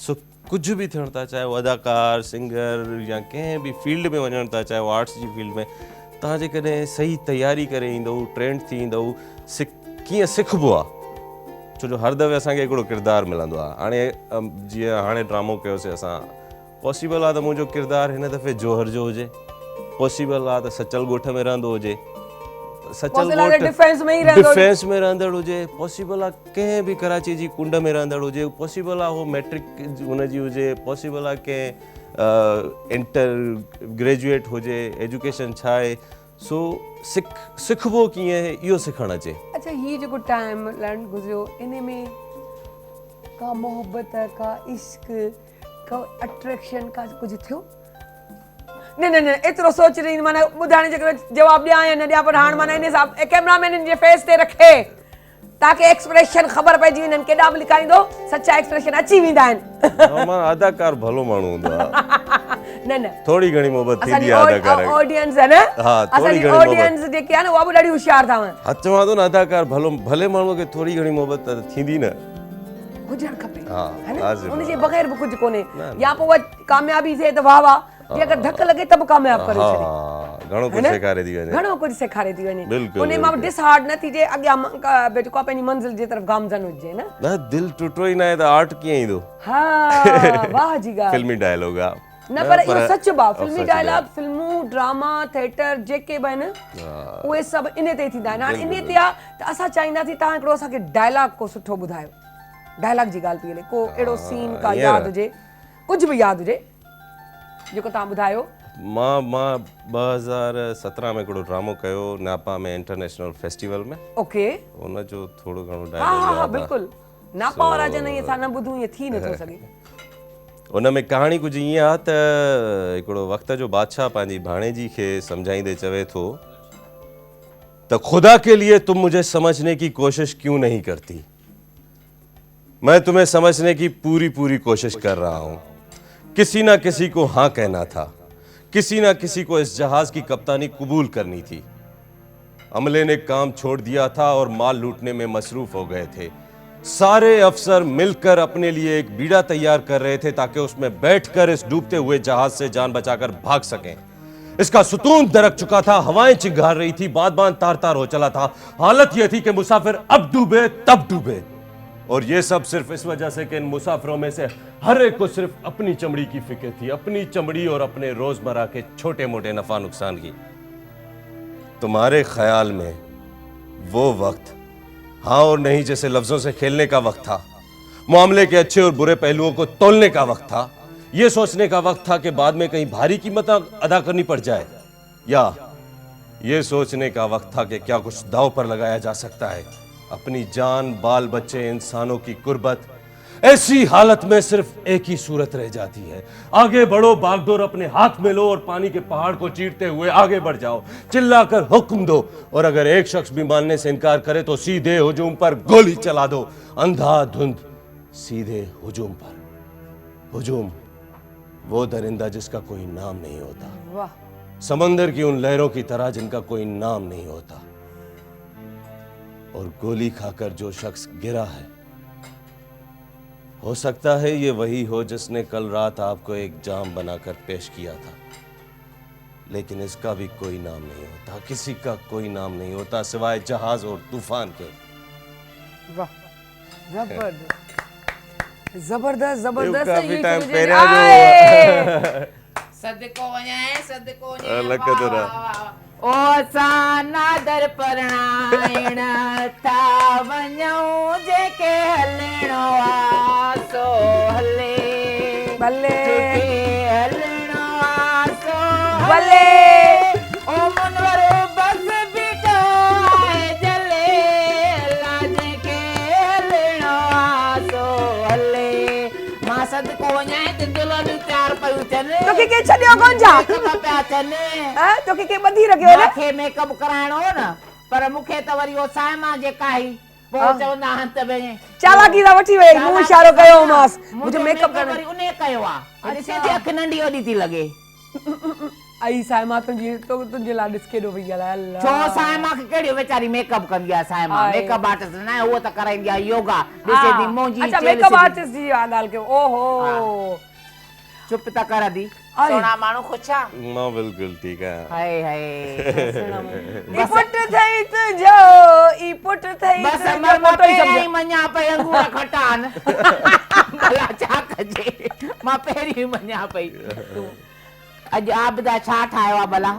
सो कुझु बि थियण था चाहे उहो अदाकार सिंगर या कंहिं बि फील्ड में वञण था चाहे उहो आर्ट्स जी फील्ड में तव्हां जेकॾहिं सही तयारी करे ईंदव ट्रेंड थी ईंदव कीअं सिखबो आहे छो जो हर दफ़े असांखे हिकिड़ो किरदारु मिलंदो आहे हाणे जीअं हाणे ड्रामो कयोसीं असां पॉसिबल आहे त मुंहिंजो किरदारु हिन दफ़े जौहर जो हुजे पॉसिबल आहे त सचल ॻोठ में रहंदो हुजे सचल ॻोठ डिफेंस में रहंदड़ हुजे पॉसिबल आहे कंहिं बि कराची जी कुंड में रहंदड़ हुजे पॉसिबल आहे उहो मैट्रिक हुनजी हुजे पॉसिबल आहे कंहिं इंटर ग्रेजुएट हुजे एजुकेशन छा आहे सो सिखबो कीअं इहो सिखणु अचे अच्छा हीअ जेको टाइम लर्न गुज़रियो इन में का मोहब्बत का इश्क का अट्रैक्शन का कुझु थियो न एतिरो सोच रही माना ॿुधाइण जे करे जवाबु ॾियां या न ॾियां पर हाणे माना इन हिसाब कैमरामैन जे फेस ते रखे ताकि एक्सप्रेशन ख़बर पइजी वञनि केॾा बि लिकाईंदो सचा एक्सप्रेशन अची वेंदा आहिनि मां अदाकार भलो माण्हू हूंदो आहे न थोरी घणी मोहबत थींदी आहे अदाकार ऑडियंस है न असांजी ऑडियंस जेकी आहे न उहा बि ॾाढी होशियार अथव चवां थो न अदाकार भले माण्हूअ खे थोरी घणी मोहबत त थींदी न हुजणु खपे उनजे बग़ैर बि कुझु कोन्हे या पोइ उहा कामयाबी थिए त वाह वाह जे अगरि धक लॻे त बि कामयाबु करे छॾे घणो कुझु सेखारे थी वञे उन मां डिसहार्ड न थीजे अॻियां जेको पंहिंजी मंज़िल जे तरफ़ गामज़न हुजे न दिलि टुटो ई न आहे त आर्ट कीअं ईंदो हा वाह जी ॻाल्हि फिल्मी डायलॉग आहे न पर इहो सच बा फिल्मी डायलॉग फिल्मूं ड्रामा थिएटर जेके बि आहिनि उहे सभु इन ते थींदा आहिनि हाणे इन ते आहे त असां चाहींदासीं तव्हां हिकिड़ो असांखे डायलॉग को सुठो ॿुधायो डायलॉग जी ॻाल्हि पई हले को अहिड़ो सीन का यादि हुजे कुझु बि यादि हुजे जेको तव्हां ॿुधायो मां 2017 में हिकिड़ो ड्रामो कयो नापा में इंटरनेशनल फेस्टिवल में ओके उनजो थोरो घणो हा हा डायलॉग बिल्कुलु नापा वारा जन असां न ॿुधूं ईअं थी नथो सघे उन में कहाणी कुछ ईअं आहे त हिकिड़ो वक़्त जो बादशाह पंहिंजी भाणेजी खे सम्झाईंदे चवे थो त खुदा के लिए तुम मुझे समझने की कोशिश क्यों नहीं करती मैं तुम्हें समझने की पूरी कोशिश कर रहा हूं किसी ना किसी को हाँ कहना था किसी ना किसी को इस जहाज की कप्तानी कबूल करनी थी अमले ने काम छोड़ दिया था और माल लूटने में मसरूफ हो गए थे सारे अफसर मिलकर अपने लिए एक बीड़ा तैयार कर रहे थे ताकि उसमें बैठकर इस डूबते हुए जहाज से जान बचाकर भाग सकें इसका सुतून दरक चुका था हवाएं चिंगार रही थी बादबान तार तार हो चला था हालत यह थी कि मुसाफिर अब डूबे तब डूबे और ये सब सिर्फ इस वजह से कि इन मुसाफिरों में से हर एक को सिर्फ अपनी चमड़ी की फिक्र थी अपनी चमड़ी और अपने रोजमर्रा के छोटे मोटे नफा नुकसान की तुम्हारे ख्याल में वो वक्त हाँ और नहीं जैसे लफ्जों से खेलने का वक्त था मामले के अच्छे और बुरे पहलुओं को तोलने का वक्त था यह सोचने का वक्त था कि बाद में कहीं भारी कीमत अदा करनी पड़ जाए या यह सोचने का वक्त था कि क्या कुछ दांव पर लगाया जा सकता है अपनी जान बाल बच्चे इंसानों की कुर्बत ऐसी हालत में सिर्फ एक ही सूरत रह जाती है आगे बढ़ो बागडोर अपने हाथ में लो और पानी के पहाड़ को चीरते हुए आगे बढ़ जाओ चिल्लाकर हुक्म दो और अगर एक शख्स भी मानने से इनकार करे तो सीधे हुजूम पर गोली चला दो अंधाधुंध सीधे हुजूम पर हुजूम वो दरिंदा जिसका कोई नाम नहीं होता समंदर की उन लहरों की तरह जिनका कोई नाम नहीं होता और गोली खाकर जो शख्स गिरा है हो सकता है ये वही हो जिसने कल रात आपको एक जाम बनाकर पेश किया था लेकिन इसका भी कोई नाम नहीं होता किसी का कोई नाम नहीं होता सिवाय जहाज और तूफान के वाह जबरदस्त जबरदस्त काफी टाइम पहले सदको वञाए लकदरा ओ असां नादर परणाइण था वञूं जेके हलणो आ सो हले भले हलणो आ सो भले ओ मनवर बस बीठो आहे जले जेके हलणो आ सो हले मां सदको वञाए त दिल बि तयार पयूं थियनि तोखे के छॾियो कोन छा पिया थियनि हां तोखे के ॿधी रखियो न मूंखे मेकअप कराइणो हो न पर मूंखे त वरी ओ साइमा जेका ही पोइ चवंदा हंत में चालाकी दा वठी वई मूं इशारो कयो मास मुझे मेकअप करणो वरी उने कयो आ ॾिसे थी अख नंढी वॾी थी लॻे आई साइमा तुंहिंजे लाइ ॾिस केॾो भई ॻाल्हाए अल्लाह छो साइमा खे कहिड़ी वीचारी मेकअप कंदी आहे साइमा मेकअप आर्टिस्ट न आहे उहो त कराईंदी आहे योगा ॾिसे थी मुंहिंजी अच्छा मेकअप आर्टिस्ट जी ॻाल्हि कयो ओहो चुप त कर दी सोना माण्हू ख़ुशि आहे मां बिल्कुलु ठीकु आहियां हाय ई पुट थई तुंहिंजो ई पुट थई बस मां पहिरीं मञा पई अंगूर खटान भला छा कजे मां पहिरीं मञा पई अॼु आबदा छा ठाहियो आहे भला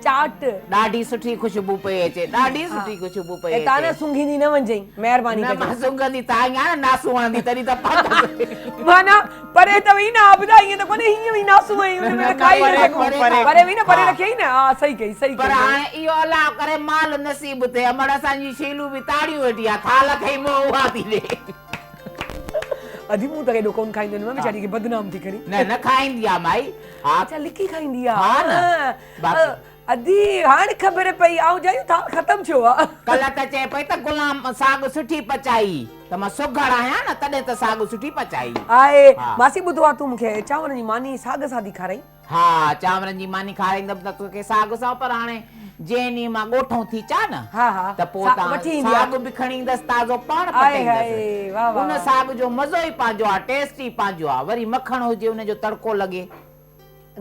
चाट ॾाढी सुठी खुशबू पई अचे ॾाढी सुठी खुशबू पई अचे ताने सुंघींदी न वञजई महिरबानी न मां सुंघंदी तव्हां आहे न नासू हणंदी तॾहिं त पाता माना परे त वई न आबदा ईअं त कोन्हे हीअं वई नासू आई हुन में खाई न सघूं परे वई न परे रखी न हा सही कई पर हाणे इहो अलाह करे माल नसीब थिए अमड़ असांजी शीलू बि ताड़ियूं वेठी आहे थाल खई मोह उहा थी ॾे अधी मूं त केॾो कोन खाईंदो न वीचारी खे बदनाम थी करी न खाईंदी आहे माई अच्छा लिकी खाईंदी आहे अधी हाणे ख़बर पई आऊं जाई था खत्म थियो आहे कल्ह त चए पई त गुलाम साग सुठी पचाई त मां सुघड़ आहियां न तॾहिं त साग सुठी पचाई आहे मासी ॿुधो आहे तूं मूंखे चांवरनि जी मानी साग सादी खाराई हा चांवरनि जी मानी खाराईंदमि त तोखे साग सां पर हाणे जंहिं ॾींहुं मां ॻोठूं थी चा न त पोइ साग बि खणी ईंदसि ताज़ो पाण पचाईंदसि उन साग जो मज़ो ई पंहिंजो आहे टेस्ट ई पंहिंजो आहे वरी मखण हुजे उनजो तड़को लॻे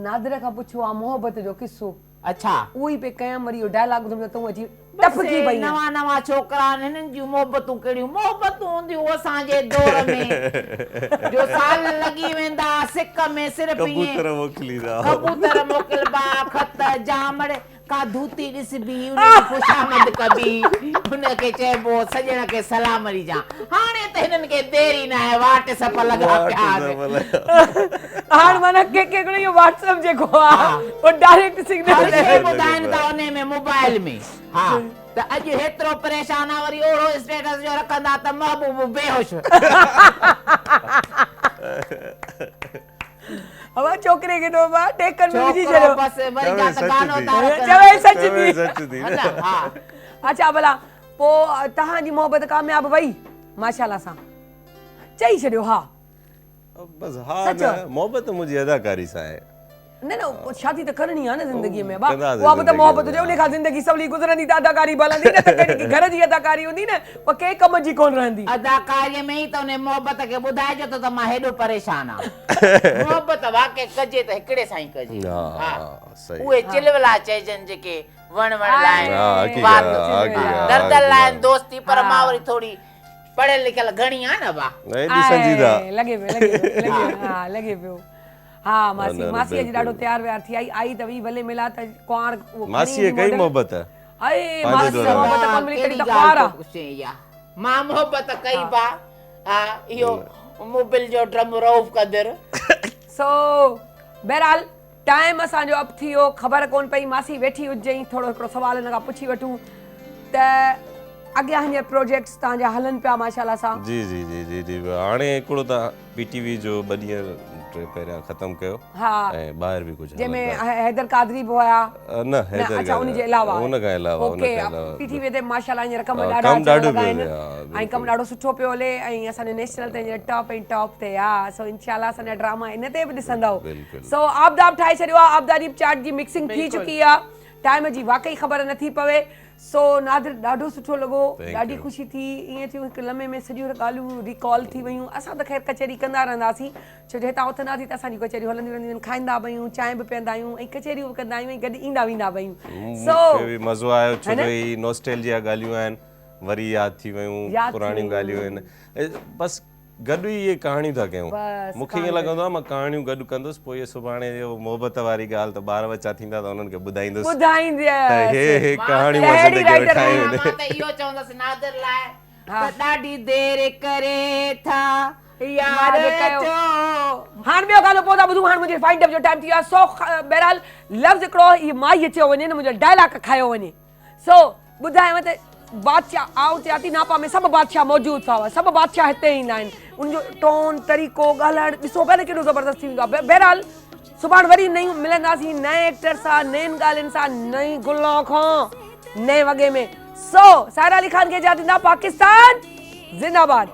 नादर खां पुछो आहे मोहबत जो किस्सो अच्छा उहो ई पे कयां वरी इहो डायलॉग ॿुधमि त तूं अची टपकी पई नवा नवा छोकरा हिननि जूं मोहबतूं कहिड़ियूं मोहबतूं हूंदियूं असांजे दौर में जो साल लॻी वेंदा सिक में सिर्फ़ु कबूतर मोकिलींदा कबूतर मोकिलबा खत जामड़ का धूती ॾिसबी उनजी खुशामद कबी उनखे चइबो सॼण खे सलाम ॾिजां हाणे त हिननि खे देरी न आहे वाट सप लॻा पिया हाणे माना के हिकिड़ो इहो WhatsApp जेको आहे वो डायरेक्ट सिग्नल ॿुधाइनि था उन में मोबाइल में हा त अॼु हेतिरो परेशान आहे वरी ओड़ो स्टेटस जो रखंदा त महबूब बेहोश हवा छोकरे के तो बा टेकन में विझी छॾियो बस वरी जा त गानो चवे सच दी हा अच्छा भला पोइ तव्हांजी मोहबत कामयाब वई माशाल्लाह सां चई छॾियो हा बस हाँ ना मोहब्बत मुझे अदाकारी सा है न न शादी त करणी आहे न ज़िंदगी में बा उहा बि त मोहबत हुजे उन खां ज़िंदगी सवली गुज़रंदी त अदाकारी भलंदी न त कहिड़ी घर जी अदाकारी हूंदी न उहा कंहिं कम जी कोन रहंदी अदाकारीअ में ई त उन मोहबत खे ॿुधाइजो त मां हेॾो परेशान आहियां मोहबत वाकई कजे त हिकिड़े सां ई कजे हा सही उहे चिलवला चइजनि जेके वण लाइ दर्द लाइ दोस्ती पर मां वरी थोड़ी पढ़ियल लिखियल घणी आहे न बा एॾी संजीदा लॻे पियो हाँ मासी जी ॾाढो तैयार व्यार थी आई त वई भले मिला त कुआर मासी कई मोहब्बत अरे मासी मोहब्बत कोन मिली कड़ी त कुआर आहे मां मोहब्बत कई बा हा इहो मोबिल जो ड्रम रऊफ कदर सो बहरहाल टाइम असांजो अब थी वियो ख़बर कोन पई मासी वेठी हुजई थोरो हिकिड़ो सवाल हिन खां पुछी वठूं त अॻियां हीअं प्रोजेक्ट्स तव्हांजा हलनि पिया माशाल्लाह सां जी जी जी जी जी हाणे हिकिड़ो त PTV जो 2 ॾींहं पहिरियां ख़तम कयो हा ऐं ॿाहिरि बि कुझु जंहिंमें हैदर कादरी बि हुया न हैदर अच्छा उनजे अलावा उन खां अलावा ओके PTV ते माशाल्लाह हींअर कम ॾाढा अचण लॻा आहिनि ऐं कमु ॾाढो सुठो पियो हले ऐं असांजो नेशनल ते हींअर टॉप ऐं टॉप ते आहे सो इंशाल्लाह असांजा ड्रामा इन ते बि ॾिसंदव सो आबदाब ठाहे छॾियो आहे आबदारी चार्ट जी मिक्सिंग थी चुकी आहे टाइम जी वाकई ख़बर नथी पवे सो नादिर ॾाढो सुठो लॻो ॾाढी ख़ुशी थी ईअं थियो हिकु लम्हे में सॼियूं ॻाल्हियूं रिकॉल थी वियूं असां त ख़ैर कचहरी कंदा रहंदासीं छो जो हितां उथंदासीं त असांजी कचहरियूं हलंदियूं रहंदियूं आहिनि खाईंदा बि आहियूं चांहि बि पीअंदा आहियूं ऐं कचहरियूं बि कंदा आहियूं ऐं गॾु ईंदा वेंदा बि आहियूं सो मज़ो आयो छो जो ही नॉस्टैल्जिया ॻाल्हियूं आहिनि वरी यादि थी वियूं पुराणियूं ॻाल्हियूं आहिनि बसि गॾु ई इहे कहाणियूं था कयूं मूंखे ईअं लॻंदो आहे मां कहाणियूं गॾु कंदुसि पोइ इहे सुभाणे मोहबत वारी ॻाल्हि त ॿार बच्चा थींदा त उन्हनि खे ॿुधाईंदुसि हे कहाणियूं इहो चवंदसि नादिर लाइ त ॾाढी देरि करे था यार हाणे ॿियो ॻाल्हि पोइ था ॿुधूं हाणे मुंहिंजे फाइंड अप जो टाइम थी वियो आहे सो बहरहाल लफ़्ज़ हिकिड़ो इहो माई चयो वञे न मुंहिंजो डायलॉग खायो वञे सो ॿुधायांव त बादशाह आउं चयां थी नापा में सभु बादशाह मौजूदु अथव सभु बादशाह हिते ईंदा आहिनि उनजो टोन तरीक़ो ॻाल्हाइणु ॾिसो पिया न केॾो ज़बरदस्त थी वेंदो आहे बहरहाल सुभाणे वरी नयूं मिलंदासीं नए एक्टर सां नयुनि ॻाल्हियुनि सां नई गुल खां नए वॻे में सो सायरा अली ख़ान खे इजाज़त ॾींदा पाकिस्तान ज़िंदाबाद।